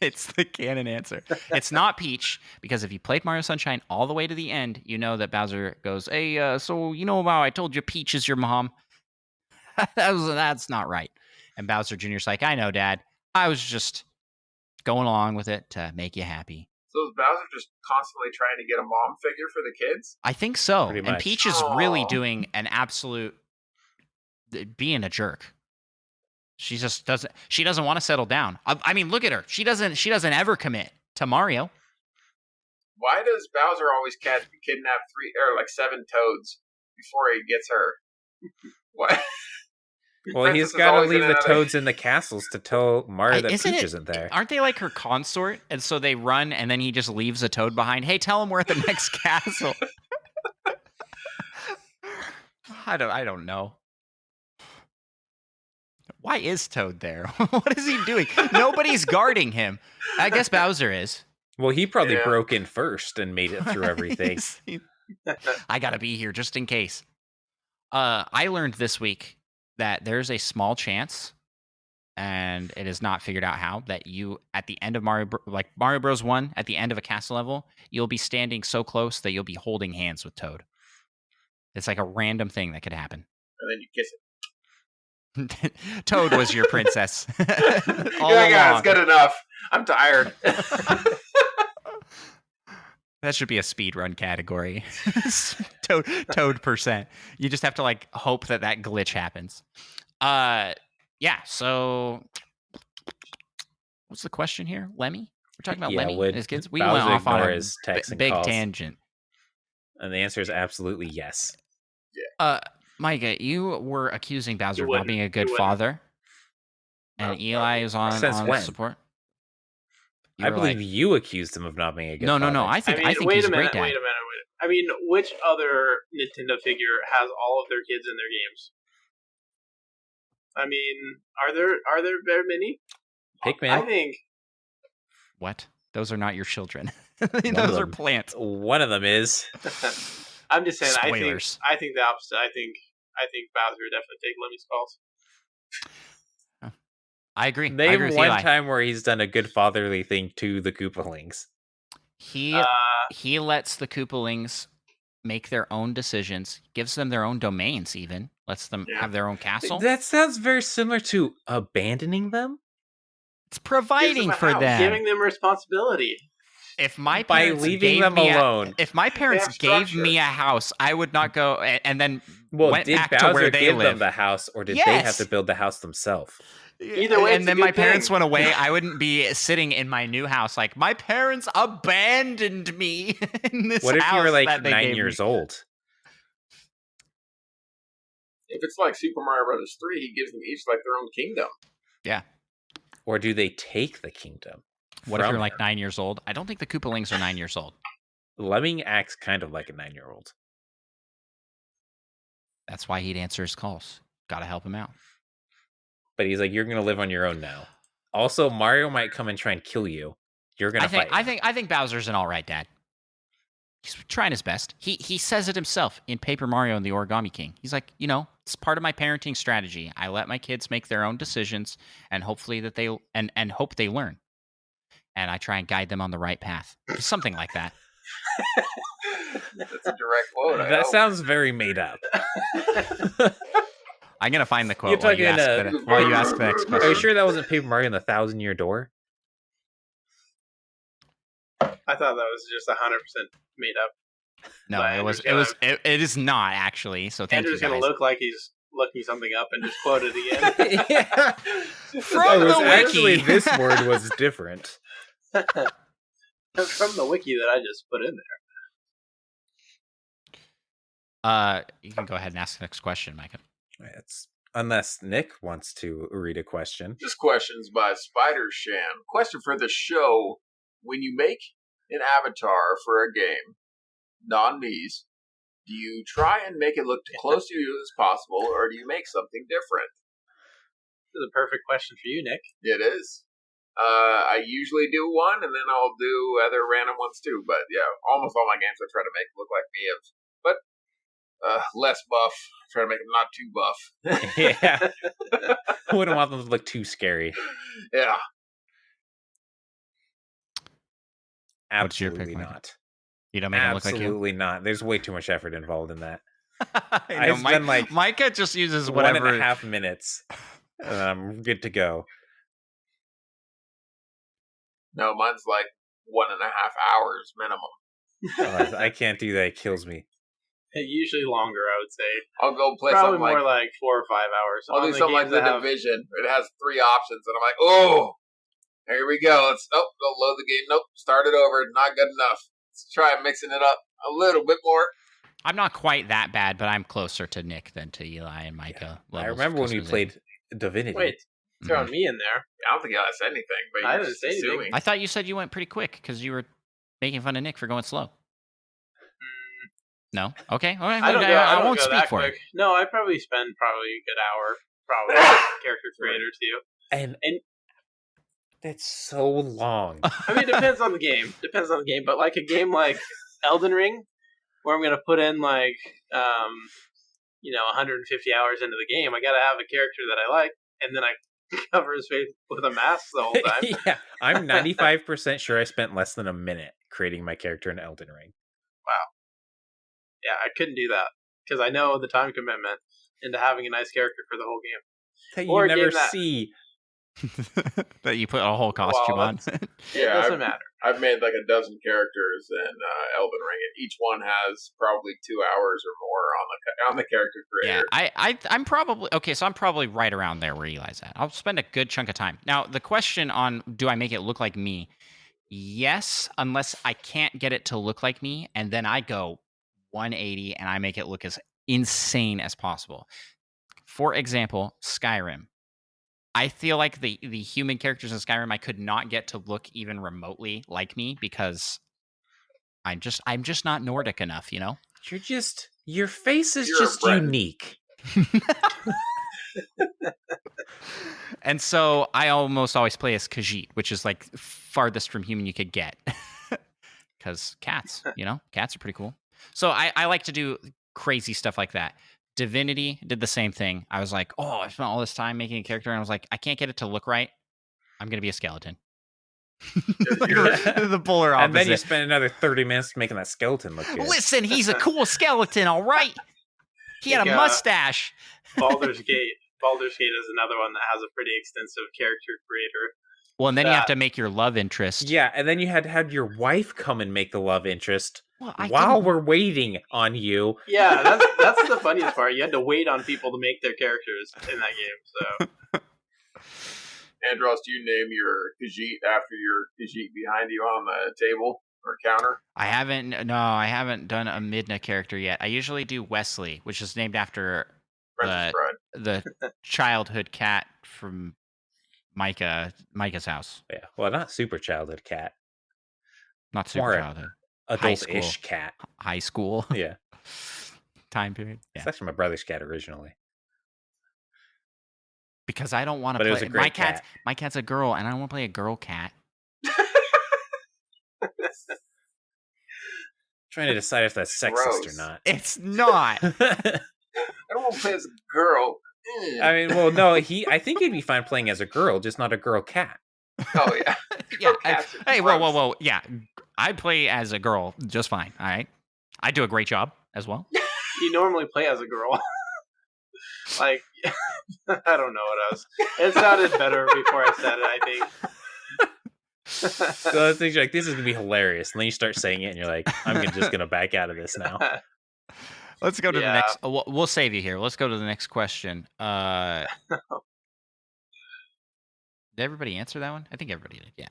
It's the canon answer. It's not Peach, because if you played Mario Sunshine all the way to the end, you know that Bowser goes, hey, so you know how I told you Peach is your mom? That's not right. And Bowser Jr.'s like, I know, Dad. I was just going along with it to make you happy. So is Bowser just constantly trying to get a mom figure for the kids? I think so. Pretty And much. Peach is really doing an absolute being a jerk. She just doesn't want to settle down. I mean, look at her. She doesn't ever commit to Mario. Why does Bowser always kidnap 7 toads before he gets her? Why? Well, he's got to leave the toads in the castles to tell Mario that Peach isn't there. Aren't they like her consort? And so they run, and then he just leaves a toad behind. Hey, tell him we're at the next castle. I don't know. Why is Toad there? What is he doing? Nobody's guarding him. I guess Bowser is. Well, he probably broke in first and made it through everything. I gotta be here just in case. I learned this week that there's a small chance, and it is not figured out how, that you, at the end of Mario Bros. 1, at the end of a castle level, you'll be standing so close that you'll be holding hands with Toad. It's like a random thing that could happen. And then you kiss it. Toad was your princess. Yeah, it's good enough. I'm tired. That should be a speedrun category. Toad percent. You just have to like hope that glitch happens. Yeah. So, what's the question here? Lemmy? We're talking about Lemmy and his kids. We went off on a big tangent. And the answer is absolutely yes. Yeah. Micah, you were accusing Bowser of not being a good father, and Eli is on support. I believe you accused him of not being a good father. No. I think he's a great dad. Wait a minute. I mean, which other Nintendo figure has all of their kids in their games? I mean, are there very many? Pikmin. I think. What? Those are not your children. Those are plants. One of them is. I'm just saying. Spoilers. I think the opposite. I think Bowser would definitely take Lemmy's calls. I agree. Name one time where he's done a good fatherly thing to the Koopalings. He lets the Koopalings make their own decisions, gives them their own domains, even lets them have their own castle. That sounds very similar to abandoning them. It's providing for them, giving them responsibility. If my parents leaving them alone, if my parents gave me a house, I would not go and then went back Bowser to where they give live. Them the house, or did they have to build the house themselves? Either way, and then my parents went away. I wouldn't be sitting in my new house like my parents abandoned me in this house. What if you were like 9 years old? If it's like Super Mario Bros. 3, he gives them each like their own kingdom. Yeah. Or do they take the kingdom? What if you're like 9 years old? I don't think the Koopalings are 9 years old. Lemming acts kind of like a 9-year-old. That's why he'd answer his calls. Got to help him out. But he's like, you're going to live on your own now. Also, Mario might come and try and kill you. You're going to fight him. I think Bowser's an all right dad. He's trying his best. He says it himself in Paper Mario and the Origami King. He's like, it's part of my parenting strategy. I let my kids make their own decisions and hopefully that they hope they learn. And I try and guide them on the right path. Something like that. That's a direct quote. That sounds very made up. I'm going to find the quote while you ask the next question. Are you sure that wasn't Paper Mario and the 1,000-Year Door? I thought that was just 100% made up. No, it is not actually. So thank Andrew's you guys. Andrew's going to look like he's looking something up and just quote it again. Yeah. From the wiki. Actually, this word was different. From the wiki that I just put in there. You can go ahead and ask the next question, Micah. Unless Nick wants to read a question. This question's by Spider Sham. Question for the show. When you make an avatar for a game, non-Mies, do you try and make it look as close to you as possible, or do you make something different? This is a perfect question for you, Nick. It is. I usually do one, and then I'll do other random ones too. But yeah, almost all my games I try to make look like me. But less buff. Try to make them not too buff. Yeah. I wouldn't want them to look too scary. Yeah. Absolutely not. You don't make them look like you? Absolutely not. There's way too much effort involved in that. I've been like Micah just uses whatever 1.5 minutes. And I'm good to go. No, mine's like 1.5 hours minimum. I can't do that. It kills me. Usually longer, I would say. I'll go play probably something more like 4 or 5 hours. I'll do something like The Division. It has 3 options, and I'm like, oh, here we go. Go load the game. Nope, start it over. Not good enough. Let's try mixing it up a little bit more. I'm not quite that bad, but I'm closer to Nick than to Eli and Micah. I remember when we played Divinity. Wait, throwing me in there. I don't think I said anything, but I didn't say anything. I thought you said you went pretty quick because you were making fun of Nick for going slow. No? Okay. All right. I won't speak for it. No, I probably spend a good hour, character creator to you. And That's so long. I mean, it depends on the game. But like a game like Elden Ring, where I'm going to put in like, 150 hours into the game, I got to have a character that I like, and then I cover his face with a mask the whole time. Yeah, I'm 95% sure I spent less than a minute creating my character in Elden Ring. Wow. Yeah, I couldn't do that because I know the time commitment into having a nice character for the whole game. That you never see. That you put a whole costume on. It doesn't matter. I've made like a dozen characters in Elden Ring, and each one has probably 2 hours or more on the character creator. Yeah, I'm probably okay. So I'm probably right around there where Eli's at. I'll spend a good chunk of time. Now, the question on do I make it look like me? Yes, unless I can't get it to look like me, and then I go 180 and I make it look as insane as possible. For example, Skyrim. I feel like the human characters in Skyrim I could not get to look even remotely like me because I'm just not Nordic enough, you know? Your face is just unique. And so I almost always play as Khajiit, which is like farthest from human you could get. Because cats, cats are pretty cool. So I like to do crazy stuff like that. Divinity did the same thing. I was like, I spent all this time making a character, and I was like, I can't get it to look right. I'm going to be a skeleton. The polar opposite. And then you spend another 30 minutes making that skeleton look good. Listen, he's a cool skeleton, all right? He had a mustache. Baldur's Gate is another one that has a pretty extensive character creator. Well, and then you have to make your love interest. Yeah, and then you had to have your wife come and make the love interest while we're waiting on you. Yeah, that's the funniest part. You had to wait on people to make their characters in that game. So, Andros, do you name your Khajiit after your Khajiit behind you on the table or counter? I haven't done a Midna character yet. I usually do Wesley, which is named after the childhood cat from Micah's house. Yeah, well, not super childhood cat. Not super childhood. Adult-ish cat. High school. Yeah. Time period. Yeah. It's actually my brother's cat originally. Because I don't want to play. It was a great cat. My cat's a girl, and I don't want to play a girl cat. Trying to decide if that's sexist or not. It's not. I don't want to play as a girl. I mean, well, no, I think he'd be fine playing as a girl, just not a girl cat. Oh, yeah. Yeah. Hey, whoa. Yeah, I play as a girl just fine, all right? I do a great job as well. You normally play as a girl. Like, I don't know what else. It sounded better before I said it, I think. So those things you're like, this is going to be hilarious. And then you start saying it, and you're like, I'm just going to back out of this now. Let's go to the next. We'll save you here. Let's go to the next question. Did everybody answer that one? I think everybody did. Yeah.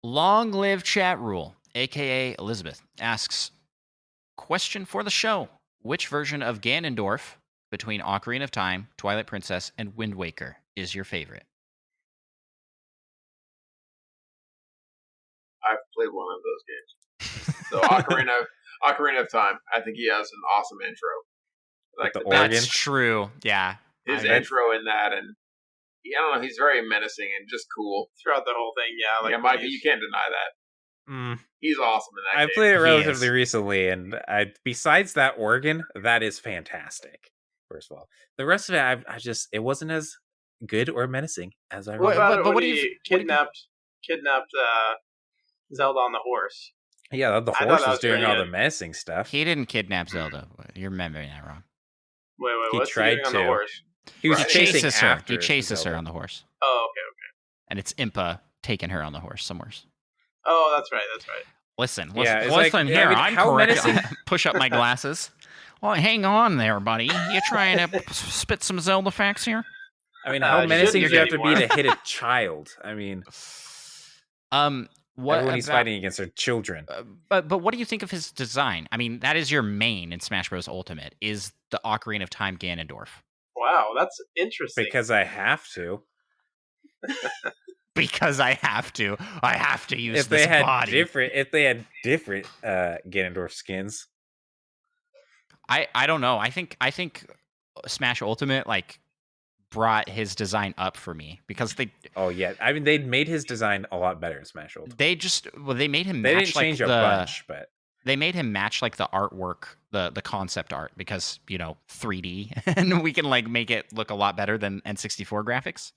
Long live chat rule, aka Elizabeth, asks, question for the show: which version of Ganondorf between Ocarina of Time, Twilight Princess, and Wind Waker is your favorite? I've played one of those games. So Ocarina of Time. I think he has an awesome intro. Like the organ. That's true. Yeah. His intro in that, and I don't know, he's very menacing and just cool throughout the whole thing. Yeah, like Mikey, you can't deny that. He's awesome in that. I played it relatively recently, and besides that organ, that is fantastic. First of all, the rest of it, it wasn't as good or menacing as I remember. But what do you kidnapped Zelda on the horse? Yeah, the horse was doing all the menacing stuff. He didn't kidnap Zelda. You're remembering that wrong. Wait, he what's tried he doing on the horse? He was chasing her. He chases her on the horse. Oh, okay. And it's Impa taking her on the horse somewhere. Oh, that's right. Listen here. I'm correct. Push up my glasses. Well, hang on there, buddy. You trying to spit some Zelda facts here? I mean, how menacing do you have to be to hit a child? I mean, when he's fighting against their children. But what do you think of his design? I mean, that is your main in Smash Bros. Ultimate, is the Ocarina of Time Ganondorf. Wow, that's interesting. Because I have to. Because I have to. I have to use if this they had body. If they had different Ganondorf skins. I don't know. I think Smash Ultimate, like, brought his design up for me because they. Oh yeah, I mean they made his design a lot better in Smash Ultimate. They made him. They match didn't change like a bunch, but they made him match like the artwork, the concept art, because 3D, and we can like make it look a lot better than N64 graphics.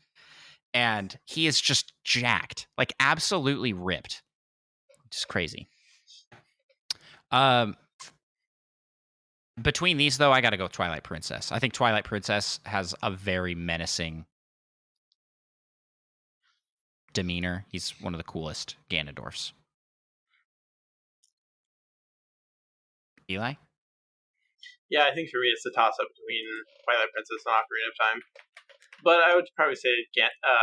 And he is just jacked, like absolutely ripped, just crazy. Between these though, I got to go Twilight Princess. I think Twilight Princess has a very menacing demeanor. He's one of the coolest Ganondorfs. Eli? Yeah, I think for me it's a toss-up between Twilight Princess and Ocarina of Time. But I would probably say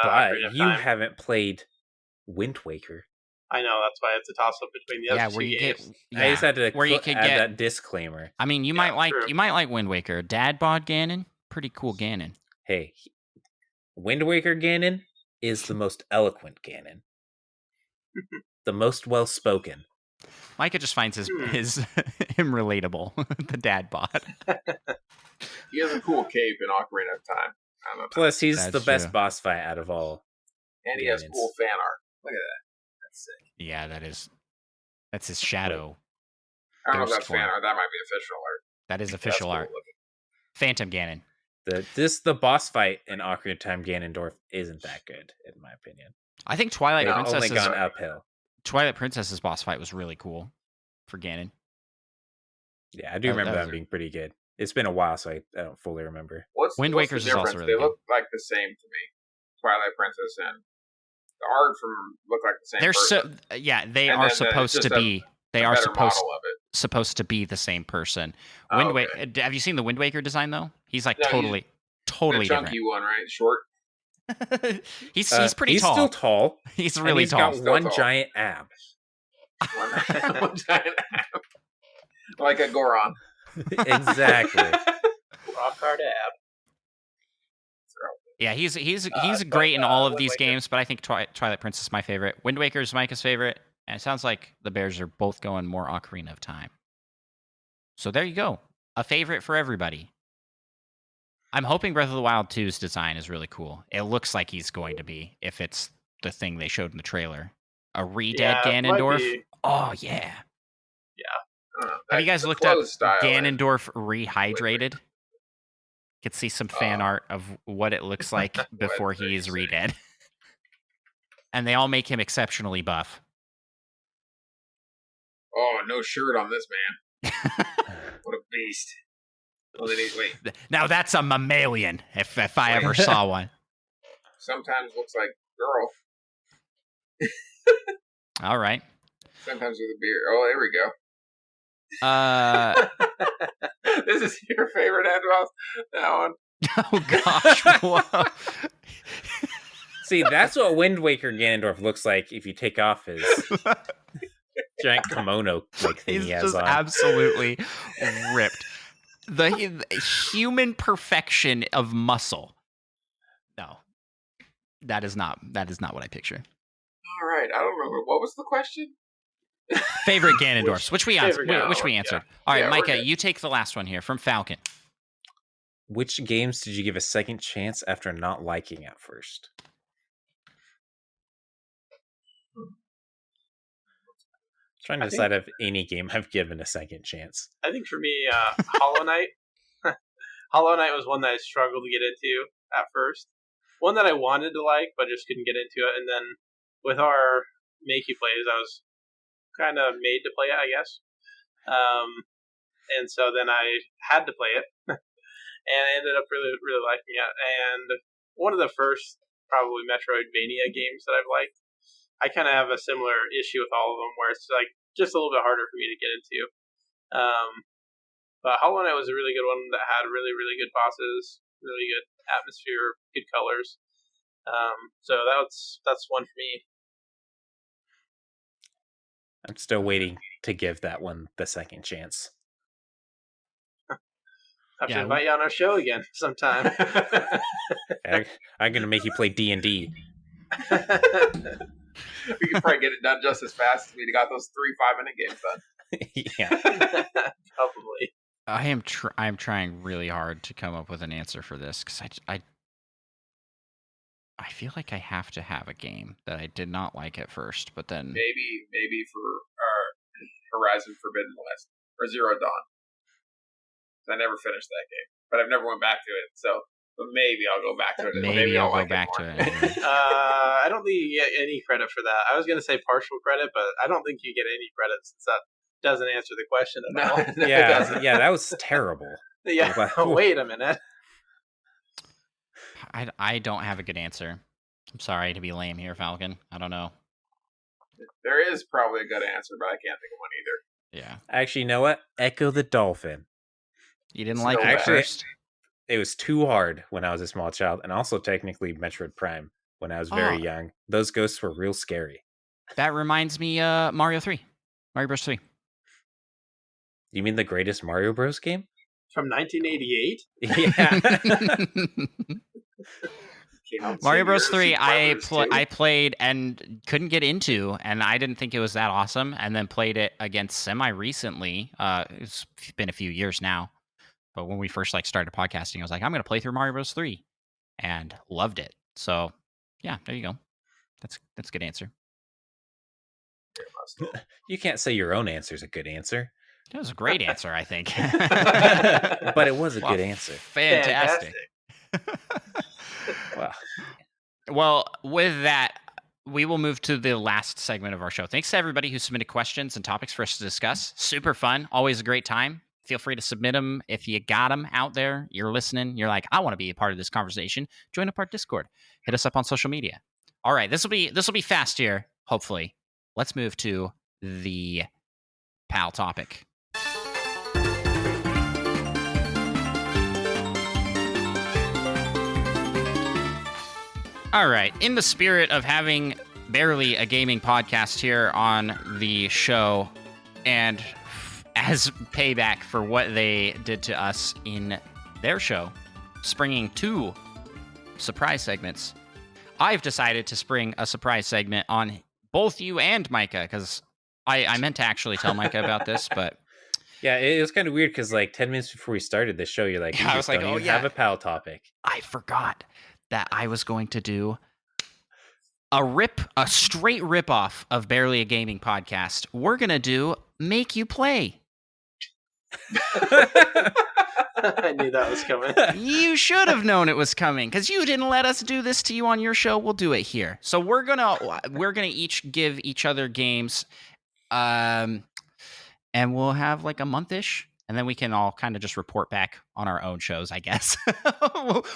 Ocarina of you Time. haven't played Wind Waker. I know, that's why it's a toss-up between the other two games. I just had to where you could get that disclaimer. I mean, you might like Wind Waker. Dad bod Ganon, pretty cool Ganon. Hey, Wind Waker Ganon is the most eloquent Ganon. The most well-spoken. Micah just finds him relatable, the dad bod. He has a cool cape in Ocarina of Time. Plus, he's That's the best true. boss fight out of all. And he has cool fan art. Look at that. That's sick. Yeah, that's his shadow. I don't know if Ghost that's fan form. art. That might be official art. That is official That's art. cool looking. Phantom Ganon. The boss fight in Ocarina of Time Ganondorf isn't that good, in my opinion. I think Twilight It's only Princess's gone uphill. Twilight Princess's boss fight was really cool for Ganon. Yeah, I do remember that being pretty good. It's been a while, so I don't fully remember. Wind Waker's the is also difference? really They look like the same to me. Twilight Princess and the art from look like the same. They're person. they And are then supposed to be. They are better model of it. supposed to be the same person. Oh, Wind okay. Have you seen the Wind Waker design though? He's like No, totally The different. chunky one, right? Short. he's pretty he's tall. Still tall. He's and really he's tall. got Still one tall. giant ab. One giant ab. Like a Goron. Exactly. Rock hard ab. Yeah, he's great in all of these games, but I think Twilight Princess is my favorite. Wind Waker is Micah's favorite, and it sounds like the Bears are both going more Ocarina of Time. So there you go, a favorite for everybody. I'm hoping Breath of the Wild 2's design is really cool. It looks like he's going to be, if it's the thing they showed in the trailer. A re-dead Ganondorf. Oh yeah. Have you guys looked up Ganondorf rehydrated? Could see some fan art of what it looks like before he is re-dead. And they all make him exceptionally buff. Oh, no shirt on this man. What a beast. Well, wait. Now that's a mammalian, if I ever saw one. Sometimes looks like girl. All right. Sometimes with a beard. Oh, there we go. This is your favorite Andros? That one. Oh gosh. Whoa. See, that's what Wind Waker Ganondorf looks like if you take off his giant kimono like thing He's he has just on. absolutely ripped. The human perfection of muscle. No. That is not what I picture. All right. I don't remember. What was the question? Favorite Ganondorfs, which we answered. favorite Which we Ganondorf, answered. yeah. All right, Yeah, we're Micah, good. you take the last one here from Falcon. Which games did you give a second chance after not liking at first? Trying to decide if any game I've given a second chance. I think for me, Hollow Knight. Hollow Knight was one that I struggled to get into at first. One that I wanted to like, but just couldn't get into it. And then with our Make You Plays, I was kind of made to play it, I guess. And so then I had to play it. And I ended up really, really liking it. And one of the first, probably Metroidvania games that I've liked. I kind of have a similar issue with all of them, where it's like just a little bit harder for me to get into. But Hollow Knight was a really good one that had really, really good bosses, really good atmosphere, good colors. So that's one for me. I'm still waiting to give that one the second chance. I should invite you on our show again sometime. I'm gonna make you play D&D. We could probably get it done just as fast as we got those 3 5-minute games done. Yeah. Probably. I'm trying really hard to come up with an answer for this because I I feel like I have to have a game that I did not like at first, but then Maybe for Horizon Forbidden West or Zero Dawn. I never finished that game, but I've never went back to it. So maybe I'll go back to it. Maybe I'll go like back to it. I don't think you get any credit for that. I was going to say partial credit, but I don't think you get any credit since that doesn't answer the question at all. Yeah, that was terrible. Yeah, wait a minute. I don't have a good answer. I'm sorry to be lame here, Falcon. I don't know. There is probably a good answer, but I can't think of one either. Yeah. Actually, you know what? Echo the Dolphin. You didn't like it at first? It was too hard when I was a small child, and also technically Metroid Prime when I was very young. Those ghosts were real scary. That reminds me, Mario Bros. 3. You mean the greatest Mario Bros. Game? From 1988? Yeah. Mario Bros. 3, I played and couldn't get into, and I didn't think it was that awesome, and then played it again semi-recently. It's been a few years now. But when we first started podcasting, I was like, I'm going to play through Mario Bros. 3, and loved it. So, yeah, there you go. That's a good answer. You can't say your own answer is a good answer. That was a great answer, I think. But it was a good answer. Fantastic. Wow. Well, with that, we will move to the last segment of our show. Thanks to everybody who submitted questions and topics for us to discuss. Super fun. Always a great time. Feel free to submit them. If you got them out there, you're listening, you're like, I want to be a part of this conversation, join up our Discord. Hit us up on social media. All right, this will be fast here, hopefully. Let's move to the PAL topic. All right, in the spirit of having barely a gaming podcast here on the show, and as payback for what they did to us in their show, springing 2 surprise segments, I've decided to spring a surprise segment on both you and Micah, because I meant to actually tell Micah about this, but... Yeah, it was kind of weird, because 10 minutes before we started the show, you're like, I was like, don't have a PAL topic. I forgot that I was going to do a straight rip-off of Barely a Gaming Podcast. We're going to do Make You Play. I knew that was coming. You should have known it was coming, because you didn't let us do this to you on your show. We'll do it here. So we're gonna each give each other games, and we'll have a month-ish, and then we can all kind of just report back on our own shows, I guess.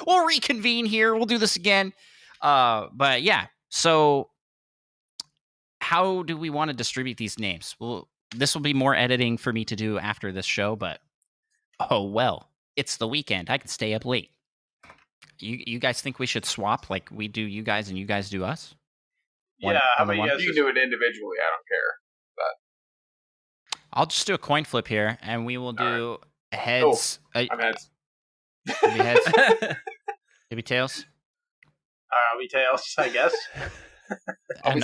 We'll reconvene here. We'll do this again. But yeah, so how do we want to distribute these names? Well, this will be more editing for me to do after this show, but oh well. It's the weekend. I can stay up late. You guys think we should swap like we do you guys and you guys do us? How about you guys? You can do it individually. I don't care. But I'll just do a coin flip here, and we will do heads. I'm heads. Maybe heads. Maybe tails. I'll be tails, I guess. And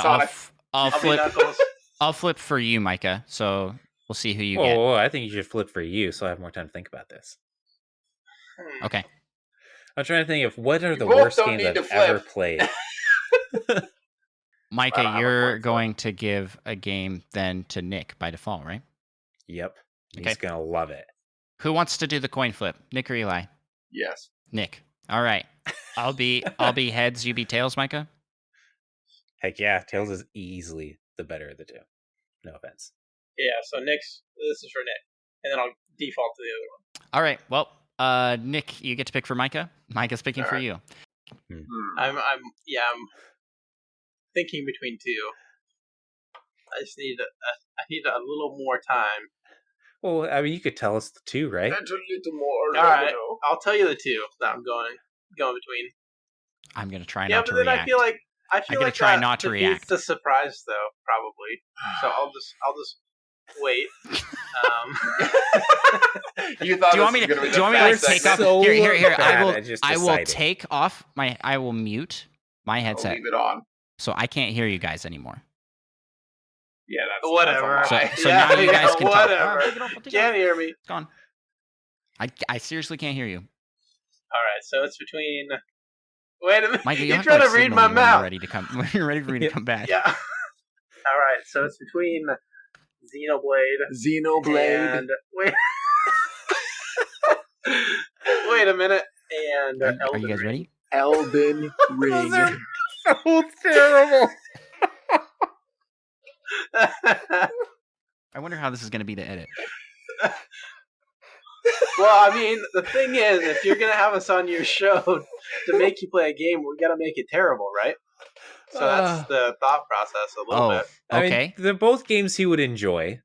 I'll flip for you, Micah. So we'll see who you get. Oh, I think you should flip for you, so I have more time to think about this. Okay. I'm trying to think of what are the worst games I've ever played. Micah, you're going to give a game then to Nick by default, right? Yep. Okay. He's gonna love it. Who wants to do the coin flip? Nick or Eli? Yes. Nick. All right. I'll be heads, you be tails, Micah? Heck yeah, tails is easily the better of the two. No offense. Yeah, so this is for Nick. And then I'll default to the other one. All right. Well, Nick, you get to pick for Micah. Micah's picking for you. I'm thinking between 2. I just need a little more time. Well, I mean, you could tell us the 2, right? And a little more. All right, I'll tell you the 2 that I'm going between. I'm gonna try not to react. react. I feel like I'm gonna try not to react. The surprise, though, probably. So I'll just wait. You thought do you want me to take off? Here. I will take off I will mute my headset. I'll leave it on. So I can't hear you guys anymore. Yeah, that's whatever. So now you guys can whatever. talk. Can't hear me. It's gone. I seriously can't hear you. All right, so it's between Wait a minute. Micah, You're trying to read my mouth. When you're ready for me to come back. Yeah. All right. So it's between Xenoblade. And wait. Wait a minute. And are you guys ready? Elden Ring. Those are so terrible. I wonder how this is going to be to edit. Well, I mean, the thing is, if you're going to have us on your show to make you play a game, we got to make it terrible, right? So that's the thought process a little bit. Okay. I mean, they're both games he would enjoy.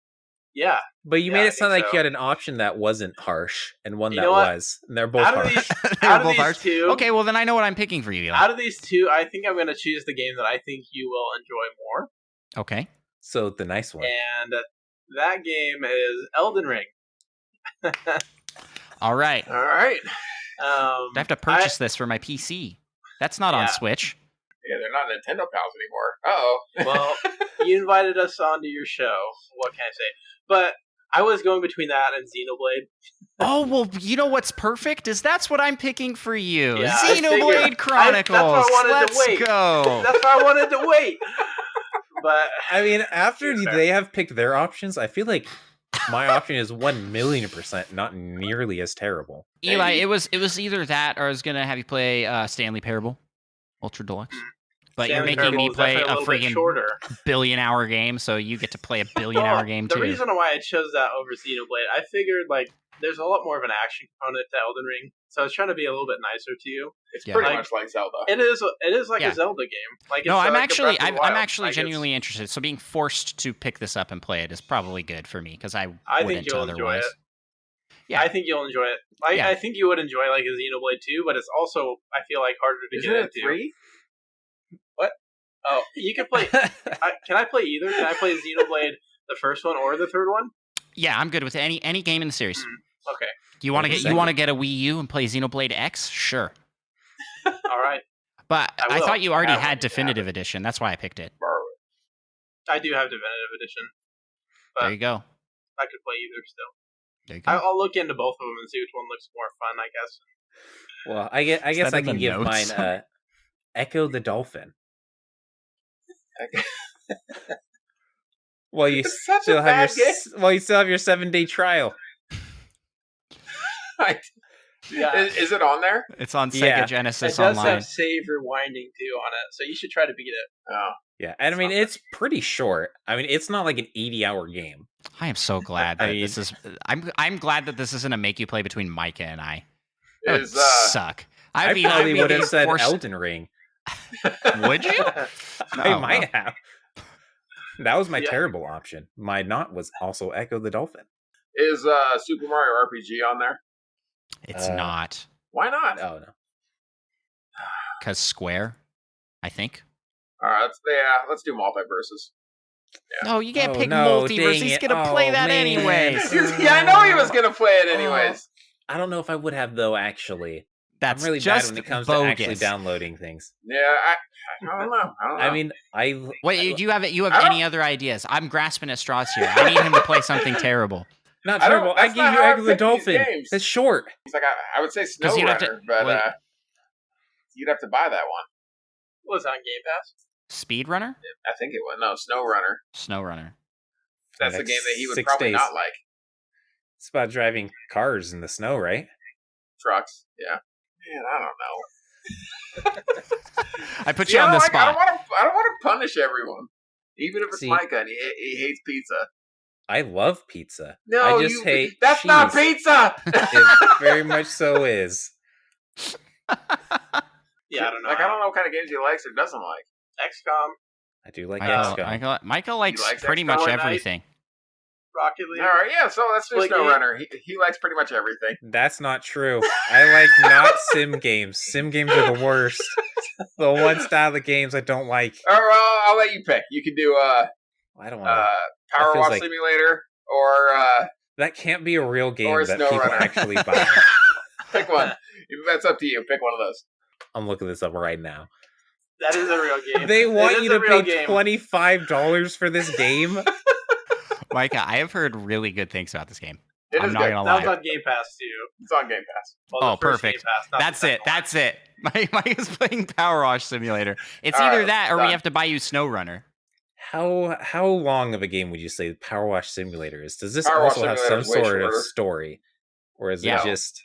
Yeah. But you made it sound like so. You had an option that wasn't harsh and one that was. And they're both harsh. Out of these two, okay, well then I know what I'm picking for you, Eli. Out of these two, I think I'm going to choose the game that I think you will enjoy more. Okay. So the nice one. And that game is Elden Ring. All right. I have to purchase this for my PC. That's not on Switch. Yeah, they're not Nintendo pals anymore. Uh-oh. Well, you invited us onto your show. What can I say? But I was going between that and Xenoblade. Oh, well, you know what's perfect? That's what I'm picking for you. Yeah, Xenoblade Chronicles. That's why I wanted Let's to wait. go. That's why I wanted to wait. But I mean, after they have picked their options, I feel like my option is 1,000,000% not nearly as terrible. Eli, it was either that or I was going to have you play Stanley Parable Ultra Deluxe. But Stanley you're making Parable me is play a definitely freaking shorter. billion-hour game, so you get to play a billion-hour game too. The reason why I chose that over Xenoblade, I figured there's a lot more of an action component to Elden Ring, so I was trying to be a little bit nicer to you. It's pretty much like Zelda. It is like a Zelda game. No, I'm actually genuinely interested. So being forced to pick this up and play it is probably good for me because I think you'll enjoy it. Yeah, I think you'll enjoy it. I think you would enjoy a Xenoblade 2, but it's also I feel like harder to get into. 3? What? Oh, you can play. Can I play either? Can I play Xenoblade the first one or the third one? Yeah, I'm good with any game in the series. Okay. You want to get a Wii U and play Xenoblade X? Sure. All right. But I thought you already had Definitive Edition. That's why I picked it. I do have Definitive Edition. There you go. I could play either still. There you go. I'll look into both of them and see which one looks more fun, I guess. Well, I guess I can give mine Echo the Dolphin. Well, you still have your 7-day trial. Yeah. Is it on there? It's on Sega Genesis Online. It does Online. have save rewinding too on it, so you should try to beat it. Oh. Yeah, and I mean it's pretty short. I mean it's not like an 80-hour game. I am so glad that this is. I'm glad that this isn't a make you play between Micah and I. That would suck. I probably would have said Elden Ring. Would you? I might have. That was my terrible option. My not was also Echo the Dolphin. Is Super Mario RPG on there? It's not. Why not? Oh no. Because Square, I think. All right, let's do multiverses. Yeah. No, you can't pick multiverse. He's gonna play that anyways. Yeah, I know he was gonna play it anyways. I don't know if I would have though. Actually, that's I'm really just bad when it comes bogus. to actually downloading things. Yeah, I don't know. I mean, wait. Do you have any other ideas? I'm grasping at straws here. I need him to play something terrible. Not terrible. I give you Echo the Dolphin. That's short. He's like, I would say SnowRunner, but you'd have to buy that one. What was it on Game Pass? Speedrunner? I think it was. No, SnowRunner. SnowRunner. That's the game that he would probably not like. It's about driving cars in the snow, right? Trucks, yeah. Man, I don't know. I put you on the spot. I don't want to punish everyone, even if it's Micah and he hates pizza. I love pizza. No, I just hate that's cheese. not pizza. It very much so is. Yeah, I don't know. I don't know what kind of games he likes or doesn't like. XCOM. I do like XCOM. Michael likes pretty much everything. Rocket League. All right, yeah. So let's do SnowRunner. He likes pretty much everything. That's not true. I like not sim games. Sim games are the worst. The one style of games I don't like. All right, I'll let you pick. You can do I don't want Power Wash Simulator or that can't be a real game that people actually buy. Pick one. That's up to you. Pick one of those. I'm looking this up right now. That is a real game. They want you to pay $25 for this game? Micah, I have heard really good things about this game. I'm not gonna lie. That was on Game Pass too. It's on Game Pass. Well, perfect. Game Pass, That's it. Mike is playing Power Wash Simulator. It's either that or we have to buy you SnowRunner. How long of a game would you say Power Wash Simulator is? Does this Power Wash also have Simulator some is way sort of shorter. story, or is it just?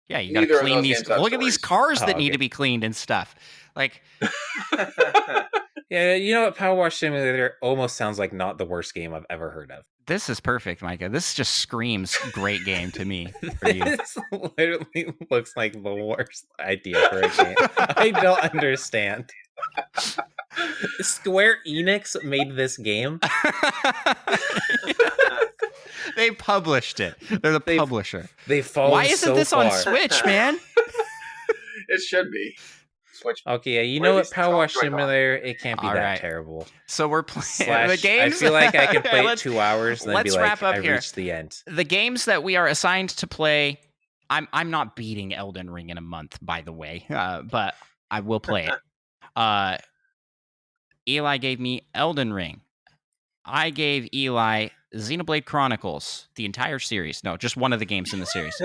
Yeah, you gotta clean these. Look at these cars that need to be cleaned and stuff. Like, yeah, you know what? Power Wash Simulator almost sounds like not the worst game I've ever heard of. this is perfect, Micah. This just screams great game to me. For you. This literally looks like the worst idea for a game. I don't understand. Square Enix made this game. They published it. They're the publisher. They fallen. Why isn't this on Switch, man? It should be. Switch. Okay, yeah, you know what? Power Wash Simulator, it can't be that terrible. So we're playing the games. I feel like I can play it 2 hours and then be like, wrap up I here. reached the end. The games that we are assigned to play, I'm not beating Elden Ring in a month, by the way, but I will play it. Eli gave me Elden Ring. I gave Eli Xenoblade Chronicles, the entire series. No, just one of the games in the series.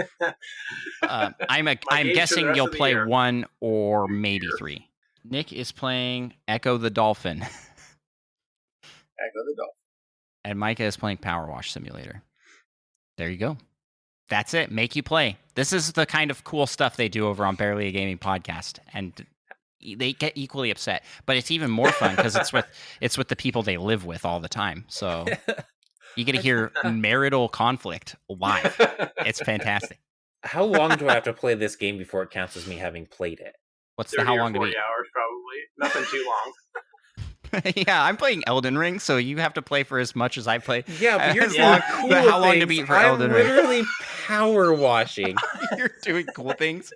I'm guessing you'll play one or maybe three. Nick is playing Echo the Dolphin. Echo the Dolphin. And Micah is playing Power Wash Simulator. There you go. That's it. Make you play. This is the kind of cool stuff they do over on Barely a Gaming Podcast. And they get equally upset. But it's even more fun because it's with the people they live with all the time. So you get to hear marital conflict live. It's fantastic. How long do I have to play this game before it counts as me having played it? What's the how long to be? 40 hours probably. Nothing too long. Yeah, I'm playing Elden Ring, so you have to play for as much as I play. Yeah, but you're doing cool but how long to things. beat for Elden Ring? I'm literally power washing. You're doing cool things.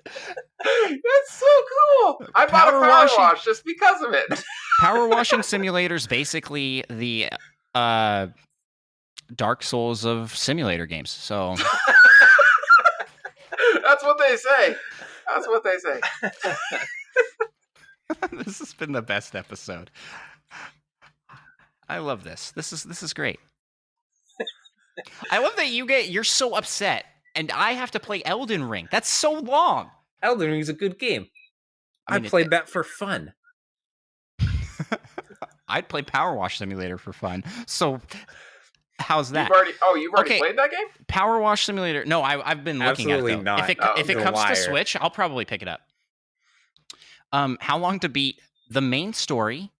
That's so cool. I bought a power wash just because of it. Power washing simulators basically the Dark Souls of simulator games. So that's what they say. That's what they say. This has been the best episode. I love this. This is great. I love that you're so upset, and I have to play Elden Ring. That's so long. Elden Ring's a good game. I mean, played that for fun. I'd play Power Wash Simulator for fun. So how's that? You've already played that game? Power Wash Simulator. No, I've been looking Absolutely at it though. not. If it comes to Switch, I'll probably pick it up. How long to beat the main story?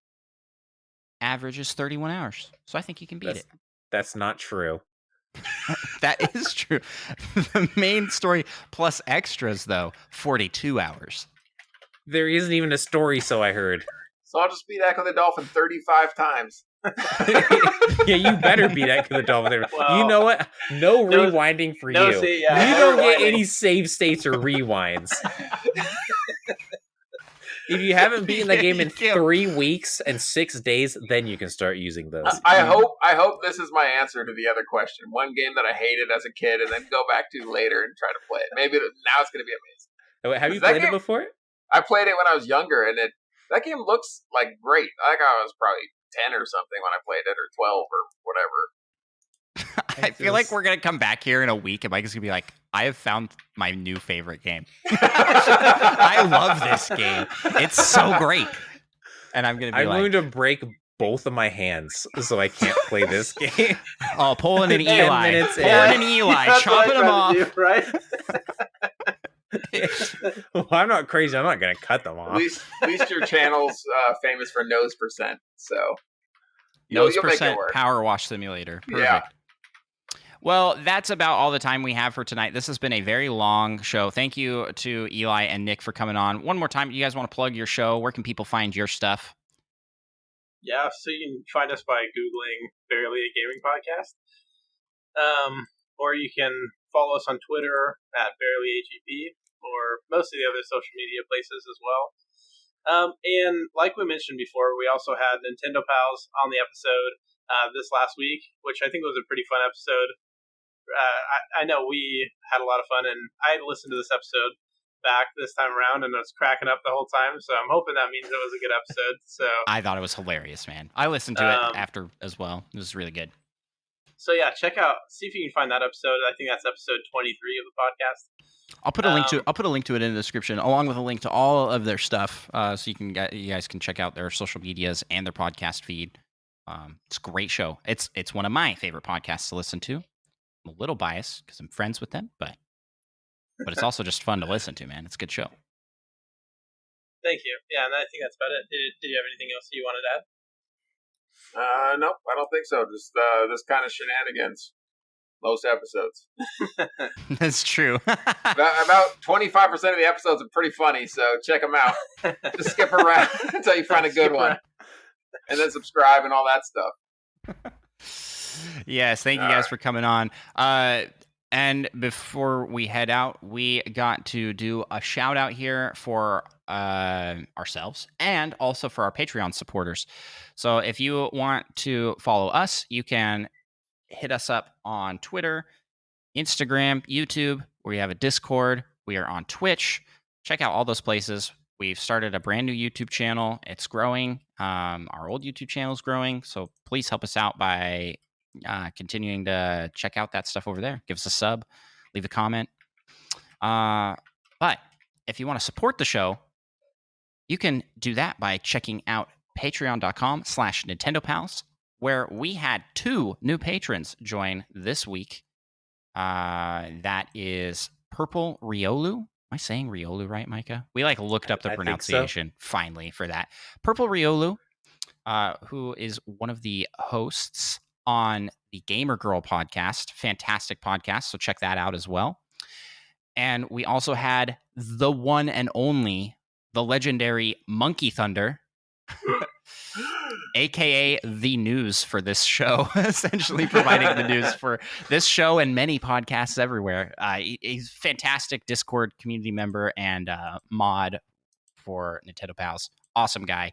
Average is 31 hours. So I think you can beat it. That's not true. That is true. The main story plus extras, though, 42 hours. There isn't even a story, so I heard. So I'll just beat Echo the Dolphin 35 times. Yeah, you better beat Echo the Dolphin. Well, you know what? No rewinding for you. You don't get any save states or rewinds. If you haven't beaten the game in 3 weeks and 6 days, then you can start using those. I hope this is my answer to the other question. One game that I hated as a kid and then go back to later and try to play it. Maybe now it's going to be amazing. Wait, have you played it before? I played it when I was younger, and that game looks like great. I think I was probably 10 or something when I played it, or 12 or whatever. I feel like we're going to come back here in a week and Mike is going to be like, I have found my new favorite game. I love this game. It's so great. And I'm going to be going to break both of my hands so I can't play this game. Oh, pulling an Eli. Chopping them off. Right? Well, I'm not crazy. I'm not going to cut them off. At least your channel's famous for nose percent. So nose percent Power Wash Simulator. Perfect. Yeah. Well, that's about all the time we have for tonight. This has been a very long show. Thank you to Eli and Nick for coming on. One more time, you guys want to plug your show? Where can people find your stuff? Yeah, so you can find us by Googling Barely a Gaming Podcast. Or you can follow us on Twitter at BarelyAGP, or most of the other social media places as well. And like we mentioned before, we also had Nintendo Pals on the episode this last week, which I think was a pretty fun episode. I know we had a lot of fun, and I listened to this episode back this time around, and I was cracking up the whole time, so I'm hoping that means it was a good episode. So I thought it was hilarious, man. I listened to it after as well. It was really good. So yeah, see if you can find that episode. I think that's episode 23 of the podcast. I'll put a link to it in the description, along with a link to all of their stuff, so you guys can check out their social medias and their podcast feed. It's a great show. It's one of my favorite podcasts to listen to. I'm a little biased because I'm friends with them, but it's also just fun to listen to, man. It's a good show. Thank you. Yeah, and I think that's about it. Did you have anything else you wanted to add? Nope, I don't think so. Just this kind of shenanigans. Most episodes. That's true. About 25% of the episodes are pretty funny, so check them out. Just skip around until you find a good one. And then subscribe and all that stuff. Yes, thank you guys for coming on. And before we head out, we got to do a shout out here for ourselves and also for our Patreon supporters. So if you want to follow us, you can hit us up on Twitter, Instagram, YouTube. We have a Discord. We are on Twitch. Check out all those places. We've started a brand new YouTube channel. It's growing. Our old YouTube channel is growing. So please help us out by continuing to check out that stuff over there. Give us a sub. Leave a comment. But if you want to support the show, you can do that by checking out patreon.com/NintendoPals, where we had 2 new patrons join this week. That is Purple Riolu. Am I saying Riolu right, Micah? We looked up the pronunciation finally for that. Purple Riolu, who is one of the hosts on the Gamer Girl podcast. Fantastic podcast, so check that out as well. And we also had the one and only, the legendary Monkey Thunder, aka the news for this show, essentially providing the news for this show and many podcasts everywhere. He's a fantastic Discord community member and mod for Nintendo Pals. Awesome guy.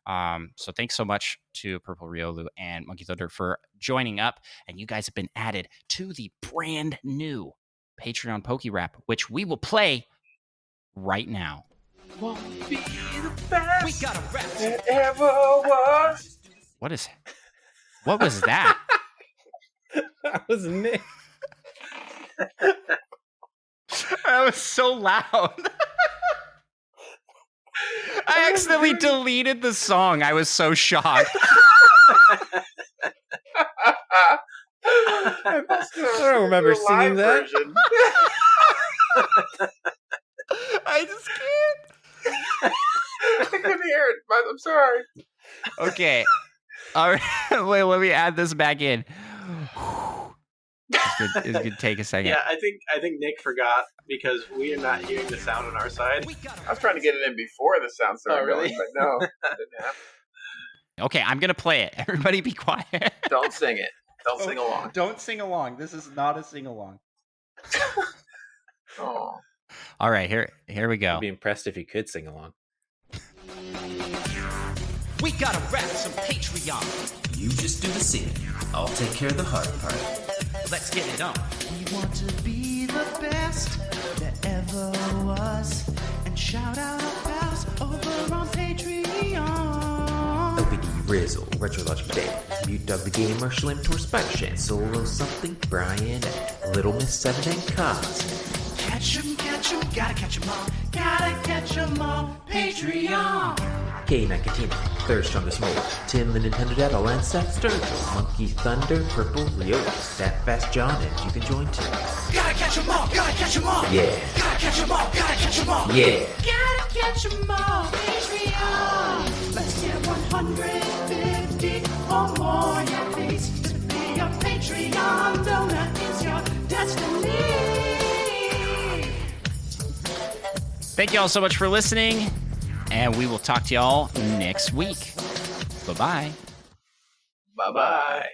So thanks so much to Purple Riolu and Monkey Thunder for joining up. And you guys have been added to the brand new Patreon Poke Rap, which we will play right now. Won't be the best we got a rap it ever was. What was that? That was Nick. That was so loud. I accidentally deleted the song. I was so shocked. I don't remember singing that. I just can't. I couldn't hear it. I'm sorry. Okay. All right. Wait, let me add this back in. It's gonna take a second. Yeah, I think Nick forgot because we are not hearing the sound on our side. I was trying to get it in before the sound started going, but no, it didn't happen. Okay, I'm gonna play it. Everybody be quiet. Don't sing it. Don't sing along. Don't sing along. This is not a sing along. Oh. All right, here we go. I'd be impressed if you could sing along. We gotta wrap some Patreon. You just do the singing. I'll take care of the hard part. Let's get it on. We want to be the best that ever was. And shout out our pals over on Patreon. LPD, Rizzle, Retrologic Dave, Mute Dog the Gamer, Schlim Tor, Spider Shan, Solo Something, Brian, Little Miss 7 and Cos. Catch 'em, gotta catch 'em all. Gotta catch 'em all. Patreon. K9 Katina, Third Strongest Mole, Tim the Nintendo Dad, and Seth Sturgill, Monkey Thunder, Purple Riolu, That Fast John, and you can join too. Gotta catch 'em all. Gotta catch 'em all. Yeah. Gotta catch 'em all. Gotta catch 'em all. Yeah. Gotta catch 'em all. Patreon. Let's get 150 or more. Yeah, please. To be a Patreon donor is your destiny. Thank you all so much for listening, and we will talk to y'all next week. Bye-bye. Bye-bye.